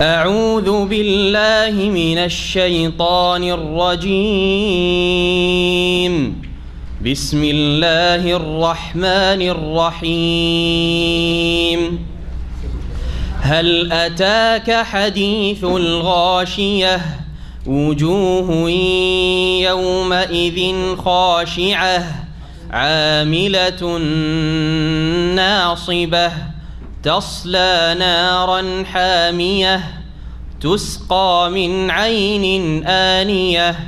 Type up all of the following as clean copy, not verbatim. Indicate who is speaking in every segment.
Speaker 1: أعوذ بالله من الشيطان الرجيم. بسم الله الرحمن الرحيم. هل أتاك حديث الغاشية وجوه يومئذ خاشعة عاملة ناصبة تصلى نارا حامية تسقى من عين آنية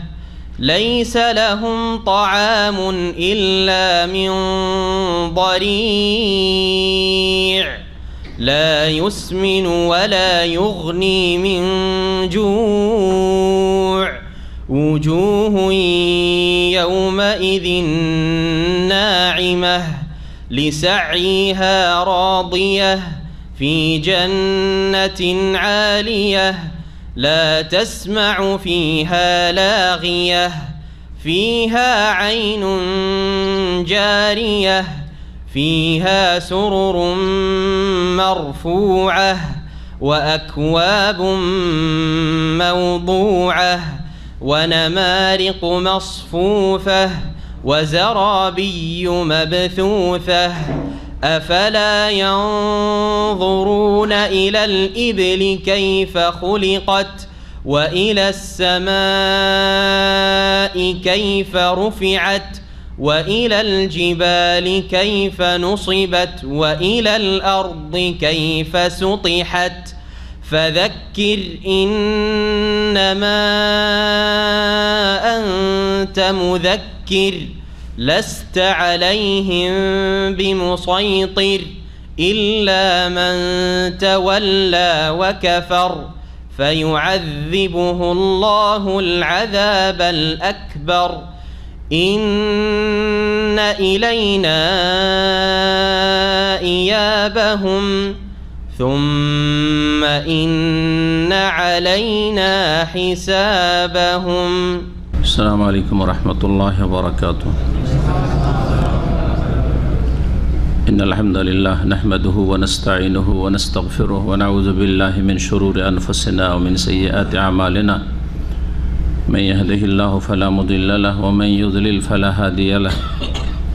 Speaker 1: ليس لهم طعام إلا من ضريع لا يسمن ولا يغني من جوع وجوه يومئذ ناعمة لسعيها راضية في جنة عالية لا تسمع فيها لاغية فيها عين جارية فيها سرر مرفوعة وأكواب موضوعة ونمارق مصفوفة وزرابي مبثوثة أفلا ينظرون إلى الإبل كيف خلقت وإلى السماء كيف رفعت وإلى الجبال كيف نصبت وإلى الأرض كيف سطحت فذكر إنما أنت مذكر لست عليهم بمسيطر إلا من تولى وكفر فيعذبه الله العذاب الأكبر إن إلينا إيابهم ثم إن علينا حسابهم.
Speaker 2: السلام عليكم ورحمة الله وبركاته. إن الحمد لله نحمده ونستعينه ونستغفره ونعوذ بالله من شرور أنفسنا ومن سيئات أعمالنا من يهده الله فلا مضل له ومن يضلل فلا هادي له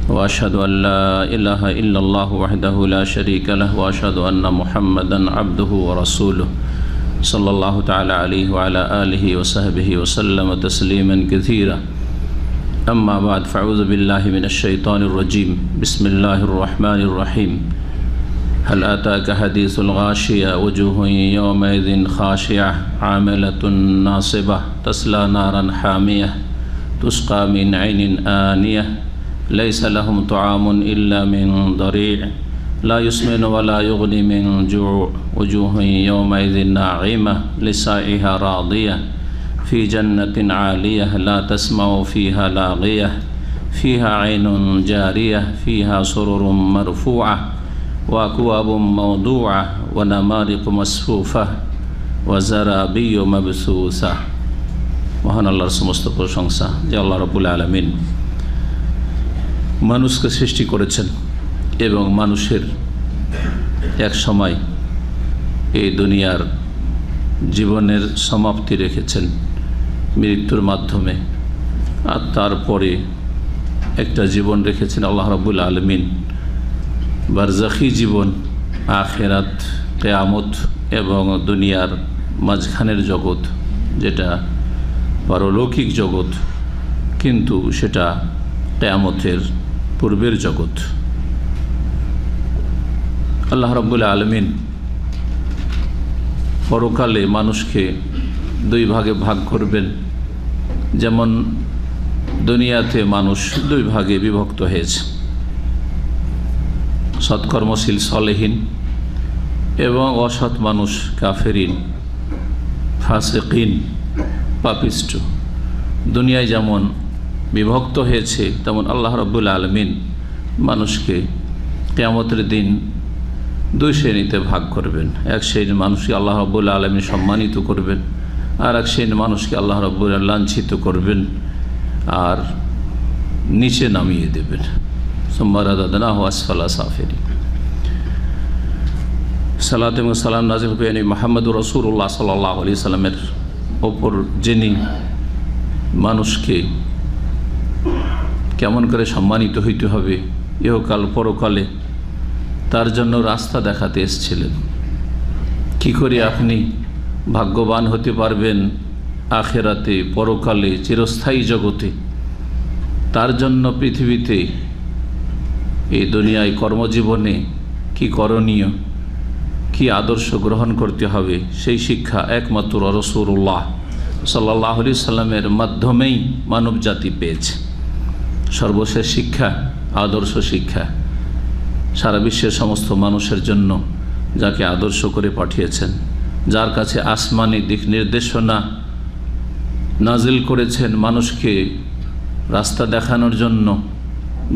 Speaker 2: وأشهد أن لا إله إلا الله وحده لا شريك له وأشهد أن محمدا عبده ورسوله صلى الله تعالى عليه وعلى آله وصحبه وسلم تسليما كثيرا. أما بعد فأعوذ بالله من الشيطان الرجيم. بسم الله الرحمن الرحيم. هل أتاك حديث الغاشية وجوه يومئذ خاشعة عاملة ناصبة تصلى نارا حامية تسقى من عين آنية ليس لهم طعام إلا من ضريع لا يسمن ولا يغني من جوع وجوه يومئذ ناعمة لسعيها راضية في جنة عالية لا تسمع فيها لاغية فيها عين جارية فيها سرر مرفوعة وأكواب موضوعة ونمارق مصفوفة وزرابي مبثوثة. মহান আল্লাহর সমস্ত প্রশংসা যে আল্লাহ রাব্বুল আলামিন মানুষকে সৃষ্টি করেছেন এবং মানুষের এক সময় এই দুনিয়ার জীবনের সমাপ্তি রেখেছেন মৃত্যুর মাধ্যমে, আর তারপরে একটা জীবন রেখেছেন আল্লাহ রাব্বুল আলামিন বারজাখি জীবন, আখিরাত, কিয়ামত এবং দুনিয়ার মাঝখানের জগৎ যেটা পারলৌকিক জগৎ, কিন্তু সেটা কিয়ামতের পূর্বের জগৎ। আল্লাহ রাব্বুল আলামিন পরকালে মানুষকে দুই ভাগে ভাগ করবেন। যেমন দুনিয়াতে মানুষ দুই ভাগে বিভক্ত হয়েছে, সৎকর্মশীল সলেহীন এবং অসৎ মানুষ কাফেরিন ফাসিকিন পাপিষ্ট। দুনিয়ায় যেমন বিভক্ত হয়েছে তেমন আল্লাহ রাব্বুল আলামিন মানুষকে কিয়ামতের দিন দুই শ্রেণীতে ভাগ করবেন। এক শ্রেণীর মানুষকে আল্লাহ রাব্বুল আলামিন সম্মানিত করবেন, আর এক শ্রেণীর মানুষকে আল্লাহ রাব্বুল আলামিন লাঞ্ছিত করবেন আর নিচে নামিয়ে দেবেন। সুম্মা রাদাদনাহু আসফালা সাফিলিন। সালাত এবং সালাম নাজিল পেয়ে মুহাম্মদুর রাসূলুল্লাহ সাল্লাল্লাহু আলাইহি সাল্লামের ওপর যিনি মানুষকে কেমন করে সম্মানিত হইতে হবে ইহকাল পরকালে, তার জন্য রাস্তা দেখাতে এসেছিলেন। কি করে আপনি ভাগ্যবান হতে পারবেন আখেরাতে, পরকালে, চিরস্থায়ী জগতে, তার জন্য পৃথিবীতে এই দুনিয়ায় কর্মজীবনে কি করণীয়, কি আদর্শ গ্রহণ করতে হবে, সেই শিক্ষা একমাত্র রাসূলুল্লাহ সাল্লাল্লাহু আলাইহি সাল্লামের মাধ্যমেই মানব জাতি পেয়েছে। সর্বশেষ শিক্ষা, আদর্শ শিক্ষা সারা বিশ্বের সমস্ত মানুষের জন্য, যাকে আদর্শ করে পাঠিয়েছেন, যার কাছে আসমানি দিক নির্দেশনা নাজিল করেছেন মানুষকে রাস্তা দেখানোর জন্য,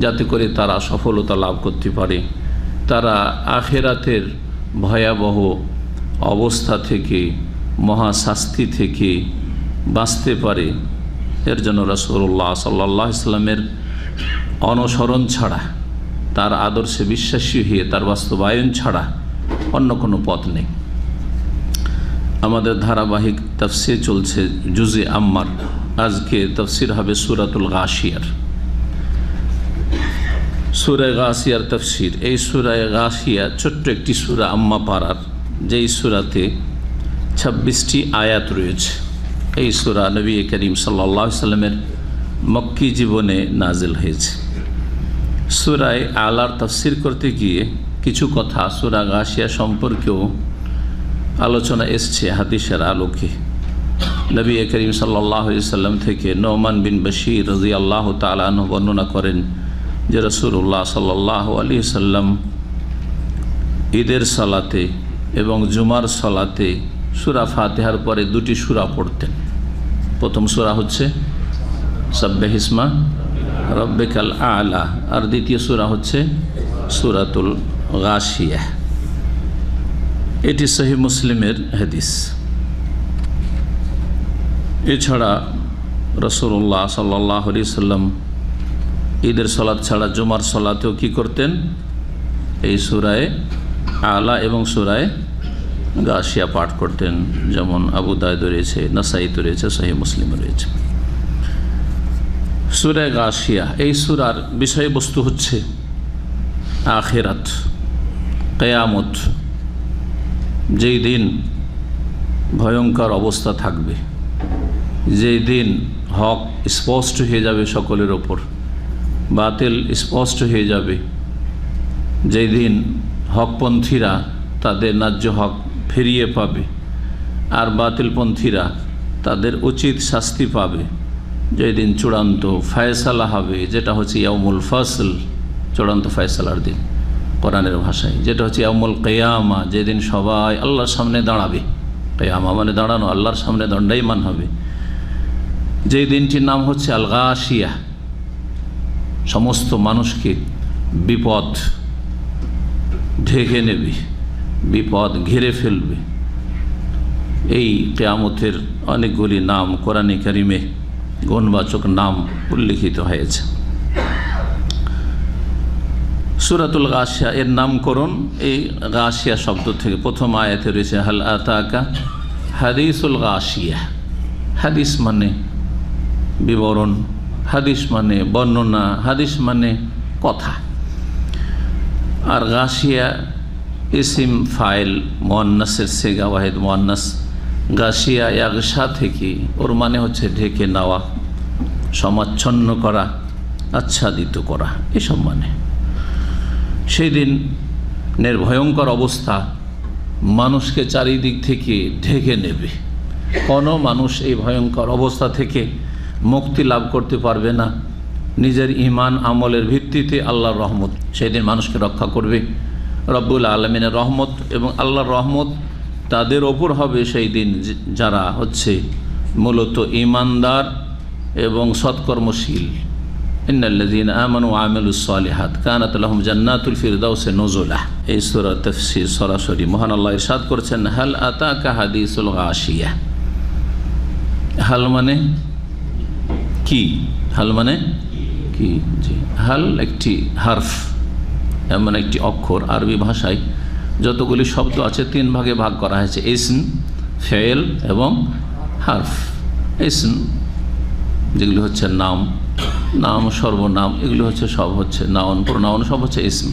Speaker 2: যাতে করে তারা সফলতা লাভ করতে পারে, তারা আখেরাতের ভয়াবহ অবস্থা থেকে, মহাশাস্তি থেকে বাঁচতে পারে। এর জন্য রাসূলুল্লাহ সাল্লাল্লাহু আলাইহি সাল্লামের অনুসরণ ছাড়া, তার আদর্শে বিশ্বাসী হয়ে তার বাস্তবায়ন ছাড়া অন্য কোনো পথ নেই। আমাদের ধারাবাহিক তাফসীর চলছে জুজে আম্মার। আজকে তাফসীর হবে সূরাতুল গাশিয়ার। সূরা গাশিয়ার তাফসীর। এই সূরা গাশিয়া ছোট্ট একটি সূরা আম্মা পারার, যেই সূরাতে 26টি আয়াত রয়েছে। এই সূরা নবী করিম সাল্লাল্লাহু আলাইহি সাল্লামের মক্কি জীবনে নাজিল হয়েছে। সূরা আলার তাফসীর করতে গিয়ে কিছু কথা সূরা গাশিয়া সম্পর্কেও আলোচনা এসছে হাদিসের আলোকে। নবী করিম সাল্লাল্লাহু আলাইহি সাল্লাম থেকে নোমান বিন বশীর রাদিয়াল্লাহু তাআলা আনহু বর্ণনা করেন যে রাসূলুল্লাহ সাল্লাল্লাহু আলাইহি সাল্লাম ঈদের সালাতে এবং জুমার সালাতে সূরা ফাতিহার পরে দুটি সূরা পড়তেন। প্রথম সূরা হচ্ছে সাব্বিহিসমা রাব্বিকাল আ'লা, আর দ্বিতীয় সূরা হচ্ছে সূরাতুল গাশিয়া। এটি সহিহ মুসলিমের হাদিস। এছাড়া রাসূলুল্লাহ সাল্লাল্লাহু আলাইহি সাল্লাম ঈদের সালাত ছাড়া জুমার সালাতেও কি করতেন? এই সূরায়ে আ'লা এবং সূরায়ে গাশিয়া পাঠ করতেন। যেমন আবু দাউদ রয়েছে, নাসাঈতে রয়েছে, সহিহ মুসলিমে রয়েছে। সূরা গাশিয়া, এই সূরার বিষয়বস্তু হচ্ছে আখিরাত, কিয়ামত, যেই দিন ভয়ঙ্কর অবস্থা থাকবে, যেই দিন হক স্পষ্ট হয়ে যাবে সকলের ওপর, বাতিল স্পষ্ট হয়ে যাবে, যেই দিন হকপন্থীরা তাদের ন্যায্য হক ফিরিয়ে পাবে আর বাতিলপন্থীরা তাদের উচিত শাস্তি পাবে, যেদিন চূড়ান্ত ফয়সালা হবে, যেটা হচ্ছে ইয়াউমুল ফাসল, চূড়ান্ত ফয়সালার দিন কোরআনের ভাষায়, যেটা হচ্ছে ইয়াউমুল কিয়ামা, যেদিন সবাই আল্লাহর সামনে দাঁড়াবে। কিয়ামা মানে দাঁড়ানো, আল্লাহর সামনে দণ্ডায়মান হবে। যেই দিনটির নাম হচ্ছে আল গাশিয়া, সমস্ত মানুষকে বিপদ ঢেকে নেবে, বিপদ ঘিরে ফেলবে। এই কিয়ামতের অনেকগুলি নাম কোরআনে কারিমে, গুণবাচক নাম উল্লিখিত হয়েছে। সূরাতুল গাশিয়া এর নামকরণ এই গাশিয়া শব্দ থেকে। প্রথম আয়াতে রয়েছে হাল আতাকা হাদিসুল গাশিয়া। হাদিস মানে বিবরণ, হাদিস মানে বর্ণনা, হাদিস মানে কথা। আর গাশিয়া ইসিম ফাইল মুয়ান্নাসের সেগা, ওয়াহিদ মুয়ান্নাস। গাশিয়া ইয়াগশা থেকে, ওর মানে হচ্ছে ঢেকে নেওয়া, সমাচ্ছন্ন করা, আচ্ছাদিত করা, এসব মানে। সেই দিনের ভয়ঙ্কর অবস্থা মানুষকে চারিদিক থেকে ঢেকে নেবে। কোনো মানুষ এই ভয়ঙ্কর অবস্থা থেকে মুক্তি লাভ করতে পারবে না। নিজের ঈমান আমলের ভিত্তিতে আল্লাহর রহমত সেই দিন মানুষকে রক্ষা করবে। রব্বুল আলামিনের রহমত এবং আল্লাহর রহমত তাদের ওপর হবে সেই দিন যারা হচ্ছে মূলত ঈমানদার এবং সৎকর্মশীল। ইন্নাল্লাযীনা আমানু ওয়া আমিলুস সালিহাত কানাত লাহুম জান্নাতুল ফিরদাউসি নুজুলা। এই সূরা তাফসীর সরাসরি মহান আল্লাহ ইরশাদ করেছেন হাল আতাকা হাদিসুল গাশিয়া। হাল মানে কি? হাল মানে কি? জি, হাল একটি হারফ, এমন একটি অক্ষর, আরবি ভাষায় যতগুলি শব্দ আছে 3 ভাগে ভাগ করা হয়েছে, ইসম, ফেল এবং হারফ। ইসম যেগুলি হচ্ছে নাম, নাম সর্বনাম, এগুলি হচ্ছে সব হচ্ছে নাউন, প্রোনাউন সব হচ্ছে ইসম।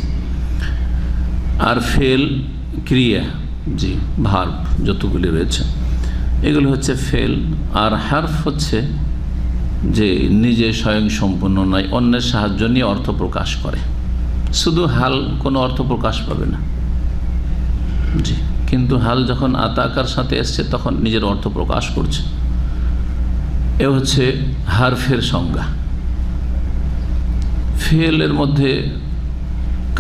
Speaker 2: আর ফেল ক্রিয়া, জি ভার্ব যতগুলি রয়েছে এগুলি হচ্ছে ফেল। আর হারফ হচ্ছে যে নিজে স্বয়ং সম্পূর্ণ নয়, অন্যের সাহায্য নিয়ে অর্থ প্রকাশ করে। শুধু হাল কোনো অর্থ প্রকাশ পাবে না, জি, কিন্তু হাল যখন আতাকার সাথে এসছে তখন নিজের অর্থ প্রকাশ করছে। এ হচ্ছে হারফের সংজ্ঞা। ফেলের মধ্যে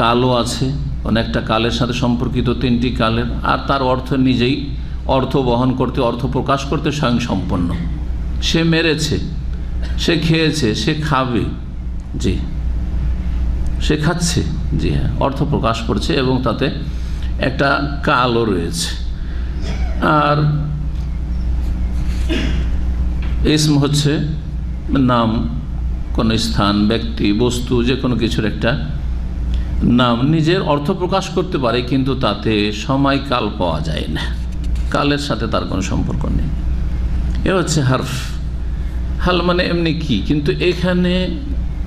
Speaker 2: কালও আছে, অনেকটা কালের সাথে সম্পর্কিত, 3টি কালের, আর তার অর্থ নিজেই অর্থ বহন করতে, অর্থ প্রকাশ করতে স্বয়ং সম্পন্ন। সে মেরেছে, সে খেয়েছে, সে খাবে, জি, সে খাচ্ছে, জি হ্যাঁ, অর্থ প্রকাশ করছে এবং তাতে একটা কালও রয়েছে। আর ইসম হচ্ছে নাম, কোন স্থান, ব্যক্তি, বস্তু, যে কোনো কিছুর একটা নাম, নিজের অর্থ প্রকাশ করতে পারে কিন্তু তাতে সময় কাল পাওয়া যায় না, কালের সাথে তার কোনো সম্পর্ক নেই। এ হচ্ছে হারফ। হাল মানে এমনি কি, কিন্তু এখানে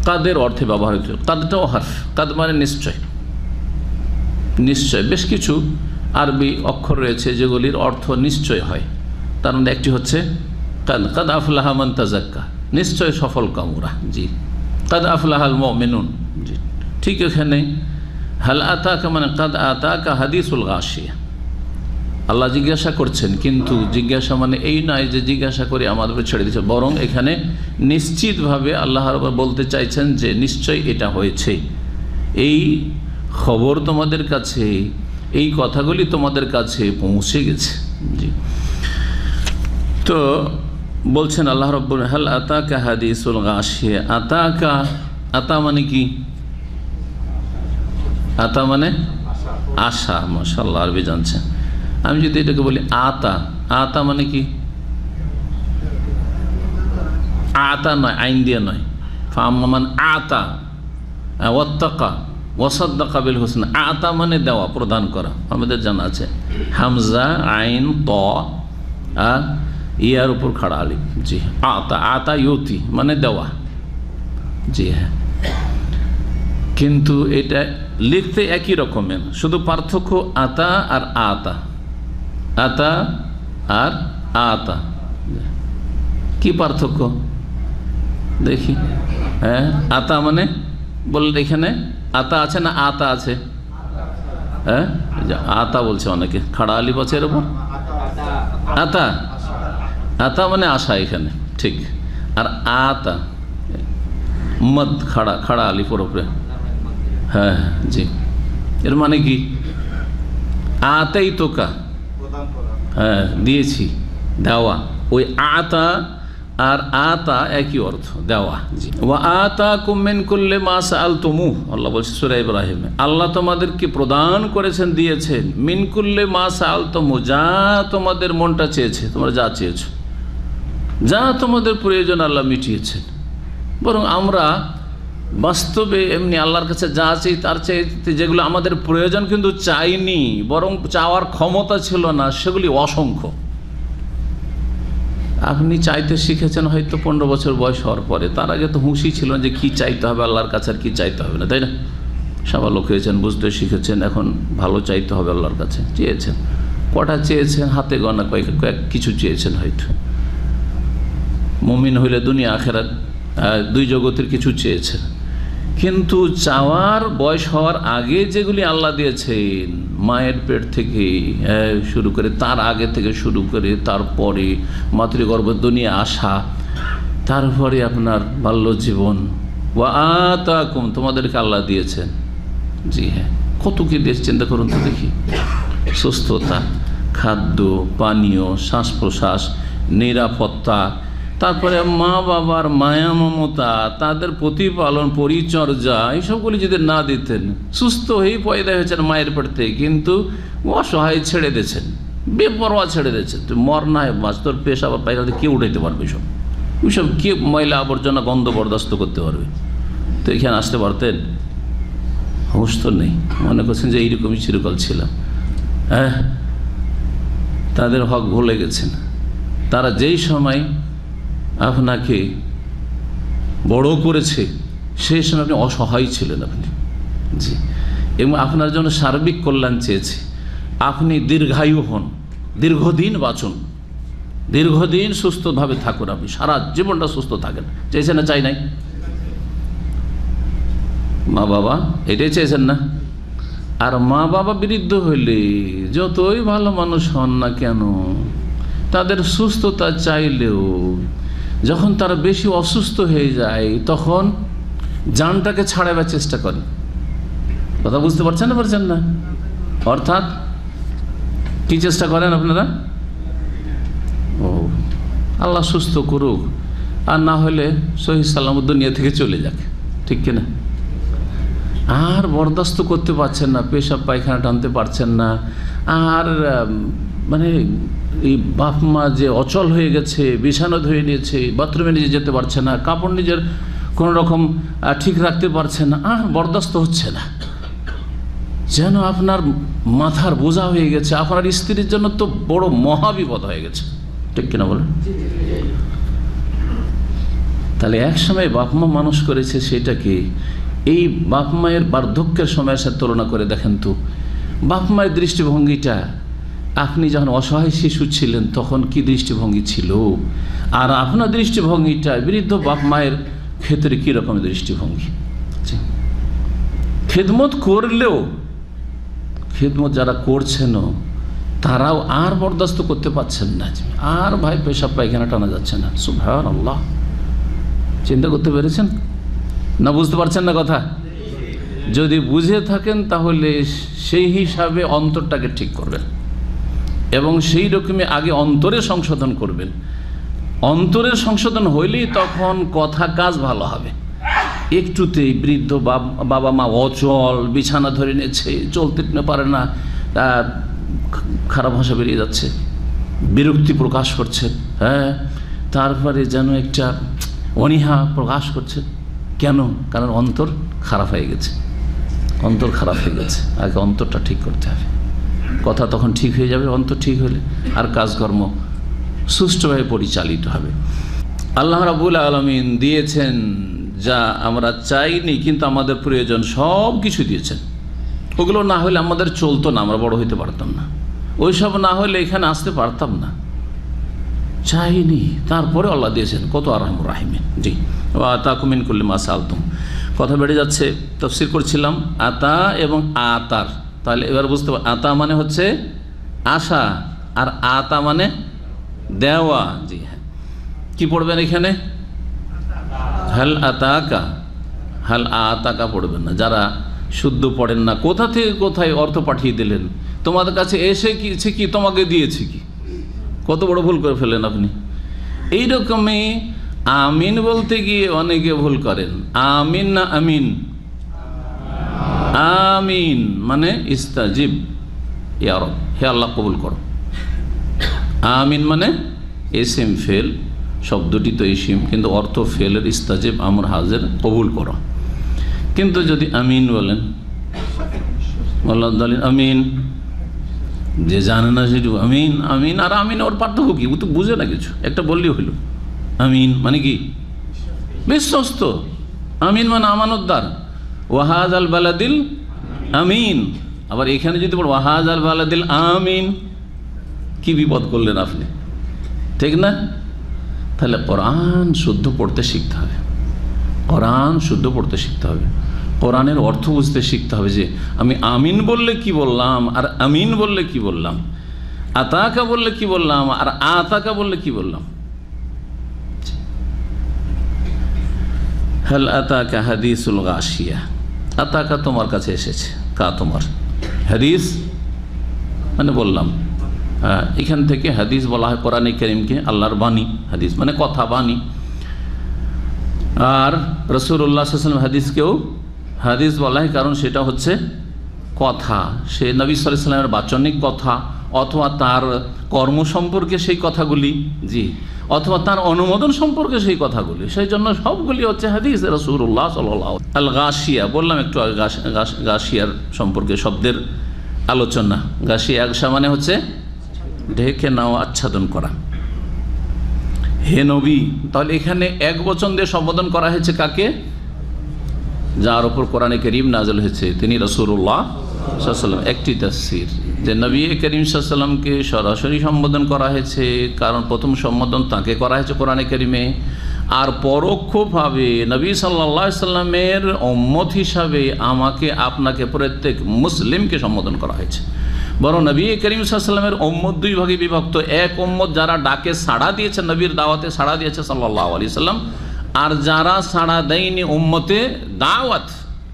Speaker 2: কাদের অর্থে ব্যবহৃত, কাদটাও হারফ। কাদ মানে নিশ্চয়, নিশ্চয়। বেশ কিছু আরবি অক্ষর রয়েছে যেগুলির অর্থ নিশ্চয় হয়। তার মধ্যে একটি হচ্ছে কাদ, কাদ আফলাহা মান তাযাক্কা, নিশ্চয় সফল কামরা, জি। কাদ আফলাহাল মুমিনুন, জি। ঠিক এখানে হাল আতাকা মানে কাদ আতাকা হাদিসুল গাশিয়া, আল্লাহ জিজ্ঞাসা করছেন, কিন্তু জিজ্ঞাসা মানে এই নয় যে জিজ্ঞাসা করে আমাদের ছেড়ে দিচ্ছে, বরং এখানে নিশ্চিতভাবে আল্লাহ রাব্বুল বলতে চাইছেন যে নিশ্চয় এটা হয়েছে, এই খবর তোমাদের কাছে, এই কথাগুলি তোমাদের কাছে পৌঁছে গেছে, জি। তো বলছেন আল্লাহ রাব্বুল, হাল আতাকা হাদিসুল গাশিয়া। আতাকা, আতা মানে কি? আতা মানে আশা। মাশাআল্লাহ, আরবি জানছেন। আমি যদি এটাকে বলি আতা, আতা মানে কি? আতা নয়, আইন দিয়ে নয়। ফামান আতা ওয়াত্তাকা ওয়াসাদ্দাকা বিল হুসনা, আতা মানে দেওয়া, প্রদান করা, আমাদের জানা আছে। হামজা, আইন, ত আর ইয়ার উপর খাড়া আলিফ, জি। আতা, আতা ইউতি মানে দেওয়া, জি হ্যাঁ। কিন্তু এটা লিখতে একই রকমের, শুধু পার্থক্য আতা আর আতা, আতা আর আতা। কি পার্থক্য দেখি? হ্যাঁ, আতা মানে বললে এখানে আতা আছে না আতা আছে? হ্যাঁ, আতা বলছে অনেকে, খাড়া আলিফ আছে এর উপর। আতা, আতা মানে আশা এখানে, ঠিক। আর আতা মদ, খাড়া, খাড়া আলিফের উপরে, হ্যাঁ জি। এর মানে কি? আতাই তোকা, হ্যাঁ দিয়েছি, দেওয়া। ওই আতা আর আতা একই অর্থ, দেওয়া, জি। ওয়া আতাকুম মিন কুল্লি মা সাআলতুমু, আল্লাহ বলছে সূরা ইব্রাহিমে, আল্লাহ তোমাদেরকে প্রদান করেছেন, দিয়েছেন, মিন কুল্লি মা সাআলতুমু, যা তোমাদের মনটা চেয়েছে, তোমরা যা চেয়েছো, যা তোমাদের প্রয়োজন আল্লাহ মিটিয়েছেন। বরং আমরা বাস্তবে এমনি আল্লাহর কাছে যা চাই, তার চাইতে যেগুলো আমাদের প্রয়োজন কিন্তু চাইনি, বরং চাওয়ার ক্ষমতা ছিল না, সেগুলি অসংখ্য। আপনি চাইতে শিখেছেন হয়তো 15 বছর বয়স হওয়ার পরে, তার আগে তো হুঁশি ছিল যে কি চাইতে হবে আল্লাহর কাছে আর কি চাইতে হবে না, তাই না? সাবালক হয়েছেন, বুঝতে শিখেছেন, এখন ভালো চাইতে হবে আল্লাহর কাছে। চেয়েছেন, কটা চেয়েছেন? হাতে গোনা কয়েক কিছু চেয়েছেন হয়তো। মুমিন হইলে দুনিয়া আখেরাত দুই জগতের কিছু চেয়েছেন, কিন্তু চাওয়ার বয়স হওয়ার আগে যেগুলি আল্লাহ দিয়েছেন, মায়ের পেট থেকে শুরু করে, তার আগে থেকে শুরু করে, তারপরে মাতৃগর্ভ দুনিয়া আসা, তারপরে আপনার বাল্য জীবন, ওয়া আতাকুম, তোমাদেরকে আল্লাহ দিয়েছেন, জি হ্যাঁ। কত কি দিয়েছে চিন্তা করুন তো দেখি। সুস্থতা, খাদ্য, পানীয়, শ্বাস প্রশ্বাস, নিরাপত্তা, তারপরে মা বাবার মায়া মমতা, তাদের প্রতিপালন, পরিচর্যা, এইসবগুলি যদি না দিতেন, সুস্থ হয়েই পয়দা হয়েছেন মায়ের পেট থেকে, কিন্তু অসহায় ছেড়ে দিয়েছেন, বেপরোয়া ছেড়ে দিয়েছেন। তুই মর না হয় বাঁচ, তোর পেশাব পায়খানা কে উঠাইতে পারবে? ওইসব কে ময়লা আবর্জনা গন্ধ বরদাস্ত করতে পারবে? তো এখানে আসতে পারতেন? হুঁশ তো নেই, মনে করছেন যে এইরকমই চিরকাল ছিলাম। তাদের হক ভুলে গেছেন। তারা যেই সময় আপনাকে বড় করেছে সেই সময় আপনি অসহায় ছিলেন আপনি, জি, এবং আপনার জন্য সার্বিক কল্যাণ চেয়েছে। আপনি দীর্ঘায়ু হন, দীর্ঘদিন বাঁচুন, দীর্ঘদিন সুস্থভাবে থাকুন, আপনি সারা জীবনটা সুস্থ থাকেন। চেয়েছেন না? চাই নাই? মা বাবা এটাই চেয়েছেন না? আর মা বাবা বৃদ্ধ হইলে যতই ভালো মানুষ হন না কেন, তাদের সুস্থতা চাইলেও যখন তারা বেশি অসুস্থ হয়ে যায় তখন জানটাকে ছাড়াবার চেষ্টা করেন। কথা বুঝতে পারছেন না? পারছেন না? অর্থাৎ কি চেষ্টা করেন আপনারা? ও আল্লাহ সুস্থ করুক, আর না হলে সহি সালামত দুনিয়া থেকে চলে যাক, ঠিক কিনা? আর বরদাস্ত করতে পারছেন না, পেশাব পায়খানা টানতে পারছেন না, আর মানে এই বাপ মা যে অচল হয়ে গেছে, বিছানা ধুয়ে নিয়েছে, বাথরুমে নিজে যেতে পারছে না, কাপড় নিজের কোনো রকম ঠিক রাখতে পারছে না, আর বরদাস্ত হচ্ছে না, যেন আপনার মাথার বোঝা হয়ে গেছে। আপনার স্ত্রীর জন্য তো বড় মহাবিপদ হয়ে গেছে, ঠিক কিনা বলেন? তাহলে এক সময় বাপ মা মানুষ করেছে, সেটাকে এই বাপ মায়ের বার্ধক্যের সময়ের সাথে তুলনা করে দেখেন তো। বাপ মায়ের দৃষ্টিভঙ্গিটা আপনি যখন অসহায় শিশু ছিলেন তখন কি দৃষ্টিভঙ্গি ছিল, আর আপনার দৃষ্টিভঙ্গিটা বৃদ্ধ বাপ মায়ের ক্ষেত্রে কী রকম দৃষ্টিভঙ্গি? খেদমত করলেও, খেদমত যারা করছেনও তারাও আর বরদাস্ত করতে পারছেন না, আর ভাই পেশাব পায়খানা টানা যাচ্ছে না। সুবহানাল্লাহ, চিন্তা করতে পেরেছেন না? বুঝতে পারছেন না কথা? যদি বুঝে থাকেন তাহলে সেই হিসাবে অন্তরটাকে ঠিক করবেন এবং সেই রকমই আগে অন্তরে সংশোধন করবেন। অন্তরের সংশোধন হইলেই তখন কথা কাজ ভালো হবে। একটুতেই বৃদ্ধ বাবা মা অচল, বিছানা ধরে নিয়েছে, চলতে পারে না, খারাপ ভাষা বেরিয়ে যাচ্ছে, বিরক্তি প্রকাশ করছে, হ্যাঁ, তারপরে যেন একটা অনীহা প্রকাশ করছে। কেন? কারণ অন্তর খারাপ হয়ে গেছে, অন্তর খারাপ হয়ে গেছে। আগে অন্তরটা ঠিক করতে হবে, কথা তখন ঠিক হয়ে যাবে অন্তর ঠিক হলে, আর কাজকর্ম সুষ্ঠুভাবে পরিচালিত হবে। আল্লাহ রাব্বুল আলামিন দিয়েছেন যা আমরা চাইনি, কিন্তু আমাদের প্রয়োজন সব কিছু দিয়েছেন। ওগুলো না হলে আমাদের চলতো না, আমরা বড় হইতে পারতাম না, ওইসব না হলে এখানে আসতে পারতাম না। চাইনি, তারপরে আল্লাহ দিয়েছেন। কত আরহামুর রাহিমিন। জি, আতাকুম মিন কুল্লি মা সাআলতুম। কথা বেড়ে যাচ্ছে, তাফসীর করছিলাম আতা এবং আতার। তাহলে এবার বুঝতে পার, আতা মানে হচ্ছে আশা, আর আতা মানে দেওয়া। জি হ্যাঁ, কি পড়বেন এখানে? হাল আতাকা, হাল আতাকা পড়বেন না। যারা শুদ্ধ পড়েন না, কোথা থেকে কোথায় অর্থ পাঠিয়ে দিলেন, তোমাদের কাছে এসে কিছে কি, তোমাকে দিয়েছে কি, কত বড় ভুল করে ফেলেন আপনি। এইরকমই আমিন বলতে গিয়ে অনেকে ভুল করেন। আমিন না আমিন? আমিন মানে ইস্তাজিব, ইয়া রব, হে আল্লাহ কবুল করো। আমিন মানে এসিম ফেল, শব্দটি তো এসিম কিন্তু অর্থ ফেলের, ইস্তাজিব আমর হাজের, কবুল করো। কিন্তু যদি আমিন বলেন, আল্লাহ আমিন, যে জানে না সেটু আমিন। আমিন আর আমিন ওর পার্থক্য কি? ও তো বুঝে না কিছু, একটা বললেই হইল। আমিন মানে কি? বিশ্বস্ত। আমিন মানে আমানতদার। ওয়াহাজ আল বালাদিল আমিন। আবার এখানে যদি বল ওয়াহাজ আল বালাদিল আমিন, কি বিপদ করলেন আপনি, ঠিক না? তাহলে কোরআন শুদ্ধ পড়তে শিখতে হবে, কোরআন শুদ্ধ পড়তে শিখতে হবে, কোরআনের অর্থ বুঝতে শিখতে হবে, যে আমি আমিন বললে কি বললাম, আর আমিন বললে কি বললাম, আতাকা বললে কি বললাম, আর আতাকা বললে কি বললাম। হাল আতাকা হাদিসুল গাশিয়া। আতাকা তোমার কাছে এসেছে, কা তোমার, হাদিস মানে বললাম। এখান থেকে হাদিস বলা হয় কোরআনে কারীমকে, আল্লাহর বাণী। হাদিস মানে কথা, বাণী। আর রাসূলুল্লাহ সাল্লাল্লাহু আলাইহি ওয়াসাল্লাম হাদিসকেও হাদিস বলা হয়, কারণ সেটা হচ্ছে কথা। সে নবী সাল্লাল্লাহু আলাইহি ওয়াসাল্লামের বাচনিক কথা, অথবা তার কর্ম সম্পর্কে সেই কথাগুলি, জি, অথবা তার অনুমোদন সম্পর্কে সেই কথাগুলি। সেই জন্য সবগুলি হচ্ছে হাদিস রাসূলুল্লাহ সাল্লাল্লাহু আলাইহি ওয়াসাল্লাম। আল গাশিয়া বললাম একটু আগে, গাশিয়ার সম্পর্কে শব্দের আলোচনা। গাশিয়া আগশা মানে হচ্ছে ঢেকে নেওয়া, আচ্ছাদন করা। হে নবী, তাহলে এখানে এক বচন দিয়ে সম্বোধন করা হয়েছে কাকে? যার উপর কোরআনে কারীম নাযিল হয়েছে, তিনি রাসূলুল্লাহ সাল্লাল্লাহু আলাইহি ওয়াসাল্লাম। একটি তাফসীর যে নবী করিম সাল্লাল্লাহু আলাইহি ওয়াসাল্লামকে সরাসরি সম্বোধন করা হয়েছে, কারণ প্রথম সম্বোধন তাকে করা হয়েছে কোরআনে কারীমে। আর পরোক্ষভাবে নবী সাল্লাল্লাহু আলাইহি ওয়াসাল্লামের উম্মত হিসাবে আমাকে আপনাকে প্রত্যেক মুসলিমকে সম্বোধন করা হয়েছে। বরং নবী করিম সাল্লাল্লাহু আলাইহি ওয়াসাল্লামের উম্মত দুই ভাগে বিভক্ত। এক উম্মত যারা ডাকে সাড়া দিয়েছে, নবীর দাওয়াতে সাড়া দিয়েছে সাল্লাল্লাহু আলাইহি ওয়াসাল্লাম, আর যারা সাড়া দেয়নি উম্মতে দাওয়াত।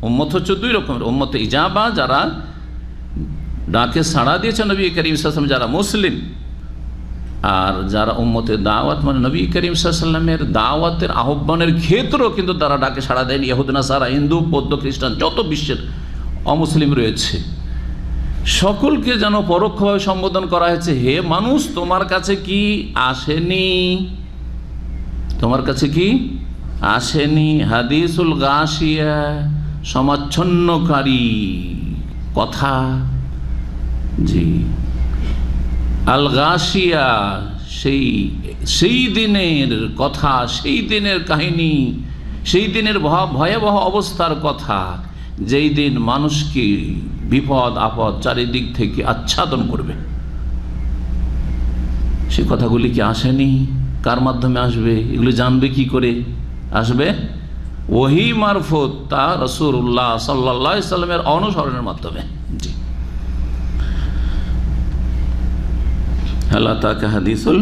Speaker 2: উম্মত হচ্ছে দুই রকমের, উম্মতে ইজাবা যারা ডাকে সাড়া দিয়েছে নবী করিম সাল্লাল্লাহু আলাইহি ওয়াসাল্লাম, যারা মুসলিম, আর যারা উম্মতে দাওয়াত মানে নবী করিম সাল্লাল্লাহু আলাইহি ওয়াসাল্লামের দাওয়াতের আহ্বানের ক্ষেত্রেও কিন্তু তারা ডাকে সাড়া দেয়নি। ইহুদ নাসারা, হিন্দু, বৌদ্ধ, খ্রিস্টান, যত বিশ্বের অমুসলিম রয়েছে সকলকে যেন পরোক্ষভাবে সম্বোধন করা হয়েছে, হে মানুষ তোমার কাছে কি আসেনি, তোমার কাছে কি আসেনি হাদিসুল গাশিয়া, সমাচ্ছন্নকারী কথা। জি, আল গাশিয়া সেই দিনের কথা, সেই দিনের কাহিনী, সেই দিনের ভয়াবহ অবস্থার কথা, যেই দিন মানুষকে বিপদ আপদ চারিদিক থেকে আচ্ছাদন করবে। সে কথাগুলি কি আসেনি? কার মাধ্যমে আসবে? এগুলো জানবে কি করে? আসবে ওহী মারফত, তা রাসূলুল্লাহ সাল্লাল্লাহু আলাইহি ওয়াসাল্লামের অনুসরণের মাধ্যমে। জি, হাল আতাকা হাদিসুল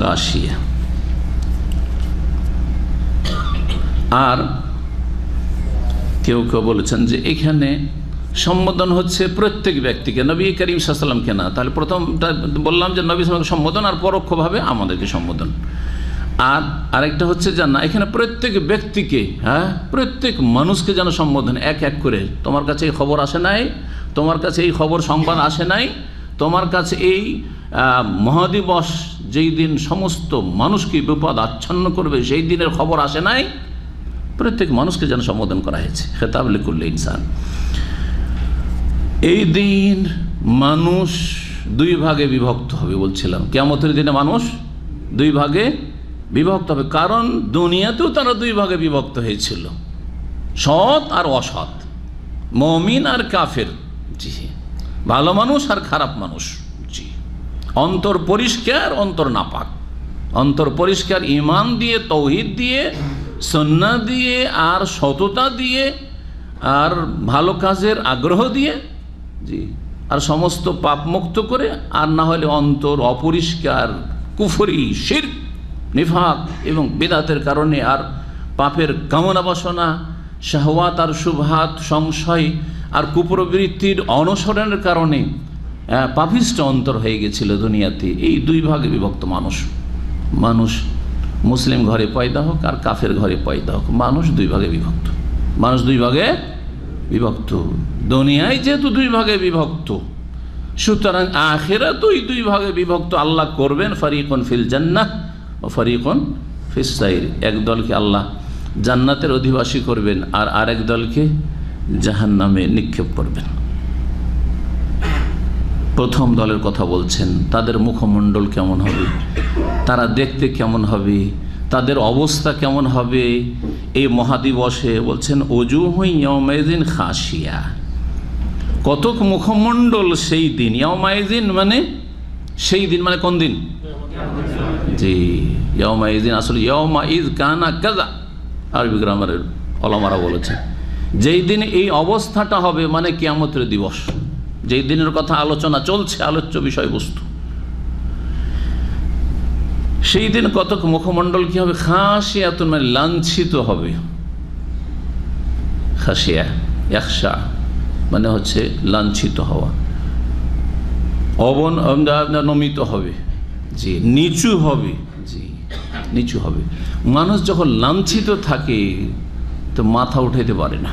Speaker 2: গাশিয়া। আর কেউ কেউ বলেছেন যে এখানে সম্বোধন হচ্ছে প্রত্যেক ব্যক্তিকে, নবী করিম সাল্লাল্লাহু আলাইহি ওয়াসাল্লামকে না। তাহলে প্রথমটা বললাম যে নবী সাল্লাল্লাহু আলাইহি ওয়াসাল্লামকে সম্বোধন, আর পরোক্ষভাবে আমাদেরকে সম্বোধন। আর আরেকটা হচ্ছে যে না, এখানে প্রত্যেক ব্যক্তিকে, হ্যাঁ প্রত্যেক মানুষকে যেন সম্বোধন, এক এক করে। তোমার কাছে এই খবর আসে নাই, তোমার কাছে এই খবর সংবাদ আসে নাই, তোমার কাছে এই মহাদিবস যেই দিন সমস্ত মানুষকে বিপদ আচ্ছন্ন করবে সেই দিনের খবর আসে নাই, প্রত্যেক মানুষকে যেন সম্বোধন করা হয়েছে। খেতাব লিকুল্লি ইনসান। এই দিন মানুষ দুই ভাগে বিভক্ত হবে বলছিলাম। কিয়ামতের দিনে মানুষ দুই ভাগে বিভক্ত হবে, কারণ দুনিয়াতেও তারা দুই ভাগে বিভক্ত হয়েছিল, সৎ আর অসৎ, মুমিন আর কাফের। জি, ভালো মানুষ আর খারাপ মানুষ। জি, অন্তর পরিষ্কার, অন্তর নাপাক। অন্তর পরিষ্কার ঈমান দিয়ে, তৌহিদ দিয়ে, সুন্নাহ দিয়ে, আর সততা দিয়ে, আর ভালো কাজের আগ্রহ দিয়ে। জি, আর সমস্ত পাপ মুক্ত করে। আর না হলে অন্তর অপরিষ্কার, কুফরি, শিরক, নিফাক এবং বিদআতের কারণে, আর পাপের কামনা বাসনা, শাহওয়াত আর শুবহাত, সংশয় আর কুপ্রবৃত্তির অনুসরণের কারণে পাপিষ্ঠ অন্তর হয়ে গেছিল দুনিয়াতে। এই দুই ভাগে বিভক্ত মানুষ। মানুষ মুসলিম ঘরে পয়দা হোক আর কাফের ঘরে পয়দা হোক, মানুষ দুই ভাগে বিভক্ত। মানুষ দুই ভাগে বিভক্ত। দুনিয়ায় যেহেতু দুই ভাগে বিভক্ত, সুতরাং আখিরাতেও দুই ভাগে বিভক্ত। আল্লাহ করবেন ফারিকুন ফিল জান্নাহ ও ফারিকুন ফিস সাইর। এক দলকে আল্লাহ জান্নাতের অধিবাসী করবেন, আর আরেক দলকে জাহান্নামে নিক্ষেপ করবেন। প্রথম দলের কথা বলছেন, তাদের মুখমণ্ডল কেমন হবে, তারা দেখতে কেমন হবে, তাদের অবস্থা কেমন হবে এই মহাদিবসে। বলছেন ওজুহু ইয়াউমাইযিন খাশিয়া, কতক মুখমণ্ডল সেই দিন। ইয়াউমাইযিন মানে সেই দিন, মানে কোন দিন? জি, ইয়াউমাইযিন আসলে ইয়াউমাইয কানা কাযা, আরবি গ্রামারের ওলামারা বলেছেন যেই দিন এই অবস্থাটা হবে, মানে কিয়ামতের দিবস, যেই দিনের কথা আলোচনা চলছে, আলোচ্য বিষয়বস্তু। সেই দিন কতক মুখমণ্ডল কি হবে? খাশিয়াতুন মানে লাঞ্ছিত হবে। খাশিয়া ইয়াখশা মানে হচ্ছে লাঞ্ছিত হওয়া, নমিত হবে। জি, নিচু হবে। জি, নিচু হবে। মানুষ যখন লাঞ্ছিত থাকে তো মাথা উঠাইতে পারে না।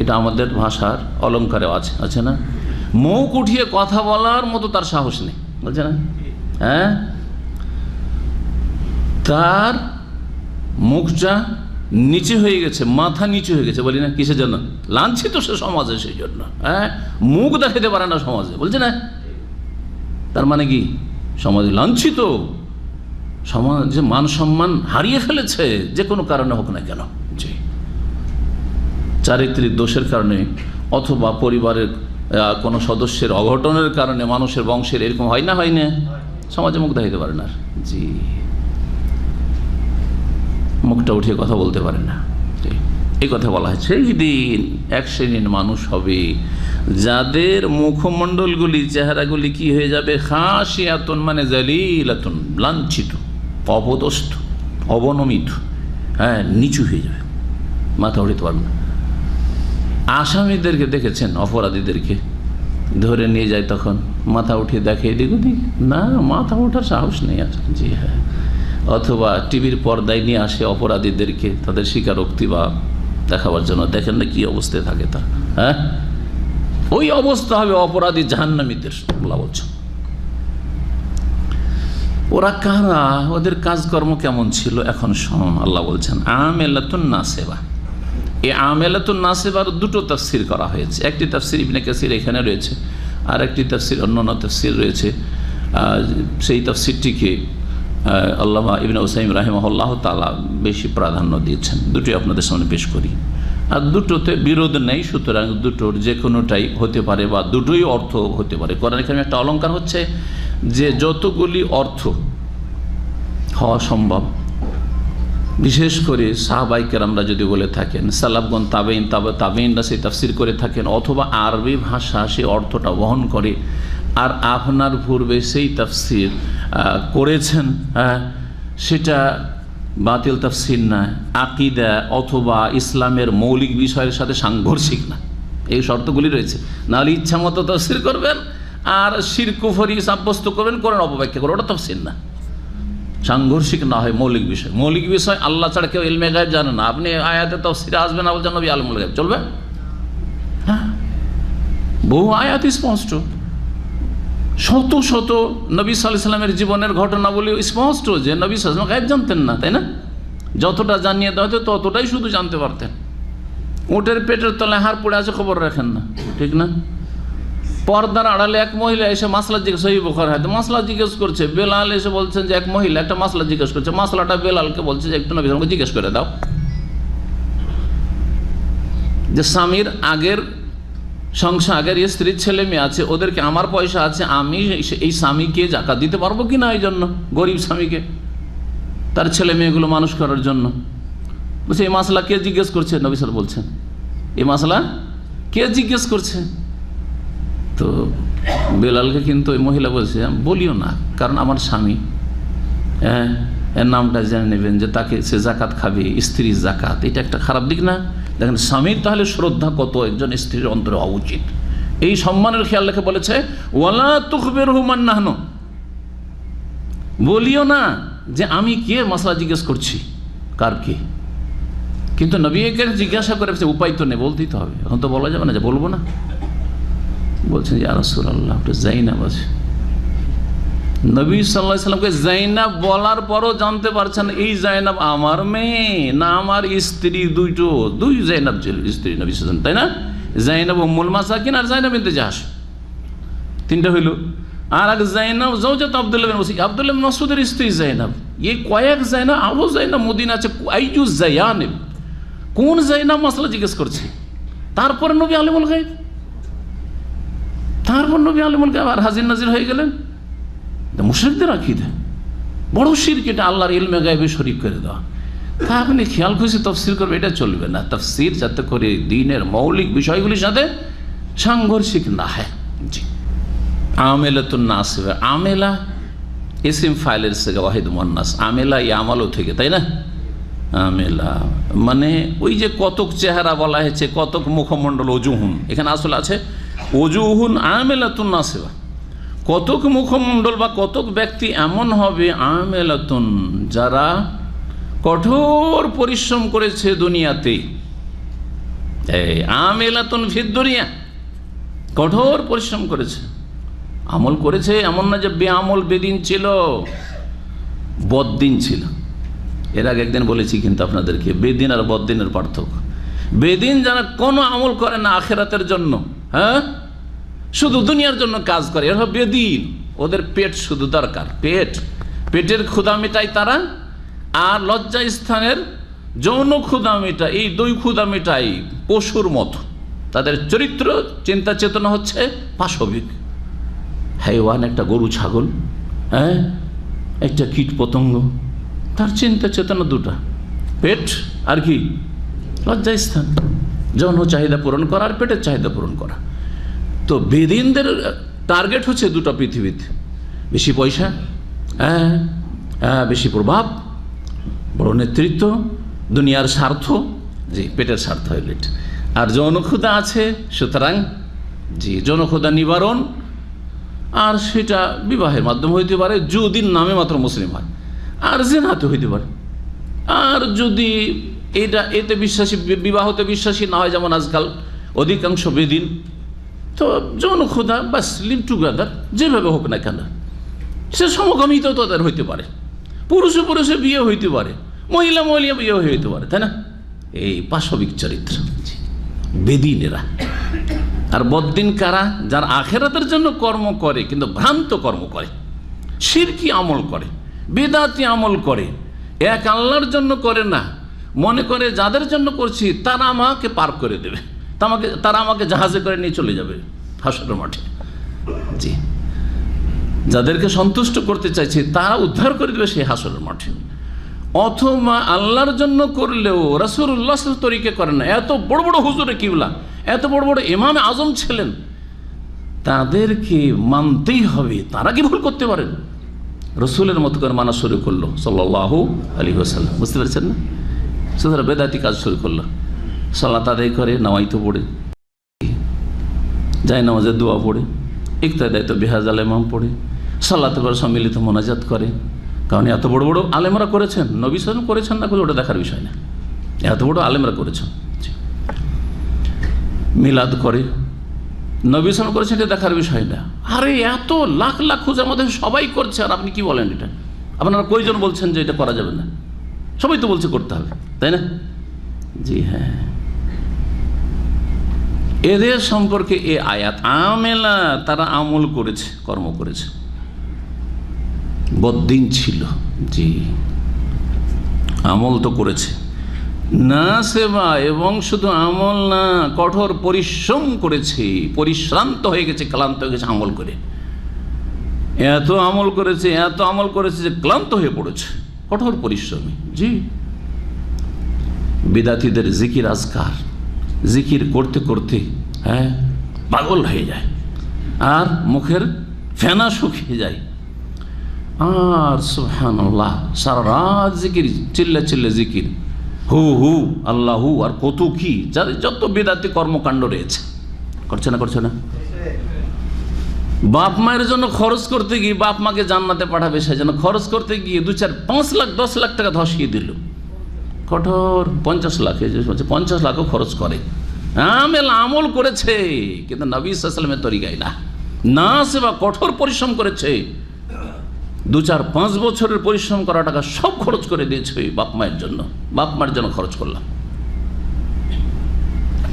Speaker 2: এটা আমাদের ভাষার অলঙ্কারে আছে না? মুখ উঠিয়ে কথা বলার মতো তার সাহস নেই, বলছে না? হ্যাঁ, তার মুখটা নিচু হয়ে গেছে, মাথা নিচু হয়ে গেছে, বলি না কিসের জন্য? লাঞ্ছিত সে সমাজে, সেই জন্য মুখ দেখাতে পারে না সমাজে, বলছে না? তার মানে কি? সমাজে লাঞ্ছিত, সমাজে মান সম্মান হারিয়ে ফেলেছে, যে কোনো কারণে হোক না কেন। জি, চারিত্রিক দোষের কারণে অথবা পরিবারের কোনো সদস্যের অঘটনের কারণে মানুষের বংশের এরকম হয় না, হয় না, সমাজে মুখ দেখাতে পারে না। জি, মুখটা উঠিয়ে কথা বলতে পারে না। এই কথা বলা হয়। সেই দিন এক শ্রেণীর মানুষ হবে যাদের মুখমণ্ডলগুলি, চেহারাগুলি কি হয়ে যাবে? খাসিয়াতুন মানে জালিলাতুন, লাঞ্ছিত, অপদস্থ, অবনমিত, নিচু হয়ে যাবে, মাথা উঠাতে পারবে না। আসামিদেরকে দেখেছেন, অপরাধীদেরকে ধরে নিয়ে যায়, তখন মাথা উঠিয়ে দেখে এদিক ওদিক, না মাথা ওঠার সাহস নেই আছে। জি হ্যাঁ। অথবা টিভির পর্দায় নিয়ে আসে অপরাধীদেরকে তাদের স্বীকারোক্তি বা দেখাবার জন্য, দেখেন না কি অবস্থায় থাকে তা। ওই অবস্থা হবে অপরাধী জাহান্নামীদের। আল্লাহ বলছেন, ওরা কারা, ওদের কাজকর্ম কেমন ছিল এখন শোন। আল্লাহ বলছেন আমেলাতুন নাসেবা। এই আমেলাতুন নাসেবার দুটো তাফসির করা হয়েছে। একটি তাফসির ইবনে কাসির এখানে রয়েছে, আর একটি তাফসির অন্যান্য তাফসির রয়েছে। সেই তাফসিরটিকে আল্লামা ইবনে উসাইম রাহিমাহুল্লাহ তাআলা বেশি প্রাধান্য দিয়েছেন। দুটি আপনাদের সামনে পেশ করি। আর দুটোতে বিরোধ নেই, সুতরাং দুটোর যে কোনোটাই হতে পারে বা দুটোই অর্থ হতে পারে। কোরআনে কারিমে একটা অলঙ্কার হচ্ছে যে যতগুলি অর্থ হওয়া সম্ভব, বিশেষ করে সাহাবায়ে কেরামরা যদি বলে থাকেন, সালাফগণ, তাবেঈন, তাবেঈনরা সেই তাফসির করে থাকেন, অথবা আরবি ভাষা সেই অর্থটা বহন করে, আর আপনার পূর্বে সেই তাফসির করেছেন, সেটা বাতিল তাফসির না, আকিদা অথবা ইসলামের মৌলিক বিষয়ের সাথে সাংঘর্ষিক না, এই শর্তগুলি রয়েছে। নাহলে ইচ্ছা মতো তাফসির করবেন আর শিরক কুফরি সাব্যস্ত করবেন, কোরআন অপব্যাখ্যা করবেন, ওটা তাফসির না। সাংঘর্ষিক না হয় মৌলিক বিষয়। মৌলিক বিষয় আল্লাহ ছাড়া কেউ ইলমে গায়েব জানে না, আপনি আয়াতে তাফসিরে আসবেন না, বলছেন নবী আলিমুল গায়েব, চলবে? হ্যাঁ, বহু আয়াত স্পষ্ট, শত শত নবী সাল্লাল্লাহু আলাইহি ওয়াসাল্লামের জীবনের ঘটনাবলী স্পষ্ট যে নবী সাল্লাল্লাহু আলাইহি ওয়াসাল্লাম গায়েব জানতেন না, তাই না? যতটা জানিয়ে দেওয়া হতো ততটাই শুধু জানতে পারতেন। উটের পেটের তলায় হাড় পড়ে আছে, খবর রাখেন না, ঠিক না? পর্দার আড়ালে এক মহিলা এসে মাসলা জিজ্ঞেস, সহিহ বুখারী হাদিস, মাসলা জিজ্ঞেস করছে। বেলাল এসে বলছেন যে এক মহিলা একটা মাসলা জিজ্ঞেস করছে, মাসলাটা বেলালকে বলছে যে একটু নবী সাল্লাল্লাহু আলাইহি ওয়াসাল্লামকে জিজ্ঞেস করে দাও যে স্বামীর আগের সংসার, আগের স্ত্রীর ছেলে মেয়ে আছে, ওদেরকে আমার পয়সা আছে, আমি এই স্বামীকে জাকাত দিতে পারবো কি না, এই জন্য গরিব স্বামীকে তার ছেলে মেয়েগুলো মানুষ করার জন্য। বলছে এই মাসলা কে জিজ্ঞেস করছে? নবী সাল্লাল্লাহু আলাইহি ওয়াসাল্লাম বলছেন এই মাসলা কে জিজ্ঞেস করছে? তো বেলালকে কিন্তু ওই মহিলা বলছে বলিও না, কারণ আমার স্বামী, এর নামটা জেনে নেবেন যে তাকে সে জাকাত খাবে, স্ত্রীর জাকাত, এটা একটা খারাপ দিক না? দেখেন স্বামীর তাহলে শ্রদ্ধা কত একজন স্ত্রীর অন্তরে হওয়া উচিত, এই সম্মানের খেয়াল রেখে বলেছে ওয়ালা তুখবিরহু মান নাহনু, বলিও না যে আমি কে মাসলা জিজ্ঞেস করছি, কার কে। কিন্তু নবীকে জিজ্ঞাসা করে উপায় তো নেই, বলতেই তো হবে, এখন তো বলা যাবে না যে বলবো না। বলছেন ইয়া রাসূলুল্লাহ, জাইনাব আছে। নবী সাল্লাল্লাহু আলাইহি সাল্লামকে জাইনাব বলার পরও জানতে পারছেন এই জাইনাব আমার মেয়ে না আমার স্ত্রী, দুই জাইনাব ছিল স্ত্রী নবী সাল্লাল্লাহু আলাইহি ওয়াসাল্লাম, তাই না? জাইনাব উম্মুল মাসাকিন আর জাইনাব বিনতে জাহশ, তিনটা হইল। আর এক জাইনাব জাওজাত আব্দুল্লাহ বিন মাসউদ, আব্দুল্লাহ বিন মাসউদের স্ত্রী জাইনাব। এই কয়েক জাইনাব, আবু জাইনাব মদিনা আছে, আইজু জায়ানিব, কোন জাইনাব মাসলা জিজ্ঞেস করছে? তারপরে নবী আলিমুল গায়ব, তারপর নবী আলিমুল গায়ব আর হাজির নাজির হয়ে গেলেন। মুশরিকদের আকীদা বড় শিরক, এটা আল্লাহর ইলমে গায়বে শরীক করে দেওয়া। তা আপনি খেয়াল খুশি তফসির করবে, এটা চলবে না। তফসির যাতে করে দ্বীনের মৌলিক বিষয়গুলির সাথে সাংঘর্ষিক না হয়। জি, আমেলাতুন নাসিবা, আমেলা ইসিম ফাইলের সিগা ওয়াহিদ মুয়ান্নাস, আমেলা ইয়ামালু থেকে, তাই না? আমেলা মানে ওই যে কতক চেহারা বলা হয়েছে, কতক মুখমণ্ডল, ওজুহুন, এখানে আসলে আছে ওজুহুন আমেলাতুন নাসিবা, কতক মুখমণ্ডল বা কতক ব্যক্তি এমন হবে আমেলাতুন, যারা কঠোর পরিশ্রম করেছে দুনিয়াতে। এই আমেলাতুন ফিদ দুনিয়া, কঠোর পরিশ্রম করেছে, আমল করেছে, এমন না যে বেআমল বেদিন ছিল, বদ্দিন ছিল, এর আগে একদিন বলেছি কিন্তু আপনাদেরকে, বেদিন আর বদ্দিনের পার্থক্য। বেদিন যারা কোনো আমল করে না আখেরাতের জন্য, হ্যাঁ, শুধু দুনিয়ার জন্য কাজ করে, এরা বেদিন। ওদের পেট শুধু দরকার, পেটের ক্ষুধা মেটাই তারা, আর লজ্জা স্থানের যৌন ক্ষুধা মেটাই। এই দুই ক্ষুধা মেটাই পশুর মতো। তাদের চরিত্র, চিন্তা চেতনা হচ্ছে পাশবিক। হাইওয়ান, একটা গরু ছাগল, হ্যাঁ, একটা কীট পতঙ্গ, তার চিন্তা চেতনা দুটা, পেট আর কি লজ্জা স্থান, যৌন চাহিদা পূরণ করা আর পেটের চাহিদা পূরণ করা। তো বেদিনদের টার্গেট হচ্ছে দুটো পৃথিবীতে, বেশি পয়সা, হ্যাঁ, বেশি প্রভাব, বড় নেতৃত্ব, দুনিয়ার স্বার্থ, জি, পেটের স্বার্থ হাইলাইট। আর যৌনক্ষুধা আছে, সুতরাং জি, যৌনক্ষুধা নিবারণ। আর সেটা বিবাহের মাধ্যমে হইতে পারে, যদি নামে মাত্র মুসলিম হয়, আর জিনাতে হইতে পারে। আর যদি এতে বিশ্বাসী, বিবাহতে বিশ্বাসী না হয়, যেমন আজকাল অধিকাংশ বেদিন, তো যৌনক্ষুধা বাস, লিভ টুগেদার, যেভাবে হোক না কেন, সে সমকামিতাও তাদের হইতে পারে, পুরুষে পুরুষে বিয়ে হইতে পারে, মহিলা মহিলা বিয়ে হইতে পারে, তাই না? এই পাশবিক চরিত্র বেদিনেরা। আর বদ্দিন কারা? যার আখেরাতের জন্য কর্ম করে কিন্তু ভ্রান্ত কর্ম করে, শিরকি আমল করে, বেদাতি আমল করে, এক আল্লাহর জন্য করে না, মনে করে যাদের জন্য করছি তারা আমাকে পার করে দেবে, তারা আমাকে জাহাজে করে নিয়ে চলে যাবে হাসরের মাঠে। জি, যাদেরকে সন্তুষ্ট করতে চাইছে তারা উদ্ধার করে দেবে সেই হাসরের মাঠে। অথবা আল্লাহর জন্য করলেও রাসূলুল্লাহ তরিকে করে না, এত বড় বড় হুজুরে কিবলা, এত বড় বড় ইমাম আজম ছিলেন, তাদেরকে মানতেই হবে। তারা কি ভুল করতে পারেন? রসুলের মতো করে মানা শুরু করলো সাল্লাল্লাহু আলাইহি ওয়াসাল্লাম, বুঝতে পারছেন না? সুতরাং বেদাতি কাজ শুরু করলো, সালাত আদায় করে, নামাইতো পড়ে, যায় নামাজের দোয়া পড়ে, ইক্তাদায় তো বিহাজাল ইমাম পড়ে, সালাতের পর সম্মিলিত মোনাজাত করে। কারণ এত বড় বড় আলেমরা করেছেন, নবী সাল্লাল্লাহু করেছেন না, ওটা দেখার বিষয় না, এত বড় আলেমরা করেছেন। মিলাদ করে, নবী সাল্লাল্লাহু করেছেন, এটা দেখার বিষয় না। আরে এত লাখ লাখ খুঁজে আমাদের সবাই করছে, আর আপনি কি বলেন? এটা আপনারা কয়জন বলছেন যে এটা করা যাবে না? সবাই তো বলছে করতে হবে, তাই না? জি হ্যাঁ, এদের সম্পর্কে এ আয়াত। আমেলা, তারা আমল করেছে, কর্ম করেছে, বদ্দিন ছিল, জি, আমল তো করেছে না, সেবা এবং শুধু আমল না, কঠোর পরিশ্রম করেছে, পরিশ্রান্ত হয়ে গেছে, ক্লান্ত হয়ে গেছে আমল করে। এত আমল করেছে যে ক্লান্ত হয়ে পড়েছে, কঠোর পরিশ্রমী। জি, বিদাতীদের জিকির আজকার, জিকির করতে করতে হ্যাঁ পাগল হয়ে যায়, আর মুখের ফেনা শুকিয়ে যায়, আর সুবহানাল্লাহ সারা রাত জিকির, চিল্লা চিল্লা জিকির, হু হু আল্লাহু, আর কত কি, যাদের যত বেদাতি কর্মকাণ্ড রয়েছে, করছে না? বাপ মায়ের জন্য খরচ করতে গিয়ে, বাপ মাকে জান্নাতে পাঠাবে সেই জন্য খরচ করতে গিয়ে 2, 4, 5 লাখ 10 লাখ টাকা ধসিয়ে দিল, কঠোর 50 লাখ, 50 লাখও খরচ করে, আমল করেছে, কিন্তু নবী সাল্লাল্লাহু আলাইহি ওয়াসাল্লামের তরিকায় না, সেবা কঠোর পরিশ্রম করেছে, 2, 4, 5 বছরের পরিশ্রম করা টাকা সব খরচ করে দিয়েছে বাপ মায়ের জন্য, বাপ মায়ের জন্য খরচ করলাম।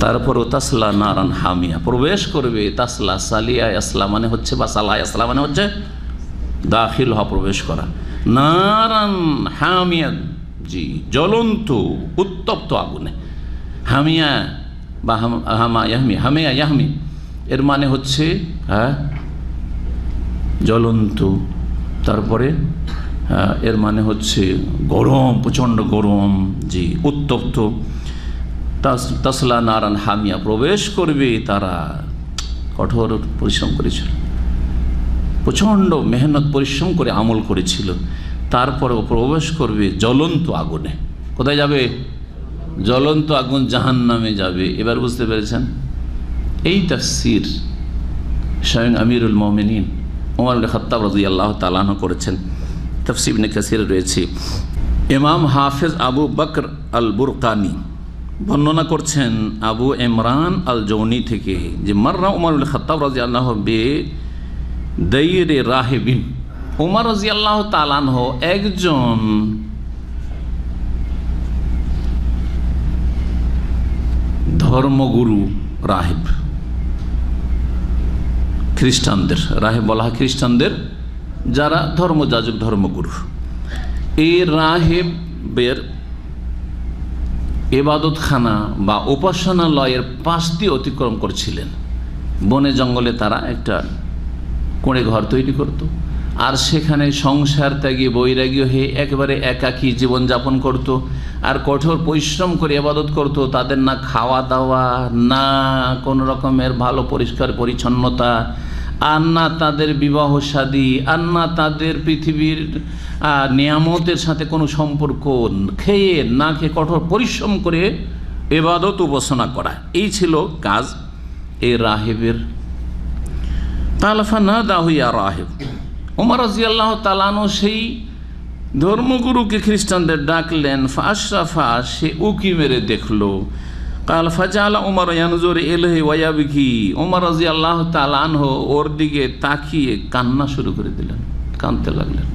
Speaker 2: তারপরও তাসলা নারান হামিয়া, প্রবেশ করবে, তাসলা সালিয়া আসলা মানে হচ্ছে, বা সালাহ আসলা মানে হচ্ছে দাখিল হওয়া, প্রবেশ করা, নারান হামিয়া, জি, জ্বলন্ত উত্তপ্ত আগুনে। হামিয়া বা হামিয়া ইয়াহমি, এর মানে হচ্ছে হ্যাঁ জ্বলন্ত, তারপরে এর মানে হচ্ছে গরম, প্রচণ্ড গরম, জি, উত্তপ্ত। তাসলা নারান হামিয়া, প্রবেশ করবে তারা, কঠোর পরিশ্রম করেছিল, প্রচণ্ড মেহনত পরিশ্রম করে আমল করেছিল, তারপরেও প্রবেশ করবে জ্বলন্ত আগুনে। কোথায় যাবে? জ্বলন্ত আগুন, জাহান্নামে যাবে। এবার বুঝতে পেরেছেন? এই তাফসীর স্বয়ং আমিরুল মুমিনিন ওমর ইবনে খাত্তাব রাদিয়াল্লাহু তাআলা আনহু করেছেন, তাফসীর ইবনে কাসির রয়েছে। ইমাম হাফেজ আবু বকর আল বুরকানি বর্ণনা করছেন আবু ইমরান আল জৌনি থেকে, যে মাররা ওমর ইবনে খাত্তাব রাদিয়াল্লাহু বে দাইরে রাহিবিন, ওমর রাদিয়াল্লাহু তাআলা আনহু একজন ধর্মগুরু রাহেব, খ্রিস্টানদের রাহেব বলা হয় খ্রিস্টানদের যারা ধর্মযাজক, ধর্মগুরু। এই রাহেবের ইবাদতখানা বা উপাসনালয়ের পাশ দিয়ে অতিক্রম করছিলেন। বনে জঙ্গলে তারা একটা কোণে ঘর তৈরি করত, আর সেখানে সংসার ত্যাগী বৈরাগী হয়ে একেবারে একাকী জীবনযাপন করত, আর কঠোর পরিশ্রম করে ইবাদত করত। তাদের না খাওয়া দাওয়া, না কোনো রকমের ভালো পরিষ্কার পরিচ্ছন্নতা, আর না তাদের বিবাহ শাদী, আর না তাদের পৃথিবীর নিয়ামতের সাথে কোনো সম্পর্ক। খেয়ে না খেয়ে কঠোর পরিশ্রম করে ইবাদত উপাসনা করা, এই ছিল কাজ এই রাহেবের। তালফা না দাহুইয়া রাহেব, ওমর রাদিয়াল্লাহু তাআলা আনহু সেই ধর্মগুরুকে খ্রিস্টানদের ডাকলেন। ফাশরাফা, সে উকি মেরে দেখলো। কাল ফাজালা ওমর ইয়ানজুর ইলাইহি ওয়া ইয়াবকি, ওমর রাদিয়াল্লাহু তাআলা আনহু ওর দিকে তাকিয়ে কান্না শুরু করে দিলেন, কাঁদতে লাগলেন।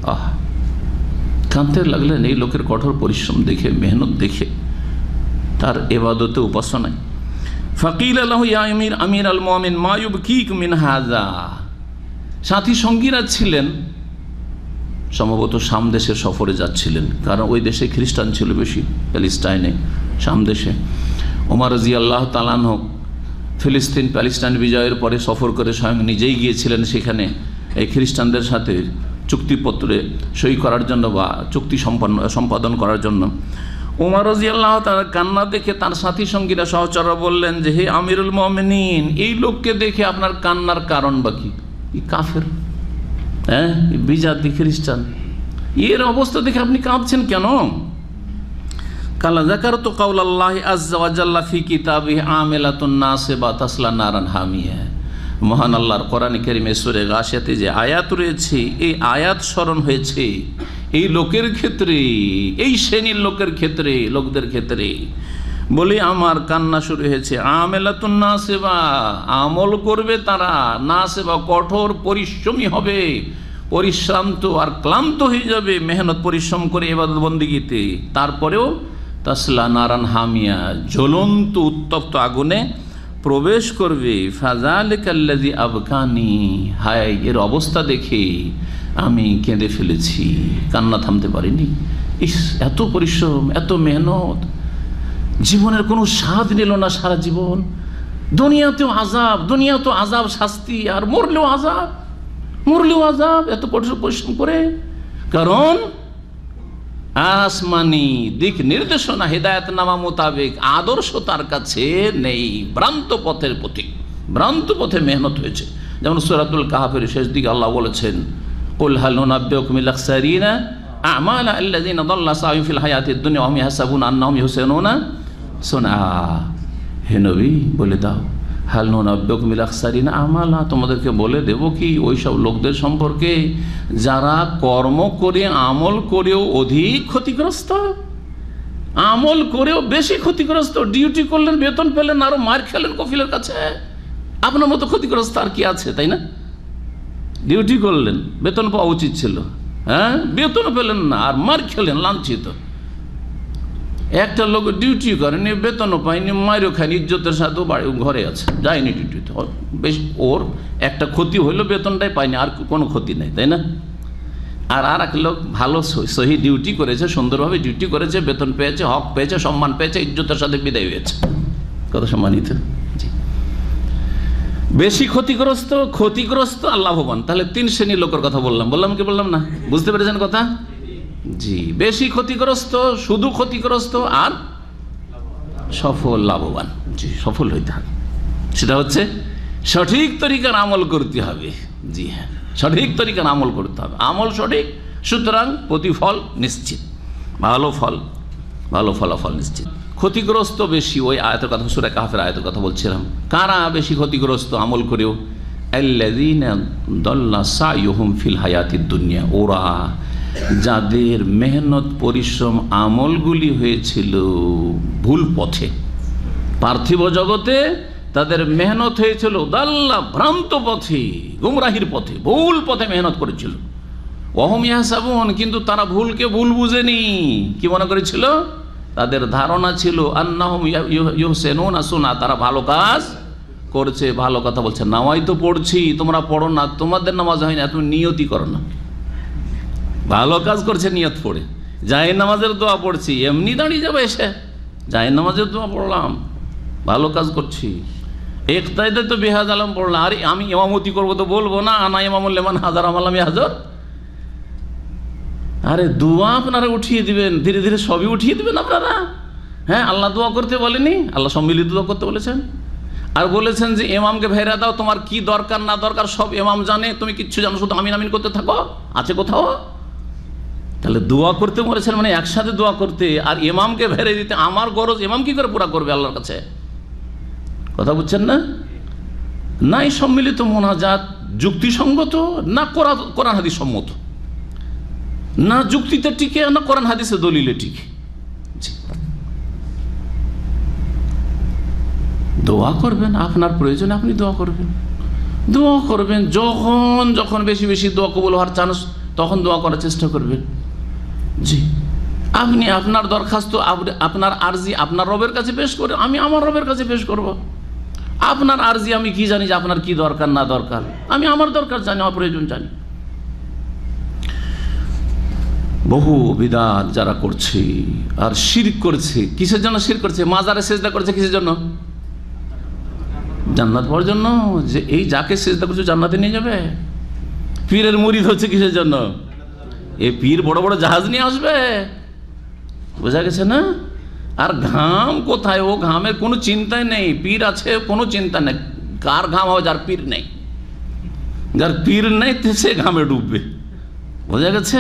Speaker 2: কাঁদতে লাগলেন এই লোকের কঠোর পরিশ্রম দেখে, মেহনত দেখে, তার ইবাদতে উপাসনায়। ফাকিল লাহু ইয়া আমির আল মুমিন মা ইউবকিক মিন হাযা। সাথী সঙ্গীরা ছিলেন, সম্ভবত শাম দেশের সফরে যাচ্ছিলেন, কারণ ওই দেশে খ্রিস্টান ছিল বেশি, প্যালেস্টাইনে, শাম দেশে। ওমর রাদিয়াল্লাহু তাআলা আনহু ফিলিস্তিন প্যালেস্টাইন বিজয়ের পরে সফর করে স্বয়ং নিজেই গিয়েছিলেন সেখানে এই খ্রিস্টানদের সাথে চুক্তিপত্রে সই করার জন্য বা চুক্তি সম্পাদন করার জন্য। ওমর রাদিয়াল্লাহু তাআলা কান্না দেখে তার সাথী সঙ্গীরা সহচররা বললেন যে, হে আমিরুল মুমিনিন, এই লোককে দেখে আপনার কান্নার কারণ বা কি? কাফের, হ্যাঁ, বিজাতি খ্রিস্টান, এর অবস্থা দেখে আপনি কাঁদছেন কেন? কালা যাকারতু কাওলাল্লাহি আযজা ওয়া জাল্লা ফি কিতাবিহি আমিলাতুন নাসিবা তাসলা নারান হামিয়া। মহান আল্লাহর কোরআন কারীমে সূরা গাশিয়াতে যে আয়াত রয়েছে, এই আয়াত স্মরণ হয়েছে এই লোকের ক্ষেত্রে, এই শ্রেণীর লোকের ক্ষেত্রে, লোকদের ক্ষেত্রে। বলি আমার কান্না শুরু হয়েছে। আমেলাতুন নাসিবা, আমল করবে তারা, নাসিবা কঠোর পরিশ্রমী হবে, পরিশ্রান্ত আর ক্লান্ত হয়ে যাবে মেহনত পরিশ্রম করে ইবাদত বন্দেগীতে। তারপরেও তাসলা নারান হামিয়া, জ্বলন্ত উত্তপ্ত আগুনে প্রবেশ করবে। ফাযালিকাল্লাযী আবকানি, হায় এর অবস্থা দেখে আমি কেঁদে ফেলেছি, কান্না থামতে পারিনি। ইস, এত পরিশ্রম, এত মেহনত, জীবনের কোনো স্বাদ নিল না সারা জীবন। দুনিয়াতেও আযাব, দুনিয়াতেও আযাব শাস্তি, আর মরলেও আযাব, মরলেও আযাব, এত পরিশ্রম করে। কারণ আসমানি দিক নির্দেশনা, হেদায়েতনামা মোতাবেক আদর্শ তার কাছে নেই, ভ্রান্ত পথের পথিক, ভ্রান্ত পথে মেহনত হয়েছে। যেমন সূরাতুল কাহফের শেষ দিকে আল্লাহ বলেছেন, কুল হাল নুনাব্বিউকুম বিল আখসারিনা আমালা আল্লাযীনা দাল্লা সাইয়ুহুম ফিল হায়াতিদ দুনিয়া ওয়া হুম ইয়াহসাবুনা আন্নাহুম ইহসিনুনা সুনআ। হে নবী, বলে দাও, হাল নুনাব্বিউকুম বিল আখসারিনা আমালা, তোমাদেরকে বলে দেব কি ওই সব লোকদের সম্পর্কে যারা কর্ম করে, আমল করেও অধিক ক্ষতিগ্রস্ত, আমল করেও বেশি ক্ষতিগ্রস্ত। ডিউটি করলেন, বেতন পেলেন, আরো মার খেলেন কফিলের কাছে। আপনার মতো ক্ষতিগ্রস্ত আর কি আছে, তাই না? ডিউটি করলেন, বেতন পাওয়া উচিত ছিল, হ্যাঁ, বেতন পেলেন না, আর মার খেলেন, লাঞ্ছিত। একটা লোক ডিউটি করেনি, বেতনও পায়নি, মারও খায়নি, ইজ্জতের সাথে বাড়ি ঘরে আছে, যায়নি ডিউটিতে। বেশ, ওর একটা ক্ষতি হইলো, বেতনটাই পায়নি, আর কোনো ক্ষতি নেই, তাই না? আর এক লোক ভালো সহি ডিউটি করেছে, সুন্দরভাবে ডিউটি করেছে, বেতন পেয়েছে, হক পেয়েছে, সম্মান পেয়েছে, ইজ্জতের সাথে বিদায় হয়েছে। কত সম্মানিত। জি, বেশি ক্ষতিগ্রস্ত আর লাভবান। তাহলে তিন শ্রেণীর লোকের কথা বললাম কি বললাম না? বুঝতে পেরেছেন কথা? জি, বেশি ক্ষতিগ্রস্ত, শুধু ক্ষতিগ্রস্ত, আর সফল, লাভবান। জি, সফল হইতে হবে, সেটা হচ্ছে সঠিক তরিকার আমল করতে হবে। জি হ্যাঁ, সঠিক তরিকার আমল করতে হবে, আমল সঠিক, সুতরাং প্রতিফল নিশ্চিত, ভালো ফলাফল নিশ্চিত। ক্ষতিগ্রস্ত বেশি, ওই আয়াতের কথা, সূরা কাহফের আয়াতের কথা বলছিলাম। কারা বেশি ক্ষতিগ্রস্ত আমল করেও? আল্লাযীনা দাল্লা সাইয়ুহুম ফিল হায়াতিদ দুনিয়া, ওরা যাদের মেহনত পরিশ্রম আমলগুলি হয়েছিল ভুল পথে, পার্থিব জগতে তাদের মেহনত হয়েছিল দাল্লা, ভ্রান্ত পথে, গুমরাহির পথে, ভুল পথে মেহনত করেছিল। ওয়া হুম ইয়াহসাবুন, কিন্তু তারা ভুলকে ভুল বুঝেনি। কি মনে করেছিল? তাদের ধারণা ছিল আন্নাহুম ইউহসিনুনা সুন্নাহ, তারা ভালো কাজ করছে, ভালো কথা বলছে। নামাজ তো পড়ছি, তোমরা পড়ো না, তোমাদের নামাজ হয় না, তুমি নিয়তি করো না। ভালো কাজ করছে নিয়ত পড়ে, জায়ের নামাজের দোয়া পড়ছি, এমনি দাঁড়িয়ে যাবে এসে জায়ের নামাজের দোয়া পড়লাম, ভালো কাজ করছি। একতাইতে তো বেহাজ আলম পড়লাম, আরে আমি ইমামতি করবো তো বলবো না আনা ইমামুল লিমান হাজার আমালামি হাজার। আরে দোয়া আপনারা উঠিয়ে দিবেন, ধীরে ধীরে সবই উঠিয়ে দিবেন আপনারা। হ্যাঁ, আল্লাহ দোয়া করতে বলেনি, আল্লাহ সম্মিলিত দোয়া করতে বলেছেন। আর বলেছেন যে ইমামকে ভেড়া দাও, তোমার কি দরকার না দরকার সব ইমাম জানে, তুমি কিচ্ছু জানো, শুধু আমিন আমিন করতে থাকো। আছে কোথাও? তাহলে দোয়া করতে বলেছেন মানে একসাথে দোয়া করতে, আর ইমামকে ভেড়ে দিতে। আমার গরজ ইমাম কি করে পুরা করবে আল্লাহর কাছে? কথা বুঝছেন না? নাই সম্মিলিত মোনাজাত যুক্তিসঙ্গত, না কোরআন হাদিস সম্মত, না যুক্তিতে টিকে, না কোরআন হাদিসে দলিলে টিকে। দোয়া করবেন আপনার প্রয়োজনে, আপনি দোয়া করবেন। দোয়া করবেন যখন যখন বেশি বেশি দোয়া কবুল হওয়ার চান্স, তখন দোয়া করার চেষ্টা করবেন। জি, আপনি আপনার দরখাস্ত, আপনার আরজি আপনার রবের কাছে পেশ করে, আমি আমার রবের কাছে পেশ করব। আপনার আরজি আমি কি জানি যে আপনার কি দরকার না দরকার? আমি আমার দরকার জানি, আমার প্রয়োজন জানি। বহু বিদআত যারা করছে আর শিরক করছে, কিসের জন্য শিরক করছে? মাজারে সেজদা করছে কিসের জন্য? জান্নাত পাওয়ার জন্য, যে এই যাকে সেজদা করছে জান্নাতে নিয়ে যাবে। পীরের মুরিদ হচ্ছে কিসের জন্য? এই পীর বড় বড় জাহাজ নিয়ে আসবে, বোঝা গেছে না? আর ঘাম কোথায়? ও ঘামের কোনো চিন্তাই নেই। পীর আছে কোনো চিন্তা নেই, কার ঘাম হবে? যার পীর নেই। যার পীর নেই সে ঘামে ডুববে, বোঝা গেছে?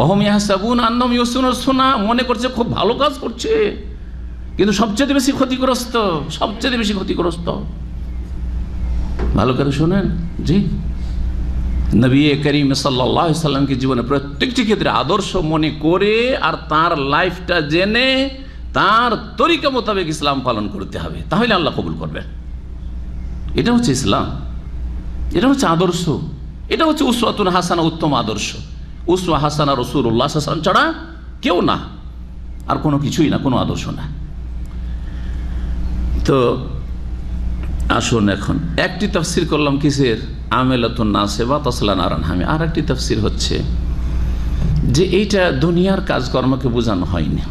Speaker 2: অহম ইয়াহসাবুনা আন্নাহুম ইউহসিনুনা সুন্নাহ, মনে করছে খুব ভালো কাজ করছে, কিন্তু সবচেয়ে বেশি ক্ষতিগ্রস্ত, সবচেয়ে বেশি ক্ষতিগ্রস্ত। ভালো করে শোনেন। জি, নবী করিম সাল্লাল্লাহু আলাইহি সাল্লামকে জীবনে প্রত্যেকটি ক্ষেত্রে আদর্শ মনে করে আর তার লাইফটা জেনে তার তরিকা মোতাবেক ইসলাম পালন করতে হবে, তাহলে আল্লাহ কবুল করবেন। এটা হচ্ছে ইসলাম, এটা হচ্ছে আদর্শ, এটা হচ্ছে উসওয়াতুন হাসানা, উত্তম আদর্শ। উসওয়া হাসানা রাসূলুল্লাহ সাল্লাল্লাহু আলাইহি ওয়াসাল্লাম ছাড়া কেউ না, আর কোনো কিছুই না, কোনো আদর্শ না। তো আসুন, এখন একটি তাফসির করলাম কিসের? আমেলাতুন নাসিবা তাসলা নারান হামি। আর একটি তাফসির হচ্ছে যে এইটা দুনিয়ার কাজকর্মকে বোঝানো হয়নি,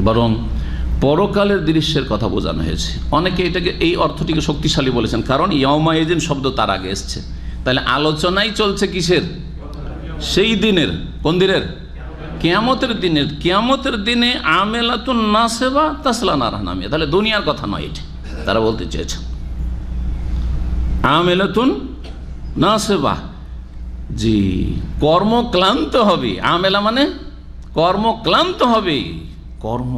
Speaker 2: বরং পরকালের দৃশ্যের কথা বোঝানো হয়েছে। অনেকে এটাকে এই অর্থটিকে শক্তিশালী বলেছেন, কারণ ইয়াউমাইদিন শব্দ তার আগে এসছে। তাহলে আলোচনাই চলছে কিসের? সেই দিনের। কোন দিনের? কিয়ামতের দিনের। কিয়ামতের দিনে আমেলাতুন নাসিবা তাসলা নারান হামি, তাহলে দুনিয়ার কথা নয়, এটা তারা বলতে চেয়েছে। আমেলাতুন নাসিবা, জি, কর্মক্লান্ত হবে। আমেলা মানে কর্মক্লান্ত হবে, কর্ম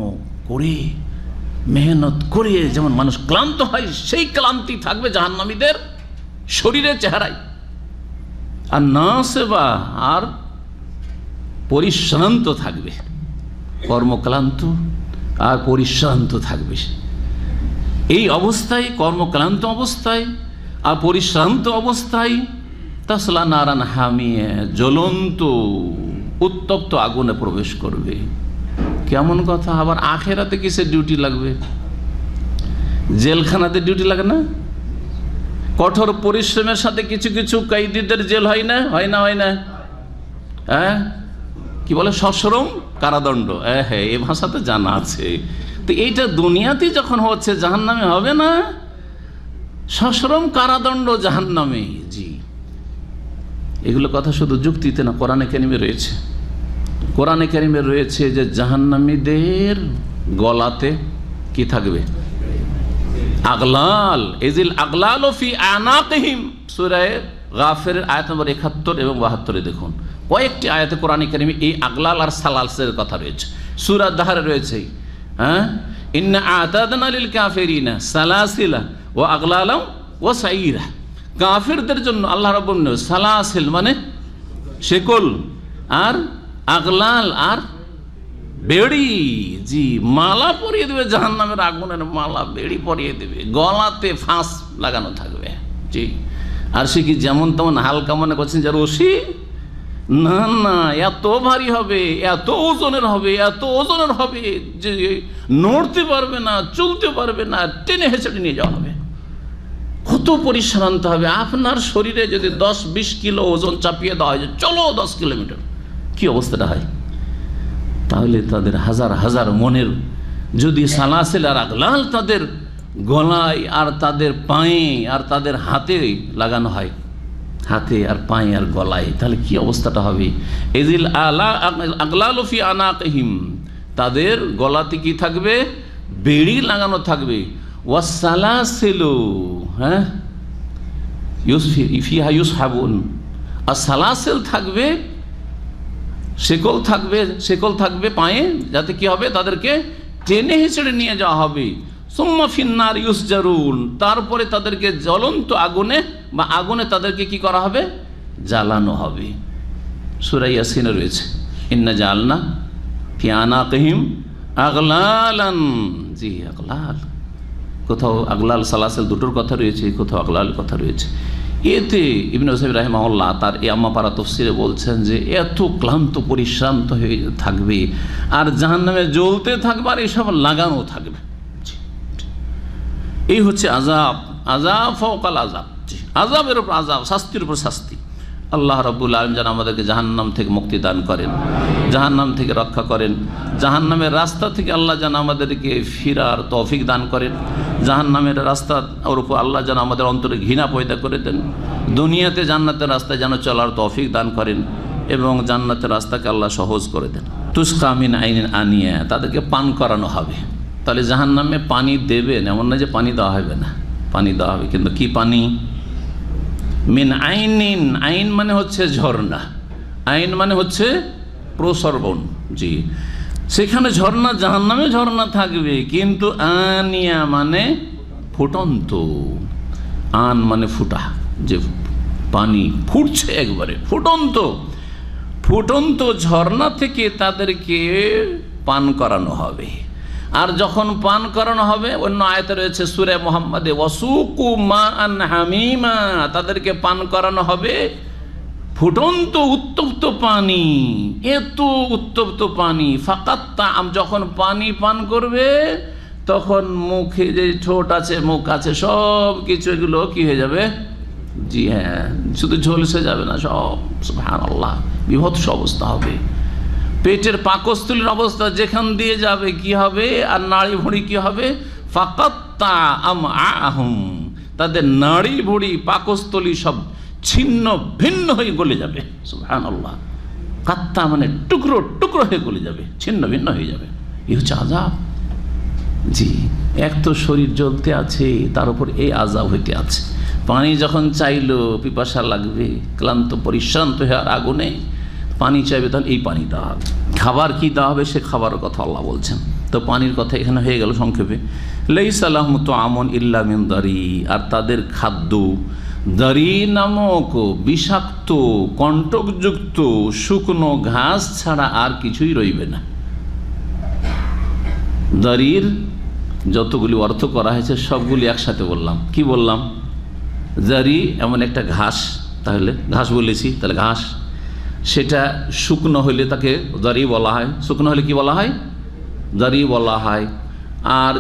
Speaker 2: করে মেহনত করে যেমন মানুষ ক্লান্ত হয়, সেই ক্লান্তি থাকবে জাহান্নামীদের শরীরে, চেহারায়। আর নাসিবা, আর পরিশ্রান্ত থাকবে, কর্মক্লান্ত আর পরিশ্রান্ত থাকবে। এই অবস্থায়, কর্মক্লান্ত অবস্থায় আর পরিশ্রান্ত অবস্থায় তাসলা নারান হামিয়ে, জ্বলন্ত উত্তপ্ত আগুনে প্রবেশ করবে। কেমন কথা! আবার আখেরাতে কিসের ডিউটি লাগবে? জেলখানাতে ডিউটি লাগে না? কঠোর পরিশ্রমের সাথে কিছু কিছু কয়েদিদের জেল হয় না? হয় না? হয় না? হ্যাঁ, কি বলে? সশ্রম কারাদণ্ড। হ্যাঁ, এ ভাষাতে জানা আছে। তো এইটা দুনিয়াতে যখন হচ্ছে, জাহান্নামে হবে না? সশ্রম কারাদণ্ড জাহান্নামে। জি, এগুলো কথা শুধু যুক্তিতে না, কোরআনে কারিমে রয়েছে। কোরআনে কারিমে রয়েছে যে জাহান্নামীদের গলাতে কি থাকবে? আগলাল। এজিল আগলাল ফি আনাকিহিম, সূরা গাফির আয়াত নম্বর ৭১ এবং ৭২ দেখুন। কয়েকটি আয়াতে কোরআনে কারিমে এই আগলাল আর সালালসের কথা রয়েছে। সূরা দাহরে রয়েছে, হ্যাঁ, ইন্না আ'তাদনা লিল কাফিরিনা সালাসিলা ওয়া আগলালা ওয়া সাইরা। কাফিরদের জন্য আল্লাহ রাব্বুল আলামিন সালাসিল মানে শেকল, আর আগলাল আর বেড়ি, জি, মালা পরিয়ে দেবে, জাহান্নামের আগুনের মালা, বেড়ি পরিয়ে দেবে, গলাতে ফাঁস লাগানো থাকবে। জি, আর সে কি যেমন তেমন হালকা মনে করছেন যে রশি, না না, এত ভারী হবে, এত ওজনের হবে, এত ওজনের হবে যে নড়তে পারবে না, চলতে পারবে না, টেনে হেঁচড়ে নিয়ে যাওয়া হবে। কত পরিশ্রান্ত হবে। আপনার শরীরে যদি 10-20 কিলো ওজন চাপিয়ে দেওয়া হয়, চলো 10 কিলোমিটার, কি অবস্থাটা হয়? তাহলে তাদের হাজার হাজার মনের যদি সালাসিল আর আগলাল তাদের গলায় আর তাদের পায়ে আর তাদের হাতে লাগানো হয়, হাতে আর পায়ে আর গলায়, তাহলে কি অবস্থাটা হবে? এজিল আলা আগলালু ফি আনাকিহিম, তাদের গলাতে কি থাকবে? বেড়ি লাগানো থাকবে। ওয়াসালাসিলু, হ্যাঁ, ফিহা ইউসহাবুন, আর সালাসিল থাকবে, শেকল থাকবে পায়ে, যাতে কি হবে? তাদেরকে টেনে হিঁচড়ে নিয়ে যাওয়া হবে। সুম্মা ফিন্নার ইউসজারুন, তারপরে তাদেরকে জ্বলন্ত আগুনে বা আগুনে তাদেরকে কি করা হবে? জ্বালানো হবে। সূরা ইয়াসিনে রয়েছে, ইন্না জাআলনা ফি আনাকিহিম আগলালান, জি আগলাল, কোথাও আগলাল সালাসিল দুটোর কথা রয়েছে, কোথাও আগলাল কথা রয়েছে। এতে ইবনে উসাইমিন রাহিমাহুল্লাহ তার এই আম্মাপাড়া তাফসিরে বলছেন যে এত ক্লান্ত পরিশ্রান্ত হয়ে থাকবে আর জাহান্নামে জ্বলতে থাকবে আর এসব লাগানো থাকবে। এই হচ্ছে আযাব, আযাব ফাওকাল আযাব, আযাবের উপর আযাব, শাস্তির উপর শাস্তি। আল্লাহ রাব্বুল আলামিন যেন আমাদেরকে জাহান্নাম থেকে মুক্তি দান করেন, জাহান্নাম থেকে রক্ষা করেন, জাহান্নামের রাস্তা থেকে আল্লাহ যেন আমাদেরকে ফিরার তৌফিক দান করেন, জাহান্নামের রাস্তার উপর আল্লাহ যেন আমাদের অন্তরে ঘৃণা পয়দা করে দেন, দুনিয়াতে জান্নাতের রাস্তায় যেন চলার তৌফিক দান করেন এবং জান্নাতের রাস্তাকে আল্লাহ সহজ করে দেন। তুসকা মিন আইনিন আনিয়া, তাদেরকে পান করানো হবে। তাহলে জাহান্নামে পানি দেবেন, এমন না যে পানি দেওয়া হবে না, পানি দেওয়া হবে, কিন্তু কি পানি? মিন আইনিন, আইন মানে হচ্ছে ঝর্ণা, আইন মানে হচ্ছে প্রসরবণ, জি, সেখানে ঝর্ণা, জাহান্নামে ঝর্ণা থাকবে, কিন্তু আনিয়া মানে ফুটন্ত, আন মানে ফুটা, যে পানি ফুটছে একবারে, ফুটন্ত, ফুটন্ত ঝর্ণা থেকে তাদেরকে পান করানো হবে। আর যখন পান করানো হবে, অন্য আয়াতে রয়েছে সূরা মুহাম্মাদে, ওয়াসুকু মাআন হামিমা, তাদেরকে পান করানো হবে ফুটন্ত উত্তপ্ত পানি, এত উত্তপ্ত পানি। ফাকাত্তা, যখন পানি পান করবে তখন মুখে যে ঠোঁট আছে, মুখ আছে, সব কিছু এগুলো কি হয়ে যাবে? জি হ্যাঁ, শুধু ঝলসে যাবে না, সব, সুবহানাল্লাহ, বিভৎস অবস্থা হবে। পেটের পাকস্থলীর অবস্থা যেখান দিয়ে যাবে কি হবে, আর নাড়ি ভুঁড়ি কি হবে? ফাকাত্তা আমআহুম, তাদের নাড়ি ভুঁড়ি পাকস্থলী সব ছিন্ন ভিন্ন হয়ে গলে যাবে। সুবহানাল্লাহ, কাত্তা মানে টুকরো টুকরো হয়ে গলে যাবে, ছিন্ন ভিন্ন হয়ে যাবে। এই হচ্ছে আযাব। জি, এক তো শরীর জ্বলতে আছে, তার উপর এই আযাব হইতে আছে। পানি যখন চাইলো, পিপাসা লাগবে, ক্লান্ত পরিশ্রান্ত হয়ে আর আগুনে পানি চাইবে, তাহলে এই পানি দেওয়া হবে। খাবার কি দেওয়া হবে, সে খাবারের কথা আল্লাহ বলছেন। তো পানির কথা এখানে হয়ে গেল সংক্ষেপে। লাইসা লাহুম তুআমুন ইল্লা মিন দারি, আর তাদের খাদ্য দারি নামক বিষাক্ত কণ্টকযুক্ত শুকনো ঘাস ছাড়া আর কিছুই রইবে না। দারির যতগুলি অর্থ করা হয়েছে সবগুলি একসাথে বললাম। কি বললাম? দারি এমন একটা ঘাস, তাহলে ঘাস বলেছি, তাহলে ঘাস, সেটা শুকনো হলে তাকে দারি বলা হয়। শুকনো হলে কি বলা হয়? দারি বলা হয়। আর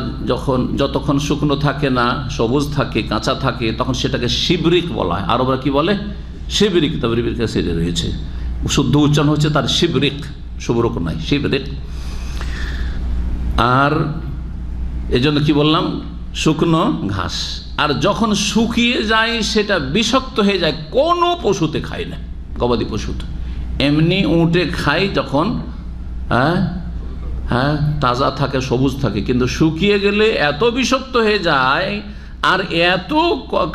Speaker 2: যতক্ষণ শুকনো থাকে না, সবুজ থাকে, কাঁচা থাকে, তখন সেটাকে শিবরিক বলা হয়। আরবরা কি বলে? শিবরিক। তাবরির কাছে রয়েছে, শুদ্ধ উচ্চারণ হচ্ছে তার শিবরিক, শুভরক নয়, শিবরিক। আর এজন্য কি বললাম? শুকনো ঘাস। আর যখন শুকিয়ে যায় সেটা বিষাক্ত হয়ে যায়, কোনো পশুতে খায় না, গবাদি পশুতে। এমনি উঁটে খায় যখন হ্যাঁ তাজা থাকে, সবুজ থাকে, কিন্তু শুকিয়ে গেলে এত বিষাক্ত হয়ে যায় আর এত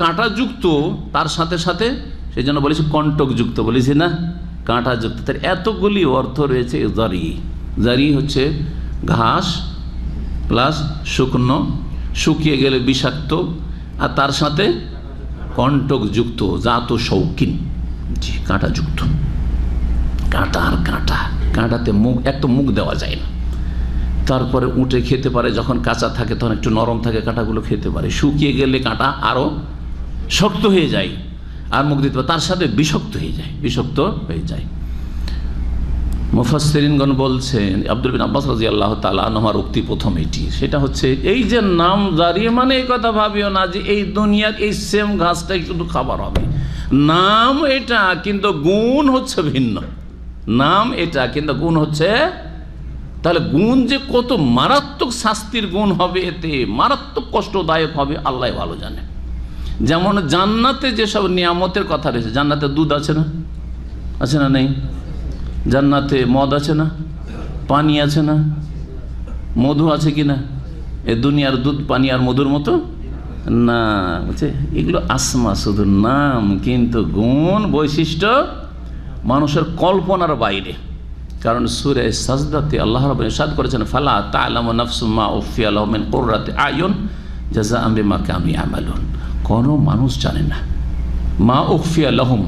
Speaker 2: কাঁটাযুক্ত, তার সাথে সাথে সেই জন্য বলেছি কণ্টকযুক্ত, বলেছি না, কাঁটাযুক্ত। তার এতগুলি অর্থ রয়েছে জারি। জারি হচ্ছে ঘাস প্লাস শুকনো, শুকিয়ে গেলে বিষাক্ত, আর তার সাথে কণ্টকযুক্ত, জাত শৌকিন, জি, কাঁটাযুক্ত। কাঁটা আর কাঁটা, কাঁটাতে মুখ, এক তো মুখ দেওয়া যায় না। তারপরে উঁটে খেতে পারে, যখন কাঁচা থাকে তখন একটু নরম থাকে, কাঁটাগুলো খেতে পারে। শুকিয়ে গেলে কাঁটা আরও শক্ত হয়ে যায় আর মুখ দিতে পারে, তার সাথে বিষাক্ত হয়ে যায়, বিষাক্ত হয়ে যায়। মুফাসসিরিনগণ বলছেন, আব্দুল বিন আব্বাস রাদিয়াল্লাহু তাআলা আনহুর উক্তি প্রথম এটি, সেটা হচ্ছে এই যে নাম জারি মানে এই কথা ভাবিও না যে এই দুনিয়ার এই সেম ঘাসটাই শুধু খাবার হবে। নাম এটা, কিন্তু গুণ হচ্ছে ভিন্ন। নাম এটা, কিন্তু গুণ হচ্ছে, তাহলে গুণ যে কত মারাত্মক শাস্তির গুণ হবে, এতে মারাত্মক কষ্টদায়ক হবে আল্লাহ ভালো জানে। যেমন জান্নাতে যেসব নিয়ামতের কথা রয়েছে, জান্নাতে দুধ আছে না, আছে না নেই? জান্নাতে মদ আছে না, পানি আছে না, মধু আছে কি না? এ দুনিয়ার দুধ পানি আর মধুর মতো না, বুঝছে? এগুলো আসমা, শুধু নাম, কিন্তু গুণ বৈশিষ্ট্য মানুষের কল্পনার বাইরে। কারণ সূরা সাজদাতে আল্লাহ রাব্বুল ইরশাদ করেছেন, ফালা তা'লামু নাফসুম মা উখফিয়া লাহুম মিন কুররাতি আয়ুন জাযাআম বিমা কানু ইয়ামালুন। কোনো মানুষ জানে না মা উখফিয়া লাহুম,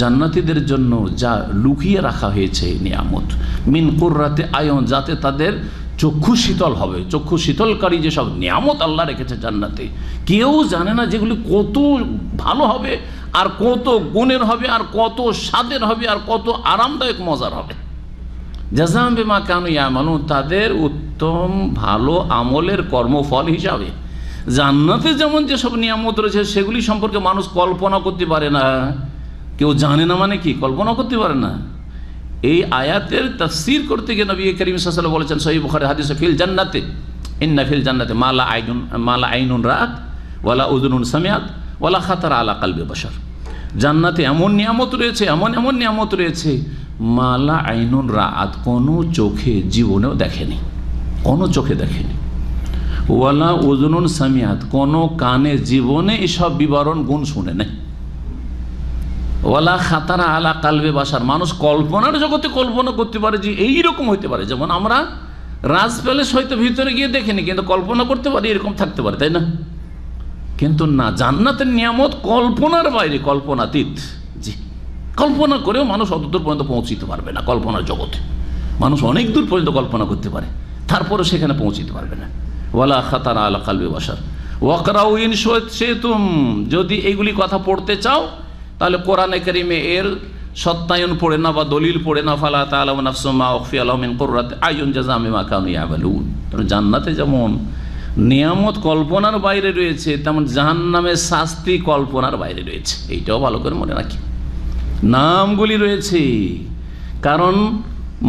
Speaker 2: জান্নাতীদের জন্য যা লুকিয়ে রাখা হয়েছে নিয়ামত, মিন কুররাতি আয়ুন, যাতে তাদের চক্ষু শীতল হবে। চক্ষু শীতলকারী যেসব নিয়ামত আল্লাহ রেখেছে জান্নাতে, কেউ জানে না যেগুলি কত ভালো হবে, আর কত গুণের হবে, আর কত স্বাদের হবে, আর কত আরামদায়ক মজার হবে। জাযাআম বিমা কানু ইয়ামালুন, তাদের উত্তম ভালো আমলের কর্মফল হিসাবে। জান্নাতে যেমন যেসব নিয়ামত রয়েছে সেগুলি সম্পর্কে মানুষ কল্পনা করতে পারে না। কেউ জানে না মানে কি, কল্পনা করতে পারে না। এই আয়াতের তাফসীর করতে গিয়ে নবী করিম সাল্লাল্লাহু আলাইহি ওয়াসাল্লাম বলেছেন সহিহ বুখারী হাদিসে, ফিল জান্নাতে ইন্না ফিল জান্নাতে মালা আইনুন রাআত ওয়ালা উযুনুন সামিআত ওয়ালা খাতারা আলা কলবি বাশার। জান্নাতে এমন নিয়ামত রয়েছে, এমন এমন নিয়ামত রয়েছে, মালা আইনুন রাআত, কোনো চোখে জীবনেও দেখেনি, কোনো চোখে দেখেনি। ওয়ালা উযুনুন সামিআত, কোনো কানে জীবনে এসব বিবরণ গুণ শুনে নেই। ওয়ালা খাতারা আলা কালবে বাসার, মানুষ কল্পনার জগতে কল্পনা করতে পারে যে এইরকম হইতে পারে। যেমন আমরা রাজ প্যালেস হয়তো ভিতরে গিয়ে দেখিনি, কিন্তু কল্পনা করতে পারি এরকম থাকতে পারে, তাই না? কিন্তু না, জান্নাতের নিয়ামত কল্পনার বাইরে, কল্পনাতীত। জি, কল্পনা করেও মানুষ অতদূর পর্যন্ত পৌঁছিতে পারবে না। কল্পনার জগতে মানুষ অনেক দূর পর্যন্ত কল্পনা করতে পারে, তারপরে সেখানে পৌঁছিতে পারবে না। ওয়ালা খাতারা আলা কালবে বাসার ওয়াকরাউ ইন শি'তুম, যদি এইগুলি কথা পড়তে চাও তাহলে কোরআনে কারিমে এর সত্যায়ন পড়ে না বা দলিল পড়ে না। ফালা তা'লামু নাফসুম মা উখফিয়া লাহুম মিন কুররাতি আয়ুন জাযাআম বিমা কানু ইয়ামালুন। জান্নাতে যেমন নিয়ামত কল্পনার বাইরে রয়েছে, তেমন জাহান্নামের শাস্তি কল্পনার বাইরে রয়েছে। এইটাও ভালো করে মনে রাখি। নামগুলি রয়েছে কারণ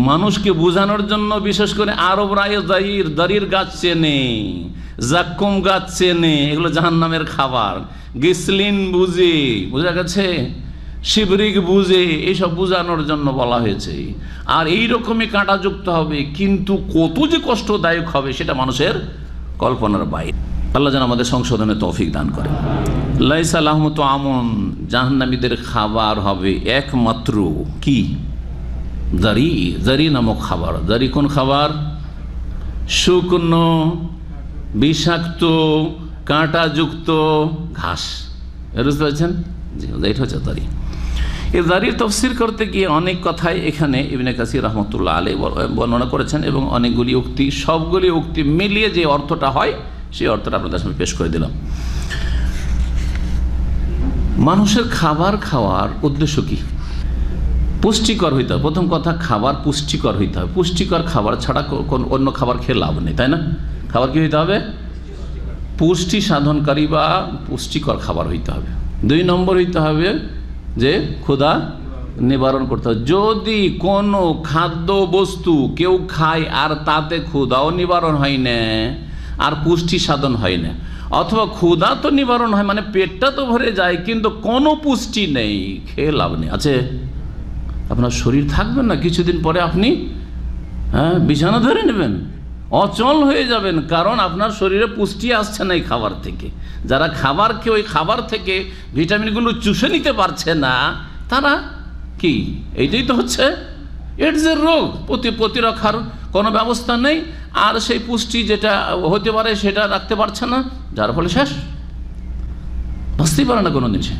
Speaker 2: মানুষকে বোঝানোর জন্য, বিশেষ করে আরবরা দারির গাছ চেনে, জাক্কুম গাছ চেনে, এগুলো জাহান্নামের খাবার। গিসলিন বুঝে, বোঝা গেছে, শিবরিক বুঝে, এইসব বোঝানোর জন্য বলা হয়েছে। আর এই রকমই কাঁটাযুক্ত হবে, কিন্তু কত যে কষ্টদায়ক হবে সেটা মানুষের কল্পনার বাইরে। আল্লাহ যেন আমাদের সংশোধনে তৌফিক দান করে। লাইসা লাহুম তা'আমুন, জাহান্নামীদের খাবার হবে একমাত্র কি? জারি, জারি নামক খাবার। জারি কোন খাবার? শুকনো, বিষাক্ত, কাঁটাযুক্ত ঘাস। বুঝতে পারছেন? জি, এটা হচ্ছে জারি। এই জারির তফসির করতে গিয়ে অনেক কথাই এখানে ইবনে কাসির রহমতুল্লাহ আলাইহি বর্ণনা করেছেন, এবং অনেকগুলি উক্তি, সবগুলি উক্তি মিলিয়ে যে অর্থটা হয় সেই অর্থটা আপনাদের সামনে পেশ করে দিলাম। মানুষের খাবার খাওয়ার উদ্দেশ্য কি? পুষ্টিকর হইতে হবে। প্রথম কথা, খাবার পুষ্টিকর হইতে হবে। পুষ্টিকর খাবার ছাড়া অন্য খাবার খেয়ে লাভ নেই, তাই না? খাবার কি হইতে হবে? পুষ্টি সাধনকারী বা পুষ্টিকর খাবার হইতে হবে। 2 নম্বর হইতে হবে যে ক্ষুধা নিবারণ করতে হবে। যদি কোনো খাদ্য বস্তু কেউ খায় আর তাতে ক্ষুধাও নিবারণ হয় না আর পুষ্টি সাধন হয় না, অথবা ক্ষুধা তো নিবারণ হয়, মানে পেটটা তো ভরে যায়, কিন্তু কোনো পুষ্টি নেই, খেয়ে লাভ নেই। আছে, আপনার শরীর থাকবেন না, কিছুদিন পরে আপনি বিছানা ধরে নেবেন, অচল হয়ে যাবেন, কারণ আপনার শরীরে পুষ্টি আসছে না এই খাবার থেকে। যারা খাবার খেয়ে ওই খাবার থেকে ভিটামিনগুলো চুষে নিতে পারছে না, তারা কি, এইটাই তো হচ্ছে এডসের রোগ। প্রতিরক্ষার কোনো ব্যবস্থা নেই, আর সেই পুষ্টি যেটা হতে পারে সেটা রাখতে পারছে না, যার ফলে শেষ, বাঁচতেই পারে না কোনো দিন সে।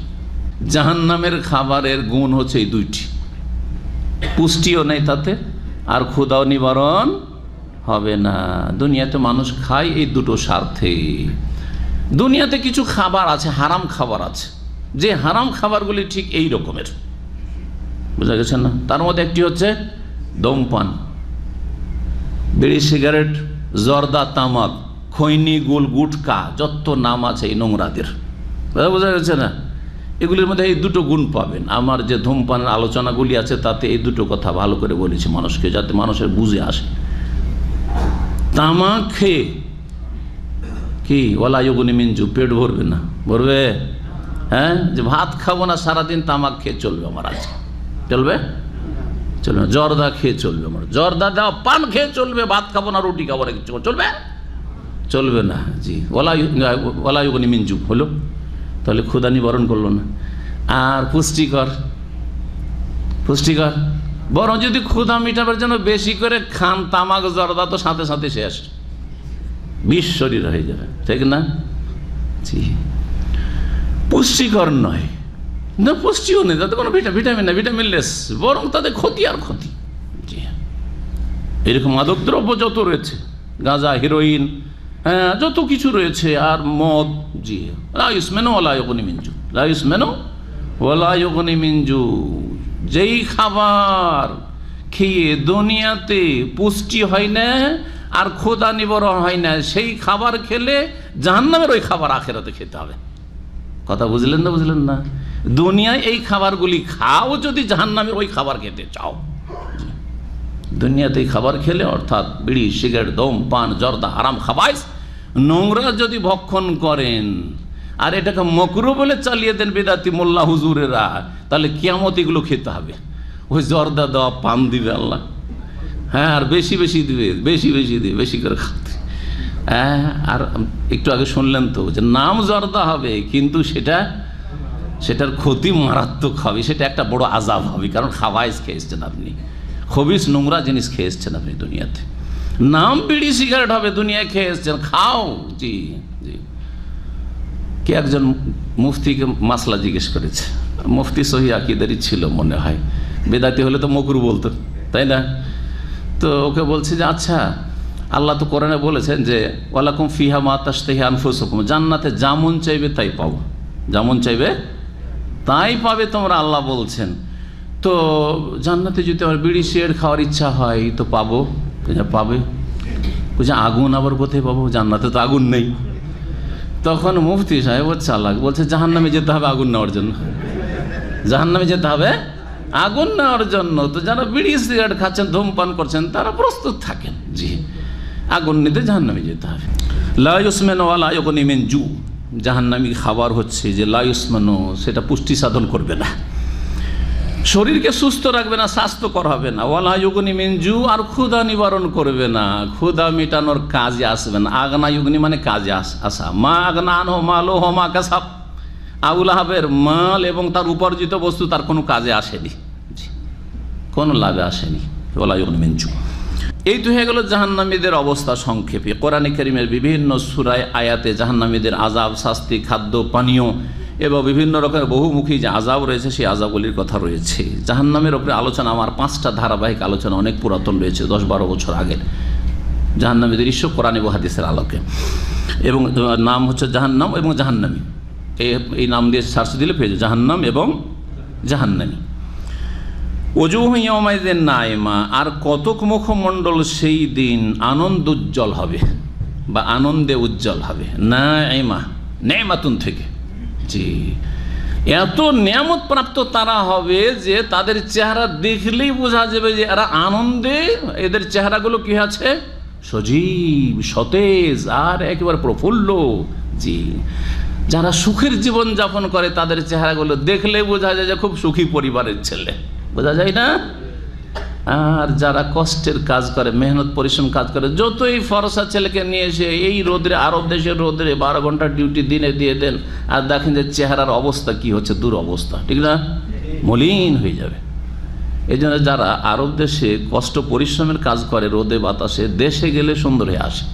Speaker 2: জাহান্নামের খাবারের গুণ হচ্ছে এই 2টি, পুষ্টিও নেই তাতে, আর ক্ষুধাও নিবারণ হবে না। দুনিয়াতে মানুষ খায় এই 2টো স্বার্থে। দুনিয়াতে কিছু খাবার আছে, হারাম খাবার আছে, যে হারাম খাবারগুলি ঠিক এই রকমের, বুঝা গেছে না? তার মধ্যে একটি হচ্ছে ধূমপান, বিড়ি, সিগারেট, জর্দা, তামাক, খৈনি, গুল, গুটকা, যত নাম আছে এই নোংরাদের, বোঝা গেছে না? এগুলির মধ্যে এই দুটো গুণ পাবেন। আমার যে ধূমপানের আলোচনাগুলি আছে তাতে এই দুটো কথা ভালো করে বলেছি মানুষকে, যাতে মানুষের বুঝে আসে। তামাক খেয়ে কি ওলা ইউগুনি মিনজু, পেট ভরবে না? ভরবে? হ্যাঁ, যে ভাত খাবো না সারাদিন, তামাক খেয়ে চলবে আমার আজকে? চলবে? চলবে না। জর্দা খেয়ে চলবে আমার, জর্দা দেওয়া পান খেয়ে চলবে, ভাত খাবো না, রুটি খাবো না, কিছু চলবে? চলবে না। জি, ওলা ইউগুনি মিনজু হলো, তাহলে ক্ষুধা নিবারণ করলো না। আর পুষ্টিকর, পুষ্টিকর বরং যদি ক্ষুধা মিটাবার জন্য বেশি করে খান তামাক জর্দা, তো সাথে সাথে শেষ, বিষ শরীর হয়ে যাবে, ঠিক না? জি, পুষ্টিকর নয়, না পুষ্টিও নেই, তাতে কোনো ভিটামিন না, ভিটামিনলেস, বরং তাদের ক্ষতি আর ক্ষতি। জি, এরকম মাদক দ্রব্য যত রয়েছে, গাঁজা, হিরোইন, হ্যাঁ, যত কিছু রয়েছে, আর মদ। জি, লা ইউসমিনু ওয়া লা ইউগনি মিনজু, লা ইউসমিনু ওয়া লা ইউগনি মিনজু। যেই খাবার খেয়ে দুনিয়াতে পুষ্টি হয় না আর ক্ষুধা নিবারণ হয় না, সেই খাবার খেলে জাহান্নামের ওই খাবার আখেরাতে খেতে হবে। কথা বুঝলেন না? বুঝলেন না? দুনিয়ায় এই খাবারগুলি খাও যদি জাহান্নামের ওই খাবার খেতে চাও। দুনিয়াতে এই খাবার খেলে, অর্থাৎ বিড়ি, সিগারেট, ধূমপান, জর্দা, হারাম খাবাইস, নোংরা যদি ভক্ষণ করেন আর এটাকে মকরু বলে চালিয়ে দেন বেদাতি মোল্লা হুজুরেরা, তাহলে কিয়ামত এগুলো খেতে হবে। ওই জর্দা দেওয়া পান দিবে আল্লাহ, হ্যাঁ, আর বেশি বেশি দিবে, বেশি বেশি দিবে, বেশি করে খাতে। হ্যাঁ, আর একটু আগে শুনলেন তো যে নাম জর্দা হবে, কিন্তু সেটার ক্ষতি মারাত্মক হবে, সেটা একটা বড় আযাব হবে, কারণ খাবাইস খেয়েছেন আপনি, খবিস নোংরা জিনিস খেয়ে এসছেন আপনি দুনিয়াতে। নাম বিড়ি সিগারেট হবে, দুনিয়ায় খেয়ে এসছেন, খাও। জি জি, কে একজন মুফতিকে মাসলা জিজ্ঞেস করেছে, মুফতি সহি আকিদারই ছিল মনে হয়, বেদাতি হলে তো মকরু বলতো, তাই না? তো ওকে বলছে যে আচ্ছা, আল্লাহ তো কোরআনে বলেছেন যে ওয়ালাকুম ফিহা মা তাশতাহি আনফুসুকুম, জান্নাতে যেমন চাইবে তাই পাবো, যেমন চাইবে তাই পাবে তোমরা, আল্লাহ বলছেন। তো জান্নাতে যদি আমার বিড়ি সিগারেট খাওয়ার ইচ্ছা হয় তো পাবো? পাবে। বলছে আগুন আবার কোথায় পাবো? জান্নাতে তো আগুন নেই। তখন মুফতি সাহেব চালাক, বলছে জাহান্নামে যেতে হবে আগুন নেওয়ার জন্য, জাহান্নামে যেতে হবে আগুন নেওয়ার জন্য। তো যারা বিড়ি সিগারেট খাচ্ছেন, ধূমপান করছেন, তারা প্রস্তুত থাকেন, জি, আগুন নিতে জাহান্নামে যেতে হবে। লা ইউসমিনু ওয়া লা ইউগনি মিন জু, জাহান্নামী খাবার হচ্ছে যে লা ইউসমিনু, সেটা পুষ্টি সাধন করবে না, শরীরকে সুস্থ রাখবে না, স্বাস্থ্যকর হবে না। ওয়া লা ইউগনি মিন জু, আর ক্ষুধা নিবারণ করবে না, ক্ষুধা মেটানোর কাজে আসবে না। আগনা ইউগনি মানে কাজে আসা, মা আগনা আনহু মালুহু মা কাসাব, আবুল আহাবের মাল এবং তার উপার্জিত বস্তু তার কোনো কাজে আসেনি, কোনো লাভে আসেনি। ওয়া লা ইউগনি মিন জু। এই তো হয়ে গেল জাহান্নামীদের অবস্থা সংক্ষেপে। কোরআনে কারীমের বিভিন্ন সূরায় আয়াতে জাহান্নামীদের আযাব, শাস্তি, খাদ্য, পানীয় এবং বিভিন্ন রকমের বহুমুখী যে আযাব রয়েছে, সেই আযাবগুলির কথা রয়েছে। জাহান্নামের ওপরে আলোচনা আমার 5টা ধারাবাহিক আলোচনা অনেক পুরাতন রয়েছে, 10-12 বছর আগের, জাহান্নামীদের ইস্যু কোরআন এবং হাদিসের আলোকে। এবং নাম হচ্ছে জাহান্নাম এবং জাহান্নামী, এই নাম দিয়ে সার্চ দিলে পেয়ে যাবে, জাহান্নাম এবং জাহান্নামী। ওজুহু ইয়াওমাইযিন নাইমা, আর কতক মুখমণ্ডল সেই দিন আনন্দ উজ্জ্বল হবে বা আনন্দে উজ্জ্বল হবে। নাইমা, নেমাতুন থেকে, জি, এত নিয়ামত প্রাপ্ত তারা হবে যে তাদের চেহারা দেখলেই বোঝা যাবে যে এরা আনন্দে, এদের চেহারাগুলো কি আছে, সজীব, সতেজ আর একেবারে প্রফুল্ল। জি, যারা সুখের জীবন যাপন করে তাদের চেহারাগুলো দেখলে বোঝা যায় যে খুব সুখী পরিবারের ছেলে, বোঝা যায় না? আর যারা কষ্টের কাজ করে, মেহনত পরিশ্রম কাজ করে, যতই ফরসা ছেলেকে নিয়ে এসে এই রোদরে, আরব দেশের রোদরে 12 ঘন্টা ডিউটি দিনে দিয়ে দেন, আর দেখেন যে চেহারার অবস্থা কি হচ্ছে, দুরবস্থা, ঠিক না? মলিন হয়ে যাবে। এই জন্য যারা আরব দেশে কষ্ট পরিশ্রমের কাজ করে রোদে বাতাসে, দেশে গেলে সুন্দর হয়ে আসে,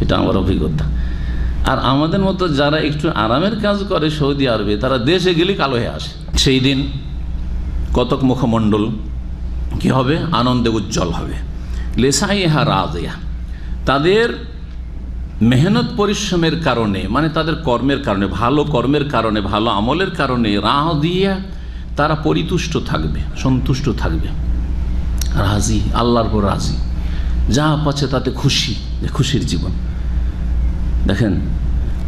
Speaker 2: এটা আমার অভিজ্ঞতা। আর আমাদের মতো যারা একটু আরামের কাজ করে সৌদি আরবে, তারা দেশে গেলে কালো হয়ে আসে। সেই দিন কতক মুখমণ্ডল কি হবে, আনন্দে উজ্জ্বল হবে। লেসাইহা রাজিয়া, তাদের মেহনত পরিশ্রমের কারণে, মানে তাদের কর্মের কারণে, ভালো কর্মের কারণে, ভালো আমলের কারণে, রাজিয়া, তারা পরিতুষ্ট থাকবে, সন্তুষ্ট থাকবে। রাজি, আল্লাহর উপর রাজি, যা পাচ্ছে তাতে খুশি, খুশির জীবন। দেখেন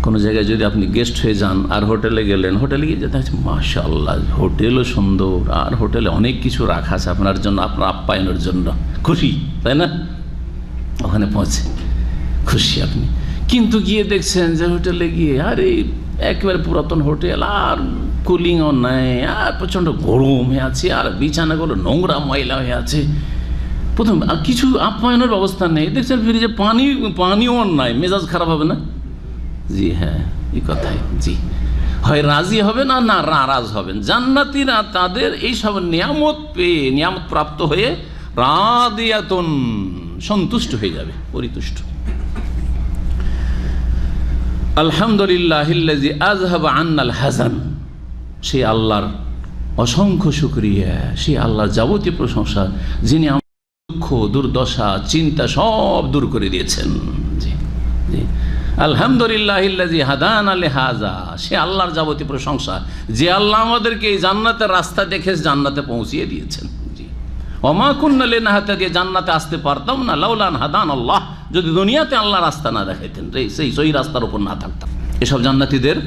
Speaker 2: কোনো জায়গায় যদি আপনি গেস্ট হয়ে যান আর হোটেলে গেলেন, হোটেলে গিয়ে যেতে হচ্ছে মাশাআল্লাহ, হোটেলও সুন্দর আর হোটেলে অনেক কিছু রাখা আছে আপনার জন্য, আপনার আপ্যায়নের জন্য, খুশি, তাই না? ওখানে পৌঁছে খুশি আপনি। কিন্তু গিয়ে দেখছেন যে হোটেলে গিয়ে আরে একেবারে পুরাতন হোটেল, আর কুলিংও নেই, আর প্রচণ্ড গরম হয়ে আছে, আর বিছানাগুলো নোংরা ময়লা হয়ে আছে, প্রথম আর কিছু আপ্যায়নের ব্যবস্থা নেই, দেখছেন ফ্রিজে পানিও নাই, মেজাজ খারাপ হবে না? জি হ্যাঁ, এই কথাই। জি, হয় রাজি হবে না নারাজ হবেন। জান্নাতীরা তাদের এইসব নিয়ামত পেয়ে, নিয়ামত প্রাপ্ত হয়ে রাদিয়াতুন, সন্তুষ্ট হয়ে যাবে, পরিতুষ্ট। আলহামদুলিল্লাহিল্লাযী আযহাবা আন্নাল হাযান, সেই আল্লাহর অসংখ্য শুকরিয়া, সেই আল্লাহর যাবতীয় প্রশংসা যিনি আমার দুঃখ, দুর্দশা, চিন্তা সব দূর করে দিয়েছেন। জি জি, আলহামদুলিল্লাহিল্লাযী হাদানা লিহাযা, সে আল্লাহর যাবতীয় প্রশংসা যে আল্লাহ আমাদেরকে এই জান্নাতের রাস্তা দেখে জান্নাতে পৌঁছিয়ে দিয়েছেন। জি, ওমা কুন্না লিনাহতাদিয়া, জান্নাতে আসতে পারতাম না লাউলা আন হাদানাল্লাহ, যদি দুনিয়াতে আল্লাহ রাস্তা না দেখাইতেন, সেই রাস্তার উপর না থাকতাম। এসব জান্নাতীদের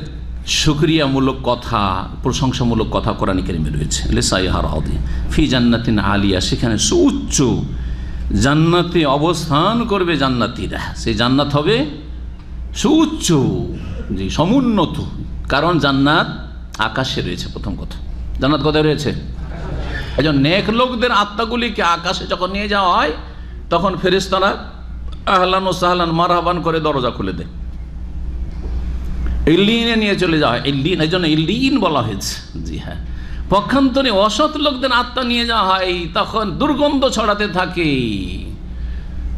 Speaker 2: শুকরিয়ামূলক কথা, প্রশংসামূলক কথা কোরআন কারীমে রয়েছে। লিসাইহা রাদিয়া ফি জান্নাতিন আলিয়া, সেখানে সুউচ্চ জান্নাতে অবস্থান করবে জান্নাতীরা, সেই জান্নাত হবে সুউচ্চ, জি সমুন্নত। কারণ জান্নাত আকাশে রয়েছে, প্রথম কথা। জান্নাত কোথায় রয়েছে? এই জন্য নেক লোকদের আত্মাগুলিকে আকাশে যখন নিয়ে যাওয়া হয়, তখন ফেরেশতারা আহলান ও সাহলান মারহাবান করে দরজা খুলে দেয়, ইল্লিনে নিয়ে চলে যাওয়া হয়। ইল্লিন, এই জন্য ইল্লিন বলা হয়েছে। জি হ্যাঁ, পক্ষান্তরে অসৎ লোকদের আত্মা নিয়ে যাওয়া হয়, তখন দুর্গন্ধ ছড়াতে থাকে,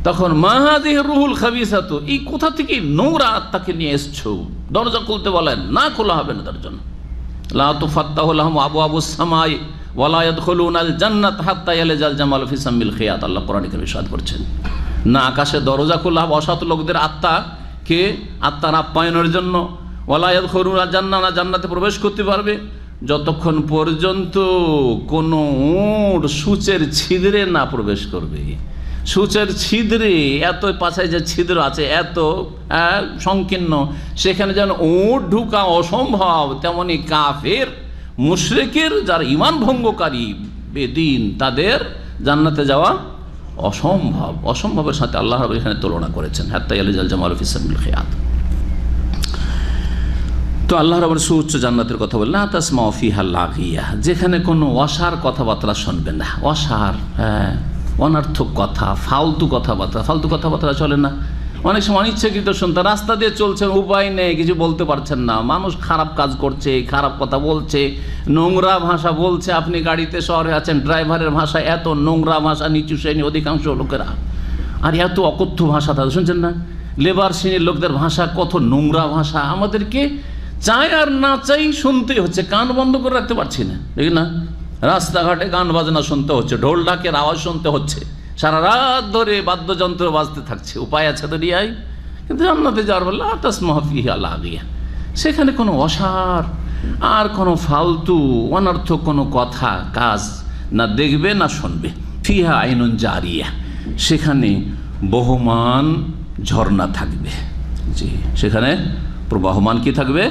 Speaker 2: তখন মাহাদিহ রুহুল খাবিসাতু, এই কোথা থেকে নোংরা আত্মাকে নিয়ে এসছো, দরজা খুলতে বলেন, না খোলা হবে না তার জন্য। লা তুফাত্তাহু লাহুম আবওয়াবুস সামাই ওয়া লা ইয়াদখুলুনাল জান্নাত হাত্তা ইয়ালিজাল জামালু ফি সামিল খিয়াত, আল্লাহ কোরআনে কারীমে ইরশাদ করেছেন। না আকাশে দরজা খোলা হবে অসৎ লোকদের আত্মাকে আত্মার আপ্যায়নের জন্য, ওয়া লা ইয়াদখুলুনাল জান্নাত, জান্নাতে প্রবেশ করতে পারবে যতক্ষণ পর্যন্ত কোনো উট সূচের ছিদ্রে না প্রবেশ করবে। সূচের ছিদ্রে, এত পাশায় যে ছিদ্র আছে এত সংকীর্ণ, সেখানে যেন উট ঢুকা অসম্ভব, তেমনি কাফের মুশরিকের যারা ঈমান ভঙ্গকারী বেদিন, তাদের জান্নাতে যাওয়া অসম্ভব। অসম্ভবের সাথে আল্লাহ রাব্বুল এখানে তুলনা করেছেন, হাত্তা ইয়ালিজাল জামালু ফি সামিল খিয়াত। তো আল্লাহ রাব্বুল সুউচ্চ জান্নাতের কথা বললেন, লা তাসমাউ ফিহা লাগিয়া, যেখানে কোনো অসার কথাবার্তা শুনবে না। অসার, অনর্থক কথা, ফালতু কথাবার্তা চলে না। অনেক সময় অনিচ্ছাকৃত শুনতে, রাস্তা দিয়ে চলছেন, উপায় নেই, কিছু বলতে পারছেন না, মানুষ খারাপ কাজ করছে, খারাপ কথা বলছে, নোংরা ভাষা বলছে, আপনি গাড়িতে শহরে আছেন, ড্রাইভারের ভাষা এত নোংরা ভাষা, নিচু শ্রেণী অধিকাংশ লোকেরা, আর এত অকথ্য ভাষা তাদের শুনছেন না। লেবার শ্রেণীর লোকদের ভাষা কত নোংরা ভাষা, আমাদেরকে চাই আর না চাই শুনতেই হচ্ছে, কান বন্ধ করে রাখতে পারছি না, ঠিক না? রাস্তাঘাটে গান বাজনা শুনতে হচ্ছে, ঢোল ঢাকের আওয়াজ শুনতে হচ্ছে, সারা রাত ধরে বাদ্যযন্ত্র বাজতে থাকছে, উপায় আছে দুনিয়ায়। কিন্তু জান্নাতে যাওয়ার বললে লা তাসমাউ ফিহা লাগিয়া, সেখানে কোনো অসার আর কোনো ফালতু অনর্থক কোনো কথা কাজ না দেখবে না শুনবে। ফিহা আইনুন জারিয়া, সেখানে বহমান ঝর্ণা থাকবে। জি, সেখানে প্রবাহমান কি থাকবে?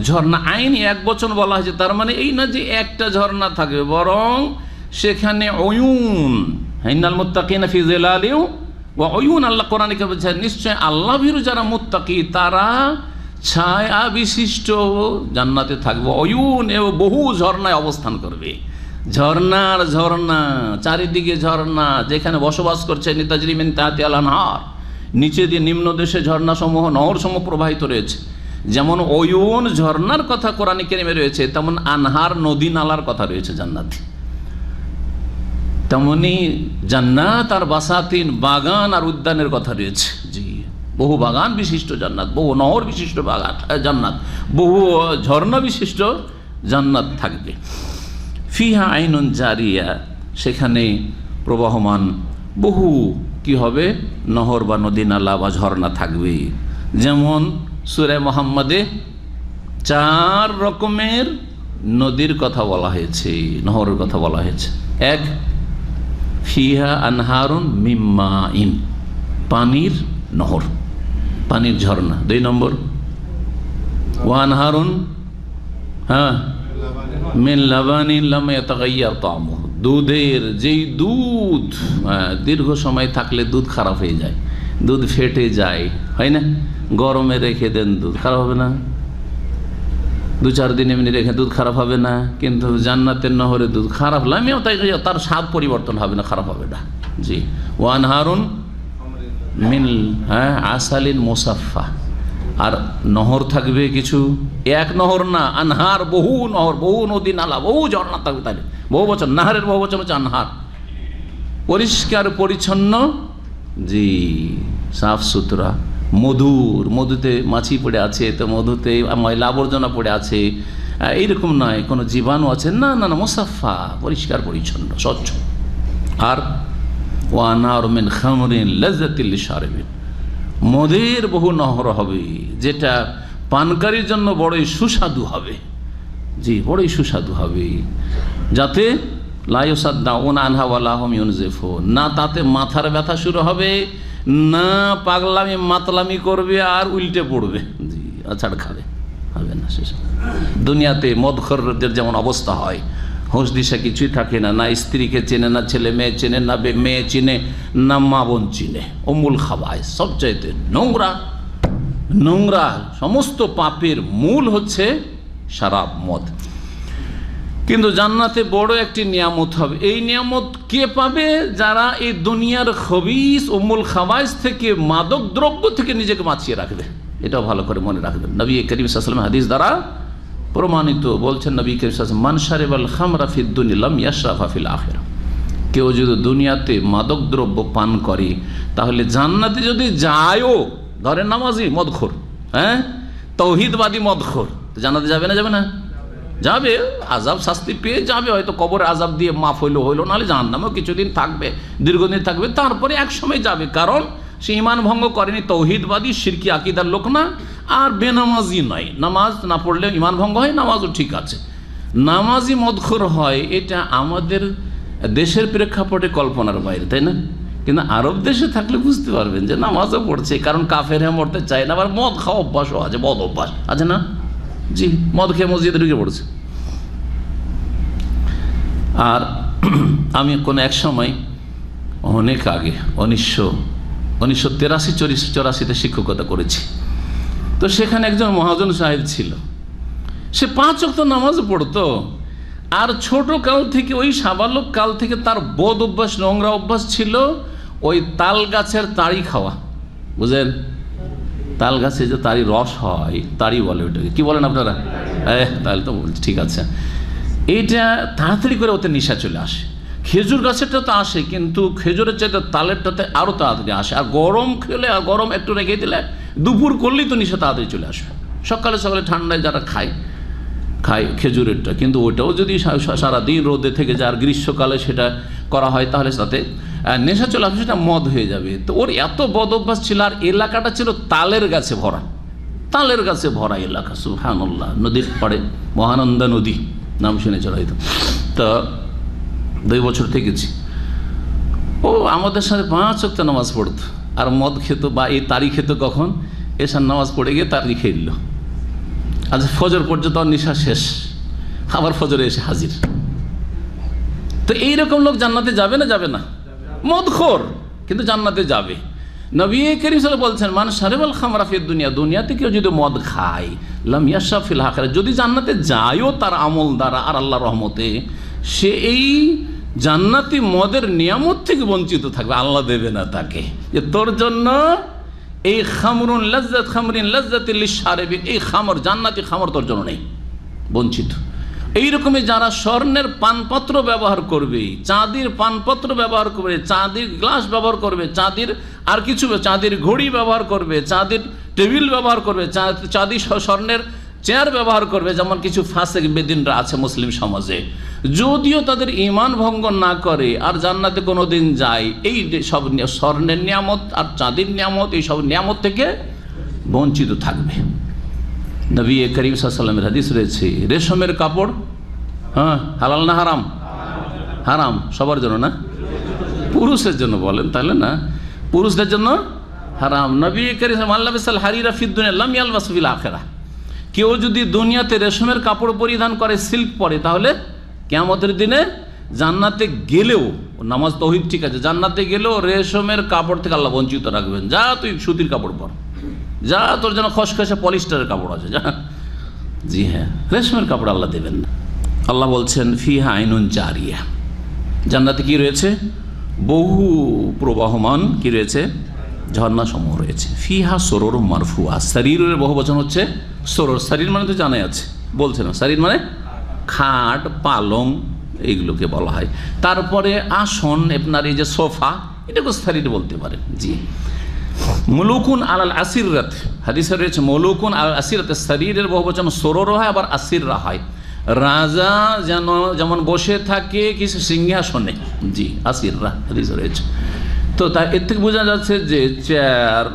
Speaker 2: ঝর্ণা। আইন এক বচন বলা হয়েছে, তার মানে এই না যে একটা ঝর্ণা থাকবে, বরং সেখানে অয়ুন, ইন্নাল মুত্তাকিনা ফি যিলালিন ওয়া অয়ুন, আল্লাহ কোরআনে বলছে নিশ্চয় আল্লাহ ভীরু যারা মুত্তাকি তারা ছায়া বিশিষ্ট জান্নাতে থাকবে। অয়ুন, এবং বহু ঝর্ণায় অবস্থান করবে। ঝর্ণার ঝর্ণা, চারিদিকে ঝর্ণা, যেখানে বসবাস করছে তাজরি মিন তাহতিহাল আনহার, নিচে দিয়ে নিম্ন দেশে ঝর্ণাসমূহ, নহরসমূহ প্রবাহিত রয়েছে। যেমন অয়ুন ঝর্ণার কথা কোরআনে কারীমে রয়েছে, তেমন আনহার নদী নালার কথা রয়েছে জান্নাতে। তেমনি জান্নাত আর বাসাতিন, বাগান আর উদ্যানের কথা রয়েছে। জি, বহু বাগান বিশিষ্ট জান্নাত, বহু নহর বিশিষ্ট বাগান জান্নাত, বহু ঝর্ণা বিশিষ্ট জান্নাত থাকবে। ফিহা আইনুন জারিয়া, সেখানে প্রবাহমান বহু কি হবে, নহর বা নদী নালা বা ঝর্ণা থাকবে। যেমন সূরা মুহাম্মাদে 4 রকমের নদীর কথা বলা হয়েছে, নহরের কথা বলা হয়েছে। এক, ফিহা আনহারুন মিন মাইন, পানির নহর, পানির ঝর্ণা। 2 নম্বর ওয়া আনহারুন মিন লাবানিন লাম ইয়াতাগায়্যার তা'আমুহু, দুধের যেই দুধ দীর্ঘ সময় থাকলে দুধ খারাপ হয়ে যায়, দুধ ফেটে যায়, হয় না? গরমে রেখে দেন, দুধ খারাপ হবে না? 2-4 দিন এমনি রেখে দুধ খারাপ হবে না? কিন্তু জান্নাতের নহরে দুধ খারাপ লামিয়াও তাই, তার স্বাদ পরিবর্তন হবে না, খারাপ হবে না। জি, ওয়া আনহারুন মিন আসালিন মুসাফফা, আর নহর থাকবে কিছু, এক নহর না, আনহার, বহু নহর, বহু নদী নালা, বহু ঝর্ণা থাকবে। তাহলে বহু বচন, নাহারের বহু বচন হচ্ছে আনহার, পরিষ্কার পরিচ্ছন্ন, জি, সাফ সুতরা, মধুর, মধুতে মাছি পড়ে আছে তো মধুতে ময়লা আবর্জনা পড়ে আছে এইরকম নয়, কোনো জীবাণু আছে না, না না, মুসাফফা, পরিষ্কার পরিচ্ছন্ন, স্বচ্ছ। আর ওয়া আনহারুম মিন খামরিন লাযযাতিল লিশারিবিন, মদের বহু নহর হবে যেটা পানকারীর জন্য বড়ই সুস্বাদু হবে। জি, বড়ই সুস্বাদু হবে, যাতে লা ইউসাদ্দাউনা আনহা ওয়া লা হুম ইউনজিফুন, না তাতে মাথার ব্যথা শুরু হবে, না পাগলামি মাতলামি করবে আর উল্টে পড়বে, জি, আছাড় খাবে, হবে না। শেষ দুনিয়াতে মদখোরদের যেমন অবস্থা হয়, হোশ দিশা কিছুই থাকে না, না স্ত্রীকে চেনে, না ছেলে মেয়ে চেনে, না মেয়ে চিনে, না মা বোন চিনে, উম্মুল খাবায়েস, সবচাইতে নোংরা নোংরা সমস্ত পাপের মূল হচ্ছে শরাব, মদ। কিন্তু জান্নাতে বড় একটি নিয়ামত হবে। এই নিয়ামত কে পাবে? যারা এই দুনিয়ার খবিস উম্মুল খাবায়েস থেকে, মাদক দ্রব্য থেকে নিজেকে বাঁচিয়ে রাখবে। এটাও ভালো করে মনে রাখবেন। নবী করিম সাল্লাল্লাহু আলাইহি ওয়াসাল্লাম হাদিস দ্বারা প্রমাণিত, বলছেন নবী করিম সাল্লাল্লাহু আলাইহি ওয়াসাল্লাম, মান শারিবাল খামরা ফিদ দুনিয়া লাম ইয়াশরাফা ফিল আখিরাহ, কেউ যদি দুনিয়াতে মাদক দ্রব্য পান করে তাহলে জান্নাতে যদি যায়ও, ধরেন নামাজি মদখোর, তৌহিদবাদী মদখোর, জান্নাতে যাবে না? যাবে না? যাবে, আযাব শাস্তি পেয়ে যাবে, হয়তো কবরে আযাব দিয়ে মাফ হইলো, নাহলে জাহান্নামেও কিছুদিন থাকবে, দীর্ঘদিন থাকবে, তারপরে এক সময় যাবে, কারণ সে ঈমান ভঙ্গ করেনি, তৌহিদবাদী শিরকি আকীদার লোক না, আর বেনামাজি নয়। নামাজ না পড়লে ঈমান ভঙ্গ হয়, নামাজও ঠিক আছে, নামাজি মদখোর হয়, এটা আমাদের দেশের প্রেক্ষাপটে কল্পনার বাইরে, তাই না? কিন্তু আরব দেশে থাকলে বুঝতে পারবেন যে নামাজও পড়ছে, কারণ কাফের হয়ে মরতে চায় না, আবার মদ খাওয়া অভ্যাসও আছে, বদ অভ্যাস আছে না? জি, মদ খেয়ে মসজিদে ঢুকে পড়ছে। আর আমি কোনো এক সময় অনেক আগে 1983-84-তে শিক্ষকতা করেছি, তো সেখানে একজন মহাজন সাহেব ছিল, সে 5 ওয়াক্ত নামাজ পড়তো, আর ছোট কাল থেকে, ওই সাবালক কাল থেকে তার বদ অভ্যাস, নোংরা অভ্যাস ছিল ওই তাল গাছের তাড়ি খাওয়া। বুঝলেন? তাল গাছে যে তাড়ি রস হয়, তাড়ি বলে ওটাকে, কি বলেন আপনারা? তাহলে তো বলছি, ঠিক আছে। এইটা তাড়াতাড়ি করে ওতে নেশা চলে আসে। খেজুর গাছেরটা তো আসে, কিন্তু খেজুরের চাইতে তালেরটাতে আরও তাড়াতাড়ি আসে। আর গরম খেলে, আর গরম একটু রেখে দিলে, দুপুর করলেই তো নেশা তাড়াতাড়ি চলে আসবে। সকালে সকালে ঠান্ডায় যারা খায় খেজুরেরটা, কিন্তু ওটাও যদি সারাদিন রোদে থেকে যায়, আর গ্রীষ্মকালে সেটা করা হয়, তাহলে তাতে নেশা চলে আসবে, সেটা মদ হয়ে যাবে। তো ওর এত বদ অভ্যাস ছিল, আর এলাকাটা ছিল তালের গাছে ভরা, তালের গাছে ভরা এলাকা, সুবহানাল্লাহ। নদীর পাড়ে মহানন্দা নদী, নাম শুনেছিল হয়তো। তো 2 বছর থেকেছি। ও আমাদের সাথে 5 ওয়াক্ত নামাজ পড়তো, আর মদ খেত বা এই তাড়ি খেত কখন? এসার নামাজ পড়ে গিয়ে তাড়ি খেয়ে দিল, আচ্ছা ফজর পর্যন্ত নেশা শেষ, আবার ফজরে এসে হাজির। তো এইরকম লোক জান্নাতে যাবে না? যাবে না? মদখোর, কিন্তু জান্নাতে যাবে। নবী করিম সাল্লাল্লাহু আলাইহি ওয়াসাল্লাম বলছেন, মান শারিবাল খামরা ফিদ দুনিয়া, দুনিয়াতে কেউ যদি মদ খায়, লাম ইয়াশরাব ফিল আখিরাহ, যদি জান্নাতে যায়ও তার আমল দ্বারা আর আল্লাহর রহমতে, সে এই জান্নাতি মদের নিয়ামত থেকে বঞ্চিত থাকবে, আল্লাহ দেবে না তাকে, যে তোর জন্য এই খামরুন লাজ্জাত, খামরিন লাজ্জাতিল লিশারিবিন, এই খামর, জান্নাতি খামর তোর জন্য নেই, বঞ্চিত। এইরকমই যারা স্বর্ণের পানপত্র ব্যবহার করবে, চাঁদির পানপত্র ব্যবহার করবে, চাঁদির গ্লাস ব্যবহার করবে, চাঁদির আর কিছু, চাঁদির ঘড়ি ব্যবহার করবে, চাঁদির টেবিল ব্যবহার করবে, চাঁদি স্বর্ণের চেয়ার ব্যবহার করবে, যেমন কিছু ফাসেক বেদিনরা আছে মুসলিম সমাজে, যদিও তাদের ঈমান ভঙ্গ না করে আর জান্নাতে কোনো দিন যায়, এই সব স্বর্ণের নিয়ামত আর চাঁদির নিয়ামত, এই সব নিয়ামত থেকে বঞ্চিত থাকবে। নবী করিম সাল্লাল্লাহু আলাইহি ওয়াসাল্লামের হাদিস রয়েছে, রেশমের কাপড় হালাল না হারাম? হারাম, সবার জন্য না, পুরুষের জন্য বলেন তাহলে না, পুরুষদের জন্য হারাম। নবী করিম আল্লাহ হারিরা ফিদ দুনিয়া লাম ইয়ালবাস ফিল আখিরাহ, কেউ যদি দুনিয়াতে রেশমের কাপড় পরিধান করে, সিল্ক পরে, তাহলে কিয়ামতের দিনে জান্নাতে গেলেও, নামাজ তৌহিদ ঠিক আছে, জান্নাতে গেলেও রেশমের কাপড় থেকে আল্লাহ বঞ্চিত রাখবেন। যা তুই সুতির কাপড় পর, যা তোর যেন খসখসে পলিস্টারের কাপড় আছে যা। জি হ্যাঁ, রেশমের কাপড় আল্লাহ দেবেন না। আল্লাহ বলছেন ফিহা আইনুন জারিয়া, জান্নাতে কি রয়েছে? বহু প্রবাহমান কি রয়েছে? ঝর্ণা সমূহ রয়েছে। ফিহা সরোর মারফুয়া, শরীরের বহু বচন হচ্ছে সরোর। শরীর মানে তো জানাই আছে, বলছে না, শরীর মানে খাট, পালং, এইগুলোকে বলা হয়। তারপরে আসন, আপনার এই যে সোফা, এটাকে শরীর বলতে পারেন। জি, মুলুকুন আলাল আসিরাত, হাদিসে রয়েছে মুলুকুন আলাল আসিরাত, শরীরের বহু বচন সরোর হয়, আবার আসিররা হয়। রাজা যেমন বসে থাকে কিছু সিংহাসনে, জি আসিররা হাদিসে রয়েছে। তো তাই এর থেকে বোঝা যাচ্ছে যে চেয়ার,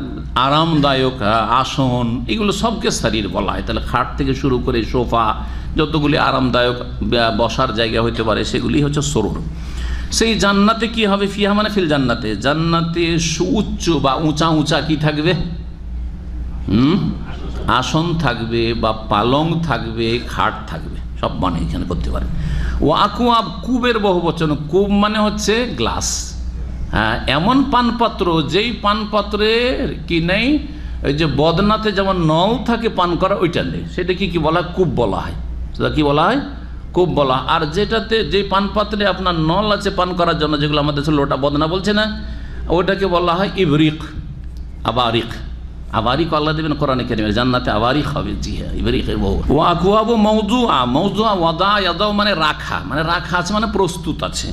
Speaker 2: আরামদায়ক আসন, এগুলো সবকে শরীর বলা হয়। তাহলে খাট থেকে শুরু করে সোফা, যতগুলি আরামদায়ক বসার জায়গা হইতে পারে, সেগুলি হচ্ছে সরুর। সেই জান্নাতে কি হবে? ফিহা মানে ফিল জান্নাতে, জান্নাতে সুউচ্চ বা উঁচা উঁচা কি থাকবে? আসন থাকবে, বা পালং থাকবে, খাট থাকবে, সব মানে এখানে করতে পারে। ও আকুয়াব, কুবের বহু বচন। কুব মানে হচ্ছে গ্লাস। হ্যাঁ, এমন পানপাত্র, যেই পানপাত্রে কি নেই, ওই যে বদনাতে যেমন নল থাকে পান করা, ওইটা নেই, সেটা কি বলা হয়? কূপ বলা হয়। সেটা কি বলা হয়? কূপ বলা। আর যেটাতে, যেই পানপাত্রে আপনার নল আছে পান করার জন্য, যেগুলো আমাদের লোটা বদনা বলছে না, ওটাকে বলা হয় ইবরিক, আবারিক। আবারিক আল্লাহ দেবেন কোরআনে কারিমে, জান্নাতে আবারিক হবে। জি হ্যাঁ, ইবরিকের বহু। ওয়া আকুয়াবু মাওযুআ, মাওযুআ ওয়াদা ইয়াদাউ মানে রাখা, মানে রাখা আছে মানে প্রস্তুত আছে,